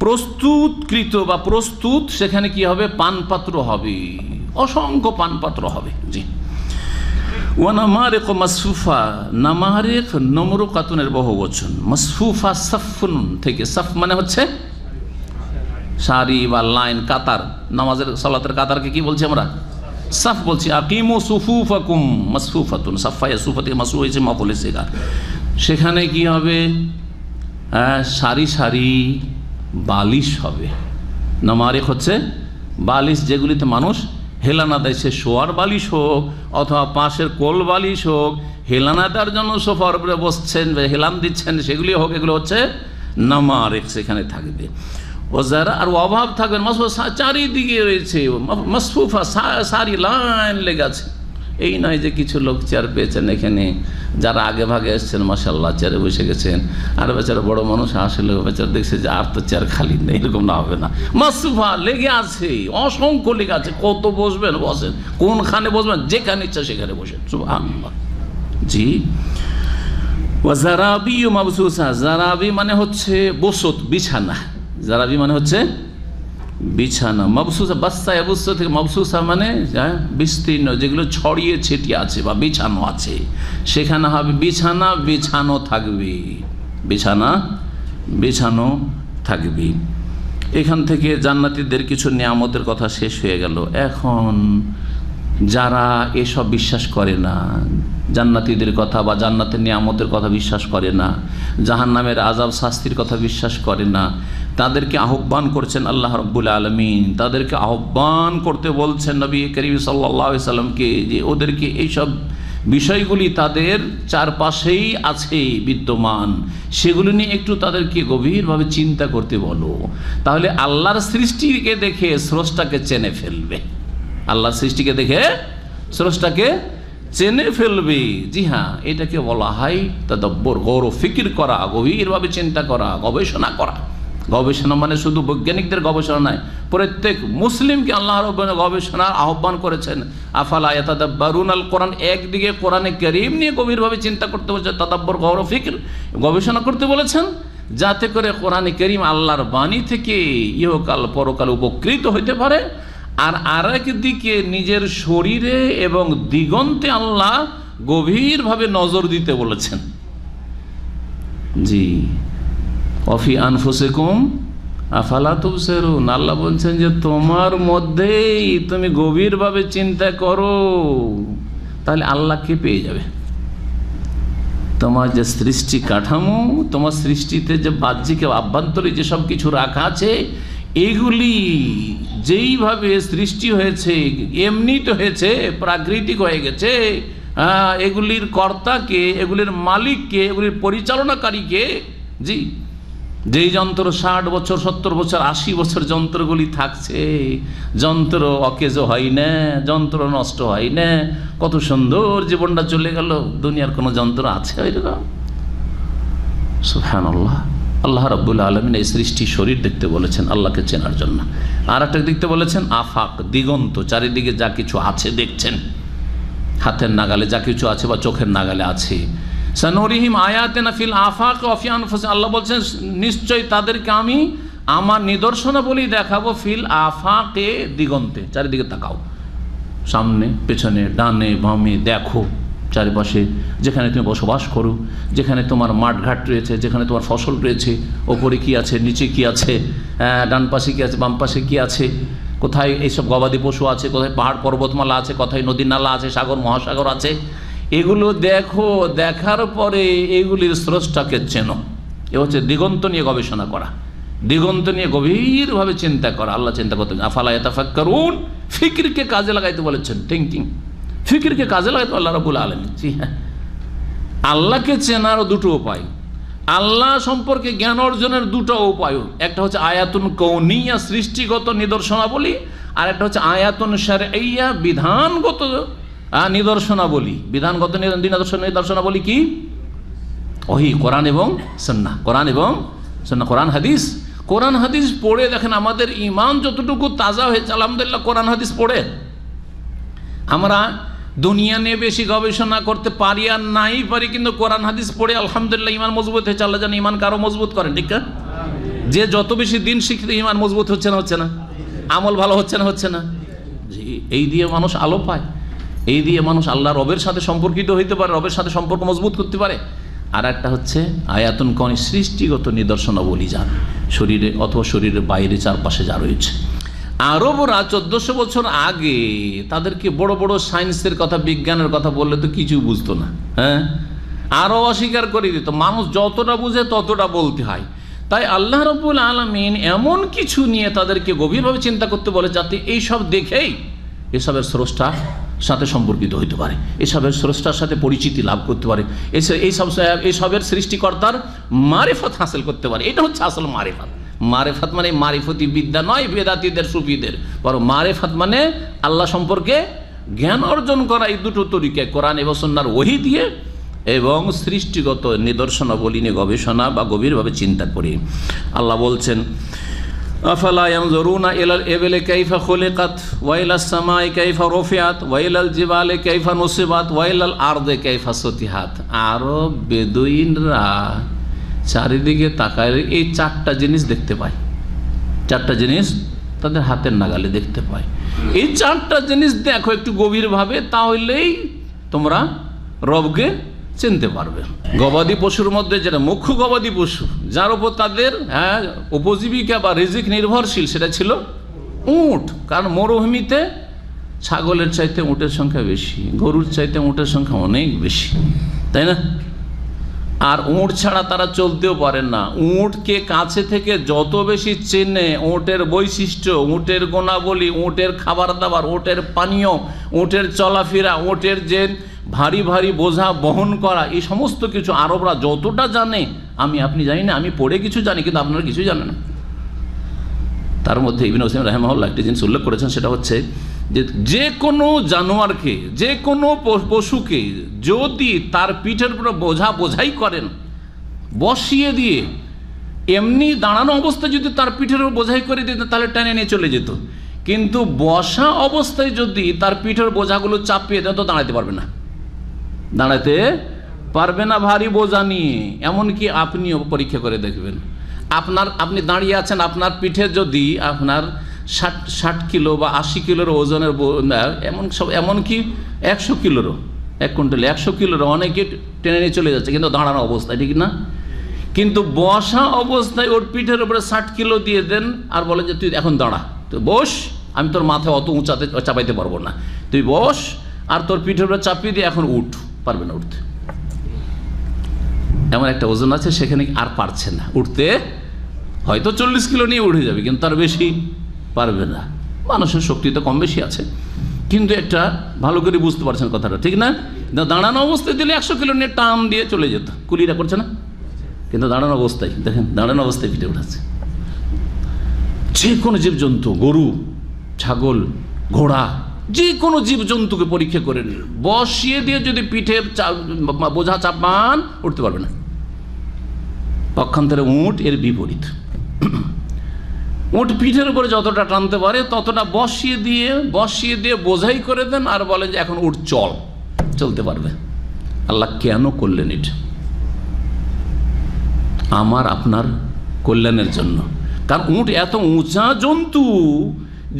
Speaker 2: প্রস্তুতকৃত বা প্রস্তুত। সেখানে কি হবে? পানপাত্র হবে, অসংখ্য পানপাত্র হবে। জি। ওয়া নামারিক মাসফুফা, নামারিক নমরুকাতুনের বহু বচন। মাসফুফা সাফুন থেকে, সাফ মানে হচ্ছে সারি বা লাইন, কাতার। নামাজের সালাতের কাতারকে কি বলছি আমরা? সাফ বলছি। আকিমু সুফুফাকুম মাসফুফাতুন, সাফা ইয়াসুফা থেকে মাসফুফ হয়েছে মাফুলে সিগা। সেখানে কি হবে? সারি সারি বালিশ হবে। নামারিক হচ্ছে বালিশ, যেগুলিতে মানুষ হেলানা দেয়, সে শোয়ার বালিশ হোক অথবা পাশের কোল বালিশ হোক, হেলানা দেওয়ার জন্য সোফার উপরে বসছেন, হেলান দিচ্ছেন, সেগুলি হোক, এগুলো হচ্ছে নামারিক, সেখানে থাকবে। ও যারা আর অভাব থাকবেন, মাসফুফা চারিদিকে রয়েছে, মাসফুফা সারি লাইন লেগে আছে। এই নয় যে কিছু লোক চেয়ার পেয়েছেন এখানে, যারা আগে ভাগে এসছেন মাশাআল্লাহ চেয়ারে বসে গেছেন, আর বেচারা বড় মানুষ আসলে বেচারা দেখছে যে আর তো চেয়ার খালি নেই, এরকম না হবে না। মাসফুফা লেগে আছে, অসংখ্য লেগে আছে, কত বসবেন বসেন, কোনখানে বসবেন, যেখানে ইচ্ছা সেখানে বসেন। সুবহানাল্লাহ। জি। ওয়া জারাবি মাবসুসা, জারাবি মানে হচ্ছে বসত, বিছানা। জারাবি মানে হচ্ছে বিছানা। মাবসুসা, বাস্তা এবুসা থেকে মাবসুসা মানে বিস্তীর্ণ, যেগুলো ছড়িয়ে ছিটিয়ে আছে বা বিছানো আছে, সেখানে হবে বিছানা, বিছানো থাকবে, বিছানা বিছানো থাকবে। এখান থেকে জান্নাতীদের কিছু নিয়ামতের কথা শেষ হয়ে গেল। এখন যারা এসব বিশ্বাস করে না, জান্নাতীদের কথা বা জান্নাতের নিয়ামতের কথা বিশ্বাস করে না, জাহান্নামের আযাব শাস্তির কথা বিশ্বাস করে না, তাদেরকে আহ্বান করছেন আল্লাহ রাব্বুল আলামিন। তাদেরকে আহ্বান করতে বলছেন নবী করিম সাল্লাল্লাহু আলাইহি সাল্লামকে, যে ওদেরকে এইসব বিষয়গুলি তাদের চারপাশেই আছে বিদ্যমান, সেগুলো নিয়ে একটু তাদেরকে গভীরভাবে চিন্তা করতে বলো। তাহলে আল্লাহর সৃষ্টিকে দেখে স্রষ্টাকে চেনে ফেলবে, আল্লাহর সৃষ্টিকে দেখে স্রষ্টাকে চেনে ফেলবে। জি হ্যাঁ, এটাকে বলা হয় তাদাব্বুর, গৌর ফিকির করা, গভীরভাবে চিন্তা করা, গবেষণা করা। গবেষণা মানে শুধু বৈজ্ঞানিকদের গবেষণা নয়, প্রত্যেক মুসলিমকে আল্লাহ রাব্বুল গবেষণার আহ্বান করেছেন। আফালা ইয়াতাদাব্বারুনাল কোরআন, একদিকে কোরআনে কারীম নিয়ে গভীরভাবে চিন্তা করতে বলেছেন, তাদাব্বুর গৌর ফিকির, গবেষণা করতে বলেছেন, যাতে করে কোরআনে কারীম আল্লাহর বাণী থেকে ইহকাল পরকাল উপকৃত হইতে পারে। আর আরেক দিকে নিজের শরীরে এবং দিগন্তে আল্লাহ গভীরভাবে নজর দিতে বলেছেন। জি। অফি আনফুসিকুম আফালা তুবসিরুন, আল্লাহ বলছেন যে তোমার মধ্যেই তুমি গভীরভাবে চিন্তা করো, তাহলে আল্লাহকে পেয়ে যাবে। তোমার যে সৃষ্টি কাঠামো, তোমার সৃষ্টিতে যে বাহ্যিক আভ্যন্তরীণ যেসব কিছু রাখা আছে, এগুলি যেইভাবে সৃষ্টি হয়েছে এমনি তো হয়েছে, প্রাকৃতিক হয়ে গেছে। এগুলির কর্তাকে, এগুলির মালিককে, এগুলির পরিচালনাকারীকে। জি, যেই যন্ত্র 60 বছর 70 বছর 80 বছর যন্ত্রগুলি থাকছে, যন্ত্র অকেজ হয় না, যন্ত্র নষ্ট হয় না, কত সুন্দর জীবনটা চলে গেল। দুনিয়ার কোনো যন্ত্র আছে ওইরকম? সুবহানাল্লাহ। আল্লাহ রাব্বুল আলামিন এই সৃষ্টি শরীর দেখতে বলেছেন আল্লাহকে চেনার জন্য। আর একটা দেখতে বলেছেন আফাক, দিগন্ত, চারিদিকে যা কিছু আছে দেখছেন, হাতের নাগালে যা কিছু আছে বা চোখের নাগালে আছে। সানুরিহিম আয়াতিনা ফিল আফাক ওয়া ফি আনফুসিহিম, আল্লাহ বলছেন নিশ্চয়ই তাদেরকে আমি আমার নিদর্শনাবলী দেখাবো। ফিল আফাকে, দিগন্তে, চারিদিকে তাকাও, সামনে পেছনে ডানে বামে দেখো, চারিপাশে যেখানে তুমি বসবাস করো, যেখানে তোমার মাঠঘাট রয়েছে, যেখানে তোমার ফসল রয়েছে, ওপরে কি আছে, নিচে কি আছে, ডান পাশে কি আছে, বাম পাশে কি আছে, কোথায় এইসব গবাদি পশু আছে, কোথায় পাহাড় পর্বতমালা আছে, কোথায় নদী নালা আছে, সাগর মহাসাগর আছে, এগুলো দেখো। দেখার পরে এগুলির স্রষ্টাকে চেনো। এ হচ্ছে দিগন্ত নিয়ে গবেষণা করা, দিগন্ত নিয়ে গভীরভাবে চিন্তা করা। আল্লাহ চিন্তা করতে, আফালা ইয়াতাফাক্কারুন, ফিকিরকে কাজে লাগাইতে বলেছেন, থিঙ্কিং, ফিকিরকে কাজে লাগাইতে আল্লাহ রাব্বুল আলামিন। জি হ্যাঁ, আল্লাহকে চেনার দুটো উপায়, আল্লাহ সম্পর্কে জ্ঞান অর্জনের দুটো উপায়। একটা হচ্ছে আয়াতুন কৌনিয়া, সৃষ্টিগত নিদর্শনাবলী, আর একটা হচ্ছে আয়াতুন শারঈয়া, বিধানগত নিদর্শনাবলী। বিধানগত নিদর্শনাবলী কি? ওহি, কোরআন এবং সুন্নাহ, কোরআন এবং সুন্নাহ, কোরআন হাদিস। কোরআন হাদিস পড়ে দেখেন আমাদের ঈমান যতটুকু তাজা হয়েছে আলহামদুলিল্লাহ কোরআন হাদিস পড়ে। আমরা দুনিয়া নিয়ে বেশি গবেষণা করতে পারি আর নাই পারি, কিন্তু কোরআন হাদিস পড়ে আলহামদুলিল্লাহ ঈমান মজবুত হয়েছে। আল্লাহ জানে ঈমান কারো মজবুত করেন, ঠিক না? যে যত বেশি দিন শিখতে ঈমান মজবুত হচ্ছে না, হচ্ছে না, আমল ভালো হচ্ছে না, হচ্ছে না। জি, এই দিয়ে মানুষ আলো পায়, এই দিয়ে মানুষ আল্লাহ রবের সাথে সম্পর্কিত হইতে পারে, রবের সাথে সম্পর্ক মজবুত করতে পারে। আর একটা হচ্ছে আয়াতুন কওনি, সৃষ্টিগত নিদর্শনাবলী, যা শরীরে অথবা শরীরের বাইরে চারপাশে যা রয়েছে। আরবরা 1400 বছর আগে তাদেরকে বড় বড় সায়েন্সের কথা, বিজ্ঞানের কথা বললে তো কিছু বুঝতো না। হ্যাঁ, আরও অস্বীকার করে দিত। মানুষ যতটা বুঝে ততটা বলতে হয়। তাই আল্লাহ রাব্বুল আলামিন এমন কিছু নিয়ে তাদেরকে গভীরভাবে চিন্তা করতে বলে, যাতে এইসব দেখেই এসবের স্রষ্টার সাথে সম্পর্কিত হইতে পারে, এসবের স্রষ্টার সাথে পরিচিতি লাভ করতে পারে, এইসবের সৃষ্টিকর্তার মারিফত হাসিল করতে পারে। এটা হচ্ছে আসল মারিফত। মারিফত মানে মারিফতি বিদ্যা নয় বেদাতীদের, সুফিদের, বরং মারিফত মানে আল্লাহ সম্পর্কে জ্ঞান অর্জন করা। এই দুটো তরিকায়, কোরআন এবং সুন্নাহর ওহী দিয়ে এবং সৃষ্টিগত নিদর্শনাবলী নিয়ে গবেষণা বা গভীরভাবে চিন্তা করি। আল্লাহ বলছেন আফালা ইয়ানজুরুনা ইলাল ইবলি কাইফা খুলিকাত ওয়া ইলাস সামাই কাইফা রুফিআত ওয়া ইলাল জিবালি কাইফা নুসিবাত ওয়া ইলাল আরদি কাইফা সুতিহাত। আরব বেদুইনরা চারিদিকে তাকায় এই চারটা জিনিস দেখতে পায়, চারটা জিনিস তাদের হাতের নাগালে দেখতে পায়। এই চারটা জিনিস দেখো একটু গভীরভাবে, তাহলেই তোমরা রবকে চিনতে পারবে। গবাদি পশুর মধ্যে যেটা মুখ্য গবাদি পশু, যার উপর তাদের উপজীবিকা বা রিজিক নির্ভরশীল, সেটা ছিল উট। কারণ মরুভূমিতে ছাগলের চাইতে উটের সংখ্যা বেশি, গরুর চাইতে উটের সংখ্যা অনেক বেশি, তাই না? আর উট ছাড়া তারা চলতেও পারেন না। উটকে কাছে থেকে যত বেশি চেনে, উটের বৈশিষ্ট্য, উটের গুণাবলী, উটের খাবার দাবার, উটের পানীয়, উটের চলাফেরা, উটের যে ভারী ভারী বোঝা বহন করা, এই সমস্ত কিছু আরবরা যতটা জানে, আপনি জানি না, আমি পড়ে কিছু জানি, কিন্তু আপনারা কিছুই জানেন না। তার মধ্যে ইবনে উসাইমিন রাহিমাহুল্লাহ একটি জিনিস উল্লেখ করেছেন, সেটা হচ্ছে যে কোনো জানোয়ারকে, যে কোনো পশুকে যদি তার পিঠের উপর বোঝাই করেন, বসিয়ে দিয়ে এমনি দাঁড়ানো অবস্থায় যদি তার পিঠের উপর বোঝাই করে দিতেন, তাহলে টেনে নিয়ে চলে যেত। কিন্তু বসা অবস্থায় যদি তার পিঠের বোঝাগুলো চাপিয়ে দেন, তো দাঁড়াতে পারবে না, দাঁড়াতে পারবে না ভারী বোঝা নিয়ে। এমনকি আপনিও পরীক্ষা করে দেখবেন, আপনি দাঁড়িয়ে আছেন, আপনার পিঠে যদি আপনার 60 কিলো বা 80 কিলোর ওজনের, এমনকি 100 কিলোরও, 1 কুইন্টাল 100 কিলোরও অনেকে টেনে নিয়ে চলে যাচ্ছে, কিন্তু দাঁড়ানো অবস্থায়, ঠিক না? কিন্তু বসা অবস্থায় ওর পিঠের উপরে 60 কিলো দিয়ে দেন আর বলে যে তুই এখন দাঁড়া, তুই বস, আমি তোর মাথায় অত উঁচাতে চাপাইতে পারবো না, তুই বস, আর তোর পিঠের উপরে চাপিয়ে দিয়ে এখন উঠ, পারবে না উঠতে। এমন একটা ওজন আছে সেখানে আর পারছে না, উঠতে হয়তো 40 কিলো নিয়ে উঠে যাবে, কিন্তু তার বেশি পারবে না। মানুষের শক্তি তো কম বেশি আছে, কিন্তু একটা ভালো করে বুঝতে পারছেন কথাটা, ঠিক না? দাঁড়ানো অবস্থায় দিলে 100 কিলো নিয়ে টান দিয়ে চলে যেত, কুলিরা করছে না? কিন্তু দাঁড়ানো অবস্থায় দেখেন, দাঁড়ানো অবস্থায় পিঠে উঠাচ্ছে। যে কোনো জীবজন্তু, গরু, ছাগল, ঘোড়া, যে কোনো জীবজন্তুকে পরীক্ষা করে নিন, বসিয়ে দিয়ে যদি পিঠে বোঝা চাপান উঠতে পারবে না। পক্ষান্তরে উট এর বিপরীত। উট পিঠের উপরে যতটা টানতে পারে ততটা বসিয়ে দিয়ে বোঝাই করে দেন, আর বলেন যে এখন উট চলতে পারবে। আল্লাহ কেন করলেন এটা? আমার আপনার কল্যাণের জন্য। কারণ উট এত উঁচা জন্তু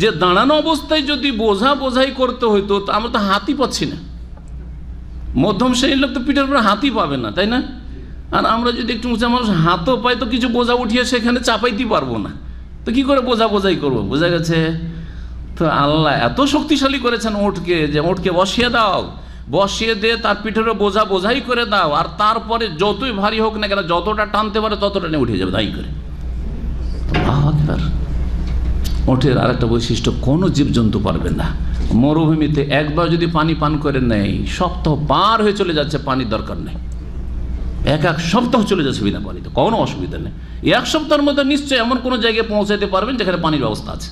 Speaker 2: যে দাঁড়ানো অবস্থায় যদি বোঝাই করতে হইতো, তো আমরা তো হাতি পাচ্ছি না। মধ্যম শ্রেণীর লোক তো পিঠের উপরে হাতি পাবে না, তাই না? আর আমরা যদি একটু উঁচা মানুষ হাতও পাই, তো কিছু বোঝা উঠিয়ে সেখানে চাপাইতে পারবো না, তো কি করে বোঝাই করবো? বোঝা গেছে? তো আল্লাহ এত শক্তিশালী করেছেন উটকে, যে উটকে বসিয়ে দাও, বসিয়ে দিয়ে তার পিঠের বোঝাই করে দাও, আর তারপরে যতই ভারী হোক না কেন, যতটা টানতে পারে ততটা নিয়ে উঠে যাবে দায়ী করে। উটের আর একটা বৈশিষ্ট্য, কোনো জীবজন্তু পারবে না। মরুভূমিতে একবার যদি পানি পান করে নেয়, সপ্তাহ পার হয়ে চলে যাচ্ছে, পানির দরকার নেই, এক সপ্তাহ চলে যাচ্ছে বিনা পানিতে, কোনো অসুবিধা নেই। 1 সপ্তাহের মধ্যে নিশ্চয়ই এমন কোনো জায়গায় পৌঁছাতে পারবেন যেখানে পানির ব্যবস্থা আছে।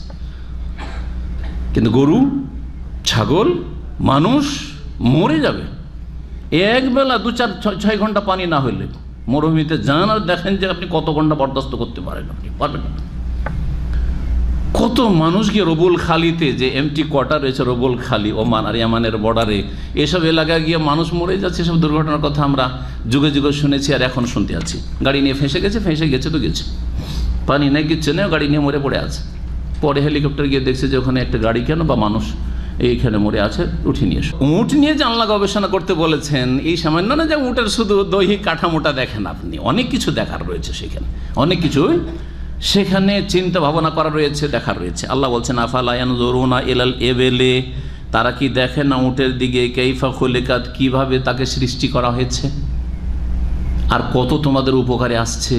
Speaker 2: কিন্তু গরু, ছাগল, মানুষ মরে যাবে একবেলা 2-4-6 ঘন্টা পানি না হইলে। মরুভূমিতে যান আর দেখেন যে আপনি কত ঘন্টা বরদাস্ত করতে পারেন, আপনি পারবেন না। কত মানুষ গিয়ে রবুল খালিতে, যে এমটি কোয়ার্টার রয়েছে রবুল খালি, ওমান আর ইয়ামানের বর্ডারে, এসব এলাকায় গিয়ে মানুষ মরে যাচ্ছে। এসব দুর্ঘটনার কথা আমরা যুগে যুগে শুনেছি, আর এখন শুনতে আছি। গাড়ি নিয়ে ফেঁসে গেছে তো গেছে, পানি নেই, কিচ্ছু নেই, গাড়ি নিয়ে মরে পড়ে আছে। পরে হেলিকপ্টার গিয়ে দেখছে যে ওখানে একটা গাড়ি কেন বা মানুষ এইখানে মরে আছে, উঠে নিয়ে এসো। উট নিয়ে যে আল্লাহ গবেষণা করতে বলেছেন, এই সামান্য না যে উটের শুধু দৈহিক কাঠামোটা দেখেন আপনি, অনেক কিছু দেখার রয়েছে সেখানে, অনেক কিছুই সেখানে চিন্তা ভাবনা করা রয়েছে, দেখার রয়েছে। আল্লাহ বলছেন আফালা ইয়ানজুরুনা ইলাল ইবিলি, তারা কি দেখে না উটের দিকে, কাইফা খুলিকাত, কিভাবে তাকে সৃষ্টি করা হয়েছে, আর কত তোমাদের উপকারে আসছে।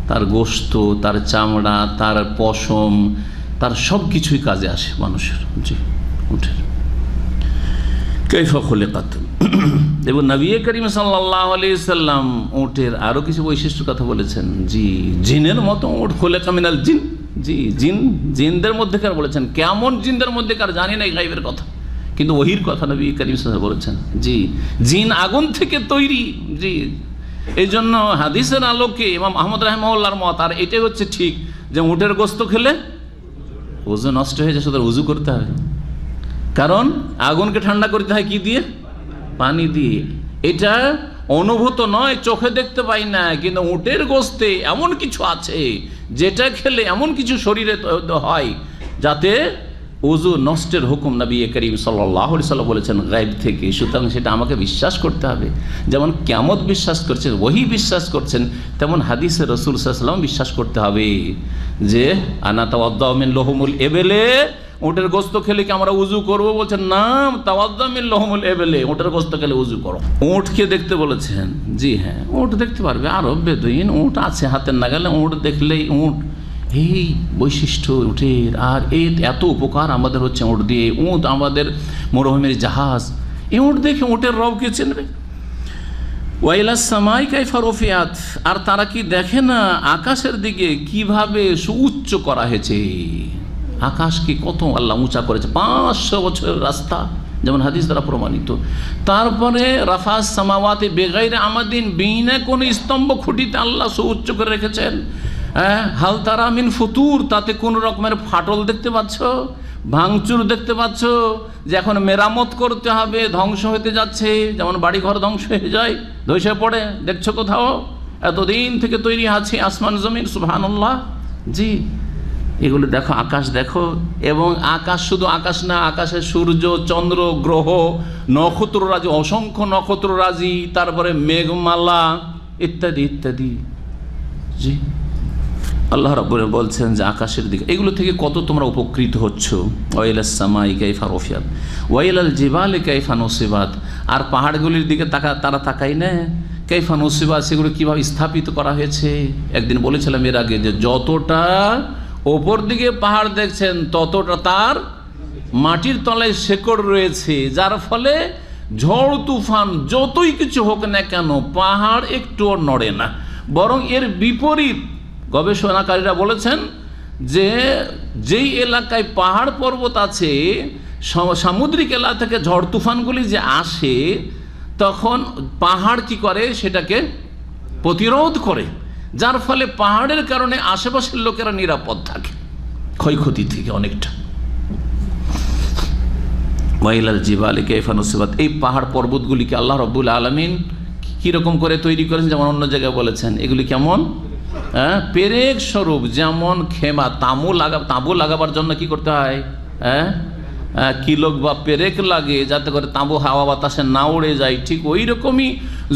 Speaker 2: তার গোশত, তার চামড়া, তার পশম, তার সব কিছুই কাজে আসে মানুষের। জি, উটের কাইফা খুলিকাত। এবং নবী করিম সাল্লাল্লাহু আলাইহি সাল্লাম উটের আরো কিছু বৈশিষ্ট্য কথা বলেছেন। জি, জিনের মতো উট, খুলিকা মিনাল জিন। জি, জিনদের মধ্যেকার বলেছেন। কেমন জিনদের মধ্যেকার জানি না, গায়বের কথা, কিন্তু ওহির কথা নবী করিম সাল্লাল্লাহু আলাইহি বলেছেন। জি, জিন আগুন থেকে তৈরি। জি, এই জন্য হাদিসের আলোকে ইমাম আহমদ রাহিমাহুল্লাহর মত, আর এটাই হচ্ছে ঠিক, যে উটের গোশত খেলে ওযু নষ্ট হয়ে যায়, সুতরাং ওযু করতে হবে। কারণ আগুনকে ঠান্ডা করতে হয় কি দিয়ে? পানি দিয়ে। এটা অনুভূত নয়, চোখে দেখতে পাই না, কিন্তু উটের গোশতে এমন কিছু আছে যেটা খেলে এমন কিছু শরীরে হয় যাতে ওযু নষ্টের হুকুম নবী করিম সাল্লাল্লাহু আলাইহি সাল্লাম বলেছেন গায়ব থেকে। সুতরাং সেটা আমাকে বিশ্বাস করতে হবে। যেমন কিয়ামত বিশ্বাস করছেন, ওহী বিশ্বাস করছেন, তেমন হাদিসে রাসূল সাল্লাল্লাহু আলাইহি ওয়াসাল্লাম বিশ্বাস করতে হবে যে আনা তাওয়াদ্দাউ মিন লহুমুল ইবিলি, উটের গোশত খেলে কি আমরা উজু করবো? বলছেন না, তাওয়াদ্দাউ মিন লহুমুল ইবিলি, উটের গোশত খেলে উজু করো। উটকে দেখতে বলেছেন। জি হ্যাঁ, উট দেখতে পারবে। আরব বেদুইন উট আছে হাতের নাগালে, উট দেখলেই উট, এই বৈশিষ্ট্য উটের। আর এত উপকার আমাদের হচ্ছে উট দিয়ে। উট আমাদের মরুভূমির জাহাজ। এই উট দেখে উটের রবকে চিনবে। ওয়াইলাস সামাই কাইফা রফিয়াত, আর তারা কি দেখে না আকাশের দিকে কিভাবে সুউচ্চ করা হয়েছে। আকাশকে কত আল্লাহ উঁচা করেছে, 500 বছরের রাস্তা, যেমন হাদিস দ্বারা প্রমাণিত। তারপরে রাফাস সামাওয়াতি বেগাইরে আমাদিন, বিনা কোনো স্তম্ভ খুঁটিতে আল্লাহ সুউচ্চ করে রেখেছেন। হাল তারা মিন ফুতুর, তাতে কোন রকমের ফাটল দেখতে পাচ্ছ, ভাঙচুর দেখতে পাচ্ছ, যে এখন মেরামত করতে হবে, ধ্বংস হতে যাচ্ছে, যেমন বাড়িঘর ধ্বংস হয়ে যায়, ধসে পড়ে, দেখছো কোথাও? এতদিন থেকে তৈরি আছে আসমান জমিন, সুবহানাল্লাহ। জি, এগুলো দেখো, আকাশ দেখো। এবং আকাশ শুধু আকাশ না, আকাশে সূর্য, চন্দ্র, গ্রহ, নক্ষত্ররাজি, অসংখ্য নক্ষত্ররাজি, তারপরে মেঘমালা ইত্যাদি ইত্যাদি। জি, আল্লাহ রাব্বুল বলছেন যে আকাশের দিকে, এগুলো থেকে কত তোমরা উপকৃত হচ্ছ। ওয়াইলাস সামাই কাইফা রফিয়াত ওয়াইলাল জিবালি কাইফা নুসিবাত, আর পাহাড়গুলির দিকে তারা তাকাই না, কাইফা নুসিবা, সেগুলো কীভাবে স্থাপিত করা হয়েছে। একদিন বলেছিলাম এর আগে যে যতটা ওপর দিকে পাহাড় দেখছেন ততটা তার মাটির তলায় শেকড় রয়েছে, যার ফলে ঝড় তুফান যতই কিছু হোক না কেন পাহাড় একটুও নড়ে না। বরং এর বিপরীত গবেষণাকারীরা বলেছেন যে যেই এলাকায় পাহাড় পর্বত আছে, সামুদ্রিক এলাকা থেকে ঝড় তুফানগুলি যে আসে, তখন পাহাড় কি করে, সেটাকে প্রতিরোধ করে, যার ফলে পাহাড়ের কারণে আশেপাশের লোকেরা নিরাপদ থাকে ক্ষয়ক্ষতি থেকে অনেকটা। ওয়াইলাল জিবালি কাইফা নুসিবাত, এই পাহাড় পর্বতগুলিকে আল্লাহ রাব্বুল আলামিন কীরকম করে তৈরি করেছেন, যেমন অন্য জায়গায় বলেছেন এগুলি কেমন পেরেক স্বরূপ। যেমন খেমা তাঁবু লাগাবার জন্য কি করতে হয়, কিলোক বা পেরেক লাগে যাতে করে তাঁবু হাওয়া বাতাসে না উড়ে যায়, ঠিক ওই রকমই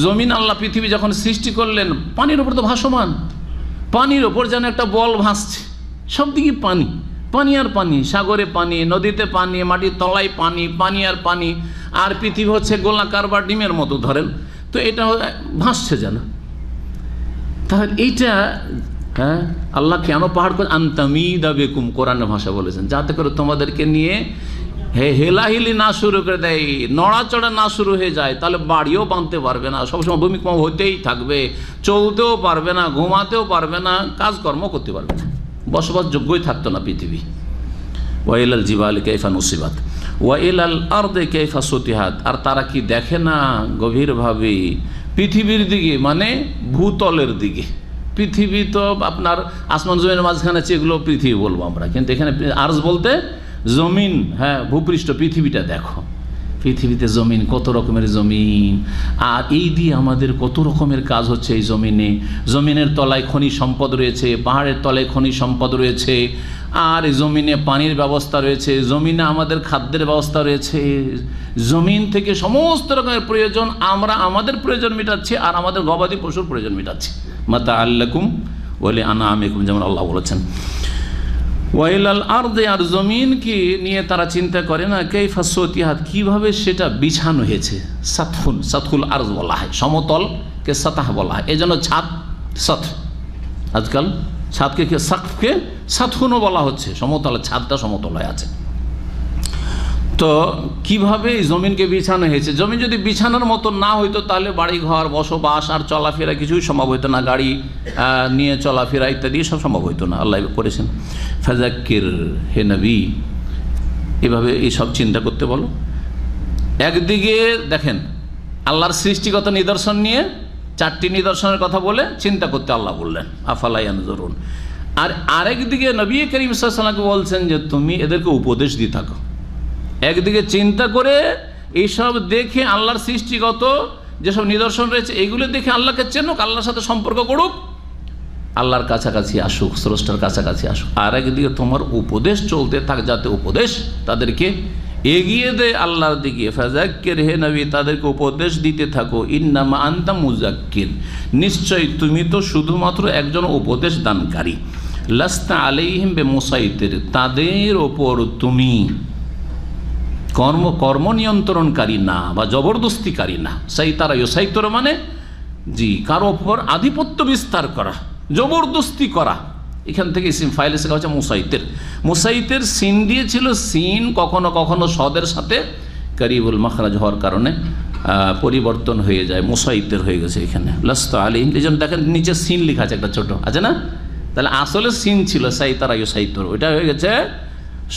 Speaker 2: জমিন আল্লাহ পৃথিবী যখন সৃষ্টি করলেন, পানির ওপর তো ভাসমান, পানির ওপর যেন একটা বল ভাসছে, সব দিকে পানি, পানি আর পানি, সাগরে পানি, নদীতে পানি, মাটির তলায় পানি, পানি আর পানি, আর পৃথিবী হচ্ছে গোলাকার বা ডিমের মতো ধরেন, তো এটা ভাসছে যেন। তাহলে এইটা আল্লাহ কেন পাহাড় করে আনতামিদা বেকুম, কোরআনের ভাষা বলেছেন, যাতে করে তোমাদেরকে নিয়ে হেলাহিলি না শুরু করে দেয়, নড়াচড়া না শুরু হয়ে যায়, তাহলে বাড়িও বাঁধতে পারবে না, সবসময় ভূমিকম্প হতেই থাকবে, চলতেও পারবে না, ঘুমাতেও পারবে না, কাজকর্ম করতে পারবে না, বসবাসযোগ্যই থাকতো না পৃথিবী। ওয়াইলাল জিবালি কাইফা নুসিবাত ওয়াইলাল আরদে কাইফা সুতিহাত, আর তারা কি দেখে না গভীরভাবে পৃথিবীর দিকে, মানে ভূতলের দিকে। পৃথিবী তো আপনার আসমান জমিনের মাঝখানে আছে, এগুলো পৃথিবী বলবো আমরা, কিন্তু এখানে আরজ বলতে জমিন, ভূপৃষ্ঠ, পৃথিবীটা দেখো, পৃথিবীতে জমিন, কত রকমের জমিন, আর এই দিয়ে আমাদের কত রকমের কাজ হচ্ছে এই জমিনে। জমিনের তলায় খনিজ সম্পদ রয়েছে, পাহাড়ের তলায় খনিজ সম্পদ রয়েছে, আর জমিনে পানির ব্যবস্থা রয়েছে, জমিনে আমাদের খাদ্যের ব্যবস্থা রয়েছে, জমিন থেকে সমস্ত রকমের প্রয়োজন আমরা আমাদের প্রয়োজন মেটাচ্ছি, আর আমাদের গবাদি পশুর প্রয়োজন মেটাচ্ছি। মাতা আল্লাকুম ওয়ালি আনআমিকুম, যেমন আল্লাহ বলেছেন। ওয়াইলাল আরদে, আর জমিনকে নিয়ে তারা চিন্তা করে না, কাইফা সুতিহাত, কীভাবে সেটা বিছানো হয়েছে। সাতফুন, সাতফুল আরজ বলা হয়, সমতলকে সাতাহ বলা হয়, এই জন্য ছাদ সাত, আজকাল ছাদকে সাকফকে সাতফুনও বলা হচ্ছে, সমতল, ছাদটা সমতল হয়ে আছে। তো কিভাবে জমিনকে বিছানো হয়েছে, জমিন যদি বিছানোর মতো না হইতো তাহলে বাড়ি ঘর, বসবাস আর চলাফেরা কিছুই সম্ভব হইতো না, গাড়ি নিয়ে চলাফেরা ইত্যাদি সব সম্ভব হইতো না। আল্লাহ করেছেন ফাযাক্কির, হে নবী, এভাবে এইসব চিন্তা করতে বলো। একদিকে দেখেন আল্লাহর সৃষ্টিগত নিদর্শন নিয়ে 4টি নিদর্শনের কথা বলে চিন্তা করতে আল্লাহ বললেন, আফালা ইয়ানজুরুন। আর আরেকদিকে নবী করিম সাল্লাল্লাহু আলাইহি ওয়াসাল্লামকে বলছেন যে তুমি এদেরকে উপদেশ দিয়ে থাকো। একদিকে চিন্তা করে এইসব দেখে আল্লাহর সৃষ্টিগত যেসব নিদর্শন রয়েছে এইগুলো দেখে আল্লাহকে চেনুক, আল্লাহর সাথে সম্পর্ক করুক, আল্লাহর কাছাকাছি আসুক, স্রষ্টার কাছাকাছি আসুক। আর একদিকে তোমার উপদেশ চলতে থাক, যাতে উপদেশ তাদেরকে এগিয়ে দেয় আল্লাহর দিকে। ফাযাক্কির, হে নবী, তাদেরকে উপদেশ দিতে থাকো। ইন্নামা আনতা মুযাক্কির, নিশ্চয় তুমি তো শুধুমাত্র একজন উপদেশ দানকারী। লাস্তা আলাইহিম বিমুসাইতির, তাদের ওপর তুমি কর্ম নিয়ন্ত্রণকারী না বা জবরদস্তিকারী না। সাইতারা ইউসাইতর মানে জি কারো ওপর আধিপত্য বিস্তার করা, জবরদস্তি করা। এখান থেকে সিন ফাইলে শেখা হচ্ছে মুসাইতের। মুসাইতের সিন দিয়েছিল, সিন কখনো কখনো সদের সাথে কারিবুল মাখরাজ হওয়ার কারণে পরিবর্তন হয়ে যায়, মুসাইতের হয়ে গেছে এখানে। লাস্তা আলাইহিম, এই জন্য দেখেন নিচে সিন লেখা আছে একটা ছোট, আছে না? তাহলে আসলে সিন ছিল সাইতারা ইউসাইতর, ওইটা হয়ে গেছে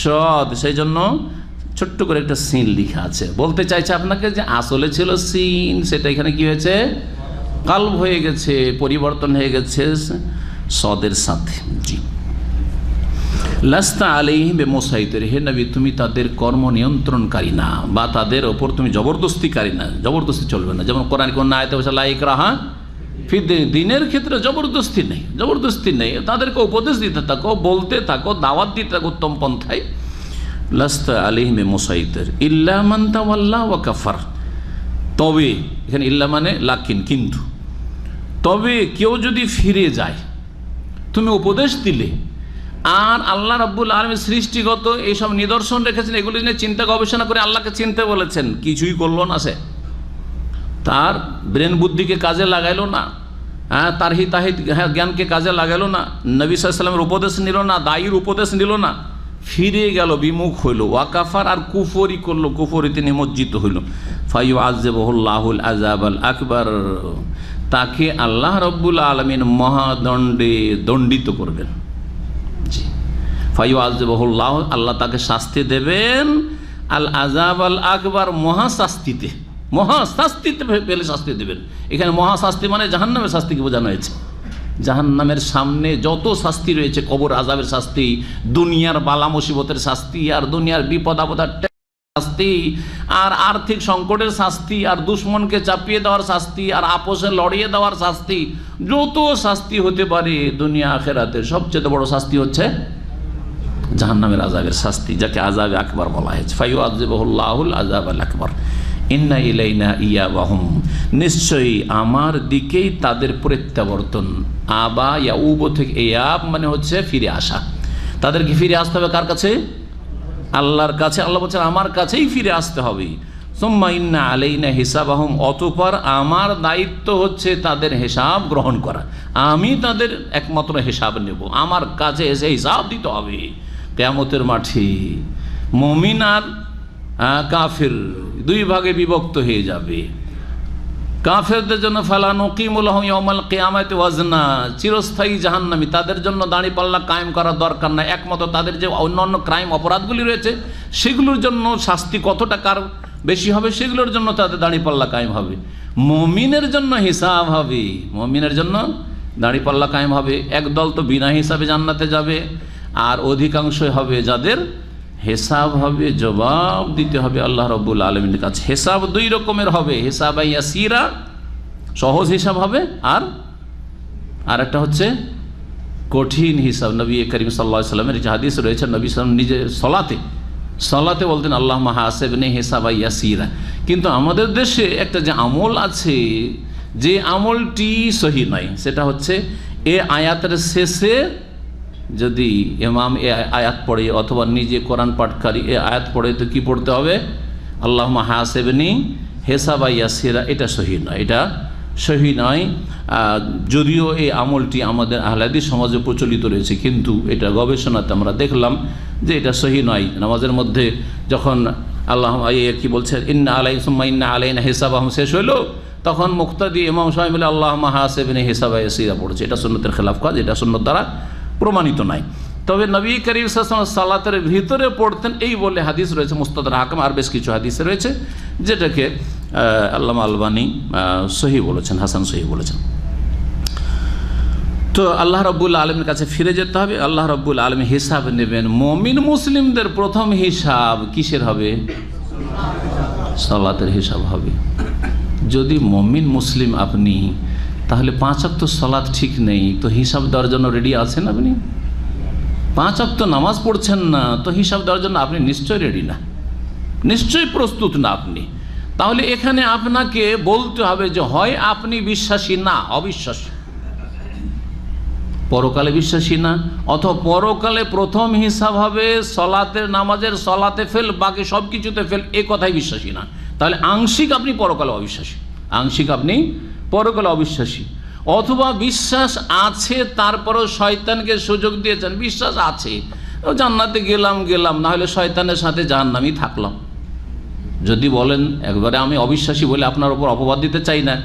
Speaker 2: সদ, সেই জন্য ছোট্ট করে একটা সিন লেখা আছে। বলতে চাইছে আপনাকে যে আসলে ছিল সিন, সেটা এখানে কি হয়েছে, কালব হয়ে গেছে, পরিবর্তন হয়ে গেছে সদের সাথে। জি, লাস্তা আলাইহিম বিমুসাইতির, হে নবী, তুমি তাদের কর্ম নিয়ন্ত্রণকারী না বা তাদের ওপর তুমি জবরদস্তিকারী না, জবরদস্তি চলবে না। যেমন কোরআন কোন আয়াতে বলছে লা ইকরাহা ফিদ্দীন, দিনের ক্ষেত্রে জবরদস্তি নেই, জবরদস্তি নেই। তাদেরকে উপদেশ দিতে থাকো, বলতে থাকো, দাওয়াত দিতে থাকো উত্তম পন্থায়। লাস্তা আলাইহিম বিমুসাইতির ইল্লা মান তাওয়াল্লা ওয়া কাফার, তবে এখানে ইল্লা মানে লাকিন, কিন্তু, তবে কেউ যদি ফিরে যায়, তুমি উপদেশ দিলে আর আল্লাহ রাব্বুল আলামিন সৃষ্টিগত এইসব নিদর্শন রেখেছেন, এগুলি নিয়ে চিন্তা গবেষণা করে আল্লাহকে চিনতে বলেছেন, কিছুই করলো না সে, তার ব্রেন বুদ্ধিকে কাজে লাগাইলো না, তার হিতাহিত জ্ঞানকে কাজে লাগাইলো না, নবী সাল্লাল্লাহু আলাইহি ওয়াসাল্লামের উপদেশ নিল না, দায়ীর উপদেশ নিল না, ফিরে গেল, বিমুখ হইল, ওয়াকাফার আর কুফরি করলো, কুফরিতে নিমজ্জিত হইল। ফায়ুআযযিবুহুল্লাহুল আযাবাল আকবার, তাকে আল্লাহ রাব্বুল আলামিন মহাদণ্ডে দণ্ডিত করবেন। জি, ফায়ুআযযিবুহুল্লাহ, আল্লাহ তাকে শাস্তি দেবেন, আল আযাব আল আকবার, মহাশাস্তিতে, মহাশাস্তিতে পেলে শাস্তি দেবেন। এখানে মহাশাস্তি মানে জাহান্নামের শাস্তিকে বোঝানো হয়েছে। জাহান্নামের সামনে যত শাস্তি রয়েছে, কবর আযাবের শাস্তি, দুনিয়ার বালা মুসিবতের শাস্তি, আর দুনিয়ার বিপদ আপদের শাস্তি, আর আর্থিক সংকটের শাস্তি, আর দুশ্মনকে চাপিয়ে দেওয়ার শাস্তি, আর আপোষে লড়িয়ে দেওয়ার শাস্তি, যত শাস্তি হতে পারে দুনিয়া আখিরাতে, সবচেয়ে বড় শাস্তি হচ্ছে জাহান্নামের আযাবের শাস্তি, যাকে আযাবে আকবার বলা হয়েছে। ফায়ুআযযিবুহুল্লাহুল আযাবাল আকবার। ইন্না ইলাইনা ইয়াবাহুম, নিশ্চয়ই আমার দিকেই তাদের প্রত্যাবর্তন। আবা ইয়াউব থেকে ইয়াব মানে হচ্ছে ফিরে আসা। তাদেরকে ফিরে আসতে হবে কার কাছে? আল্লাহর কাছে। আল্লাহ বলছেন আমার কাছেই ফিরে আসতে হবে। সুম্মা ইন্না আলাইনা হিসাবাহুম, অতঃপর আমার দায়িত্ব হচ্ছে তাদের হিসাব গ্রহণ করা। আমি তাদের একমাত্র হিসাব নেব, আমার কাছে এসে হিসাব দিতে হবে কিয়ামতের মাঠে। মুমিন আর কাফির দুই ভাগে বিভক্ত হয়ে যাবে। কাফেরদের জন্য ফালা নুকিমু লাহুম ইয়াউমাল কিয়ামাতি ওয়াজনা, চিরস্থায়ী জাহান্নামী, তাদের জন্য দাঁড়িপাল্লা কায়েম করার দরকার নাই। একমাত্র তাদের যে অন্যান্য ক্রাইম অপরাধগুলি রয়েছে সেগুলোর জন্য শাস্তি কতটা কার বেশি হবে সেগুলোর জন্য তাদের দাঁড়িপাল্লা কায়েম হবে। মুমিনের জন্য হিসাব হবে, মুমিনের জন্য দাঁড়িপাল্লা কায়েম হবে। একদল তো বিনা হিসাবে জান্নাতে যাবে, আর অধিকাংশই হবে যাদের হিসাব হবে, জবাব দিতে হবে আল্লাহ রাব্বুল আলামিনের কাছে। হিসাব দুই রকমের হবে, হিসাব ইয়াসিরা, সহজ হিসাব হবে, আর একটা হচ্ছে কঠিন হিসাব। নবী করিম সাল্লাল্লাহু আলাইহি ওয়াসাল্লামের যে হাদিস রয়েছে, নবী সাল্লাল্লাহু আলাইহি ওয়াসাল্লাম নিজে সলাতে বলতেন আল্লাহুম্মা হাসিবনি হিসাবা ইয়াসিরা। কিন্তু আমাদের দেশে একটা যে আমল আছে, যে আমলটি সহি নয়, সেটা হচ্ছে এ আয়াতের শেষে যদি ইমাম এ আয়াত পড়ে অথবা নিজে কোরআন পাঠকারী এ আয়াত পড়ে, তো কি পড়তে হবে? আল্লাহুম্মা হাসিবনি হিসাবা ইয়াসিরা। এটা সহি নয়, এটা সহি নয়। যদিও এই আমলটি আমাদের আহলে হাদিস সমাজে প্রচলিত রয়েছে, কিন্তু এটা গবেষণাতে আমরা দেখলাম যে এটা সহি নয়। নামাজের মধ্যে যখন আল্লাহ কি বলছেন, ইন্না আলাইনা সুম্মা ইন্না আলাইনা হিসাবাহুম শেষ হইল, তখন মুক্তাদি ইমাম সাহেব মিলে আল্লাহুম্মা হাসিবনি হিসাবা ইয়াসিরা পড়েছে। এটা সুন্নতের খেলাফ কাজ, এটা সুন্নত দ্বারা প্রমাণিত নাই। তবে নবী করিম সাল্লাল্লাহু আলাইহি ওয়াসাল্লাম সালাতের ভিতরে পড়তেন এই বলে হাদিস রয়েছে মুস্তাদরাক হাকিম, আর বেশ কিছু হাদিস রয়েছে যেটাকে আল্লামা আলবানী সহি বলেছেন, হাসান সহি বলেছেন। তো আল্লাহ রাব্বুল আলামিনের কাছে ফিরে যেতে হবে, আল্লাহ রাব্বুল আলামিন হিসাব নেবেন। মুমিন মুসলিমদের প্রথম হিসাব কিসের হবে? সালাতের হিসাব হবে। যদি মুমিন মুসলিম আপনি, তাহলে 5 ওয়াক্ত সালাত ঠিক নেই, তো হিসাব দেওয়ার জন্য রেডি আছেন আপনি? 5 ওয়াক্ত নামাজ পড়ছেন না, তো হিসাব দেওয়ার জন্য আপনি নিশ্চয়ই রেডি না, নিশ্চয়ই প্রস্তুত না আপনি। তাহলে এখানে আপনাকে বলতে হবে যে হয় আপনি বিশ্বাসী না, অবিশ্বাসী, পরকালে বিশ্বাসী না, অথবা পরকালে প্রথম হিসাব হবে সলাতের, নামাজের সলাতে ফেল, বাকি সব কিছুতে ফেল, এ কথাই বিশ্বাসী না। তাহলে আংশিক আপনি পরকালে অবিশ্বাসী, আংশিক আপনি পরকালে অবিশ্বাসী। অথবা বিশ্বাস আছে তারপরেও শয়তানকে সুযোগ দিয়েছেন, বিশ্বাস আছে জান্নাতে গেলাম, না হলে শয়তানের সাথে জাহান্নামই থাকলাম। যদি বলেন একবারে আমি অবিশ্বাসী বলে আপনার উপর অপবাদ দিতে চাই না,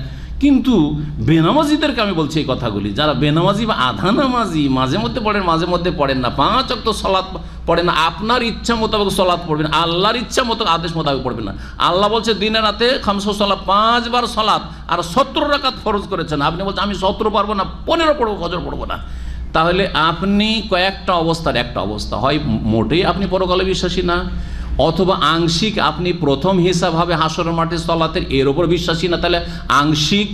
Speaker 2: কিন্তু বেনামাজিদেরকে আমি বলছি এই কথাগুলি, যারা বেনামাজি বা আধা নামাজি, মাঝে মধ্যে পড়েন মাঝে মধ্যে পড়েন না, 5 ওয়াক্ত সালাত পড়েন না, আপনার ইচ্ছা মোতাবেক সালাত পড়বেন, আল্লাহর ইচ্ছা মতো আদেশ মোতাবেক পড়বেন না। আল্লাহ বলছে দিনে রাতে 5 সালাত, 5 বার সালাত, আর 17 রাকাত ফরজ করেছেন। আপনি বলছেন আমি 17 পারবো না, 15 পড়বো, ফজর পড়বো না। তাহলে আপনি কয়েকটা অবস্থার একটা অবস্থা, হয় মোটেই আপনি পরকালে বিশ্বাসী না, অথবা আংশিক আপনি প্রথম হিসাব হবে হাসরের মাঠে সালাতের, এর ওপর বিশ্বাসী না। তাহলে আংশিক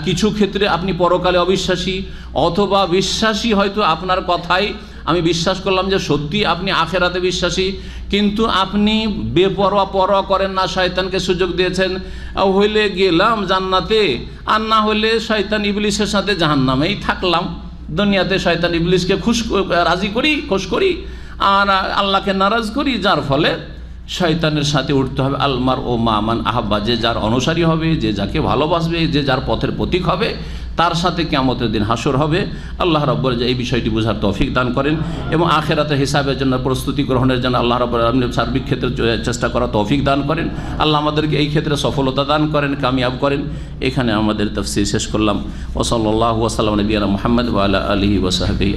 Speaker 2: কিছু ক্ষেত্রে আপনি পরকালে অবিশ্বাসী, অথবা বিশ্বাসী হয়তো আপনার কথাই আমি বিশ্বাস করলাম যে সত্যি আপনি আখেরাতে বিশ্বাসী, কিন্তু আপনি বেপরোয়া পরোয়া করেন না, শয়তানকে সুযোগ দিয়েছেন, হইলে গেলাম জান্নাতে, আর না হলে শয়তান ইবলিসের সাথে জাহান্নামেই থাকলাম। দুনিয়াতে শয়তান ইবলিসকে রাজি করি, খুশ করি, আর আল্লাহকে নারাজ করি, যার ফলে শয়তানের সাথে উঠতে হবে। আলমার ও মামান আহাব্বা, যে যার অনুসারী হবে, যে যাকে ভালোবাসবে, যে যার পথের প্রতীক হবে, তার সাথে কিয়ামতের দিন হাসর হবে। আল্লাহ রাব্বুল এই বিষয়টি বোঝার তৌফিক দান করেন এবং আখিরাতের হিসাবের জন্য প্রস্তুতি গ্রহণের জন্য আল্লাহ রাব্বুল আলামিন সার্বিক ক্ষেত্রে চেষ্টা করার তৌফিক দান করেন। আল্লাহ আমাদেরকে এই ক্ষেত্রে সফলতা দান করেন, কামিয়াব করেন। এখানে আমাদের তাফসীর শেষ করলাম। ওয়া সাল্লাল্লাহু ওয়া সাল্লাম নবিয়ানা মুহাম্মদ ওয়া আলা আলিহি ওয়া সাহবিহি।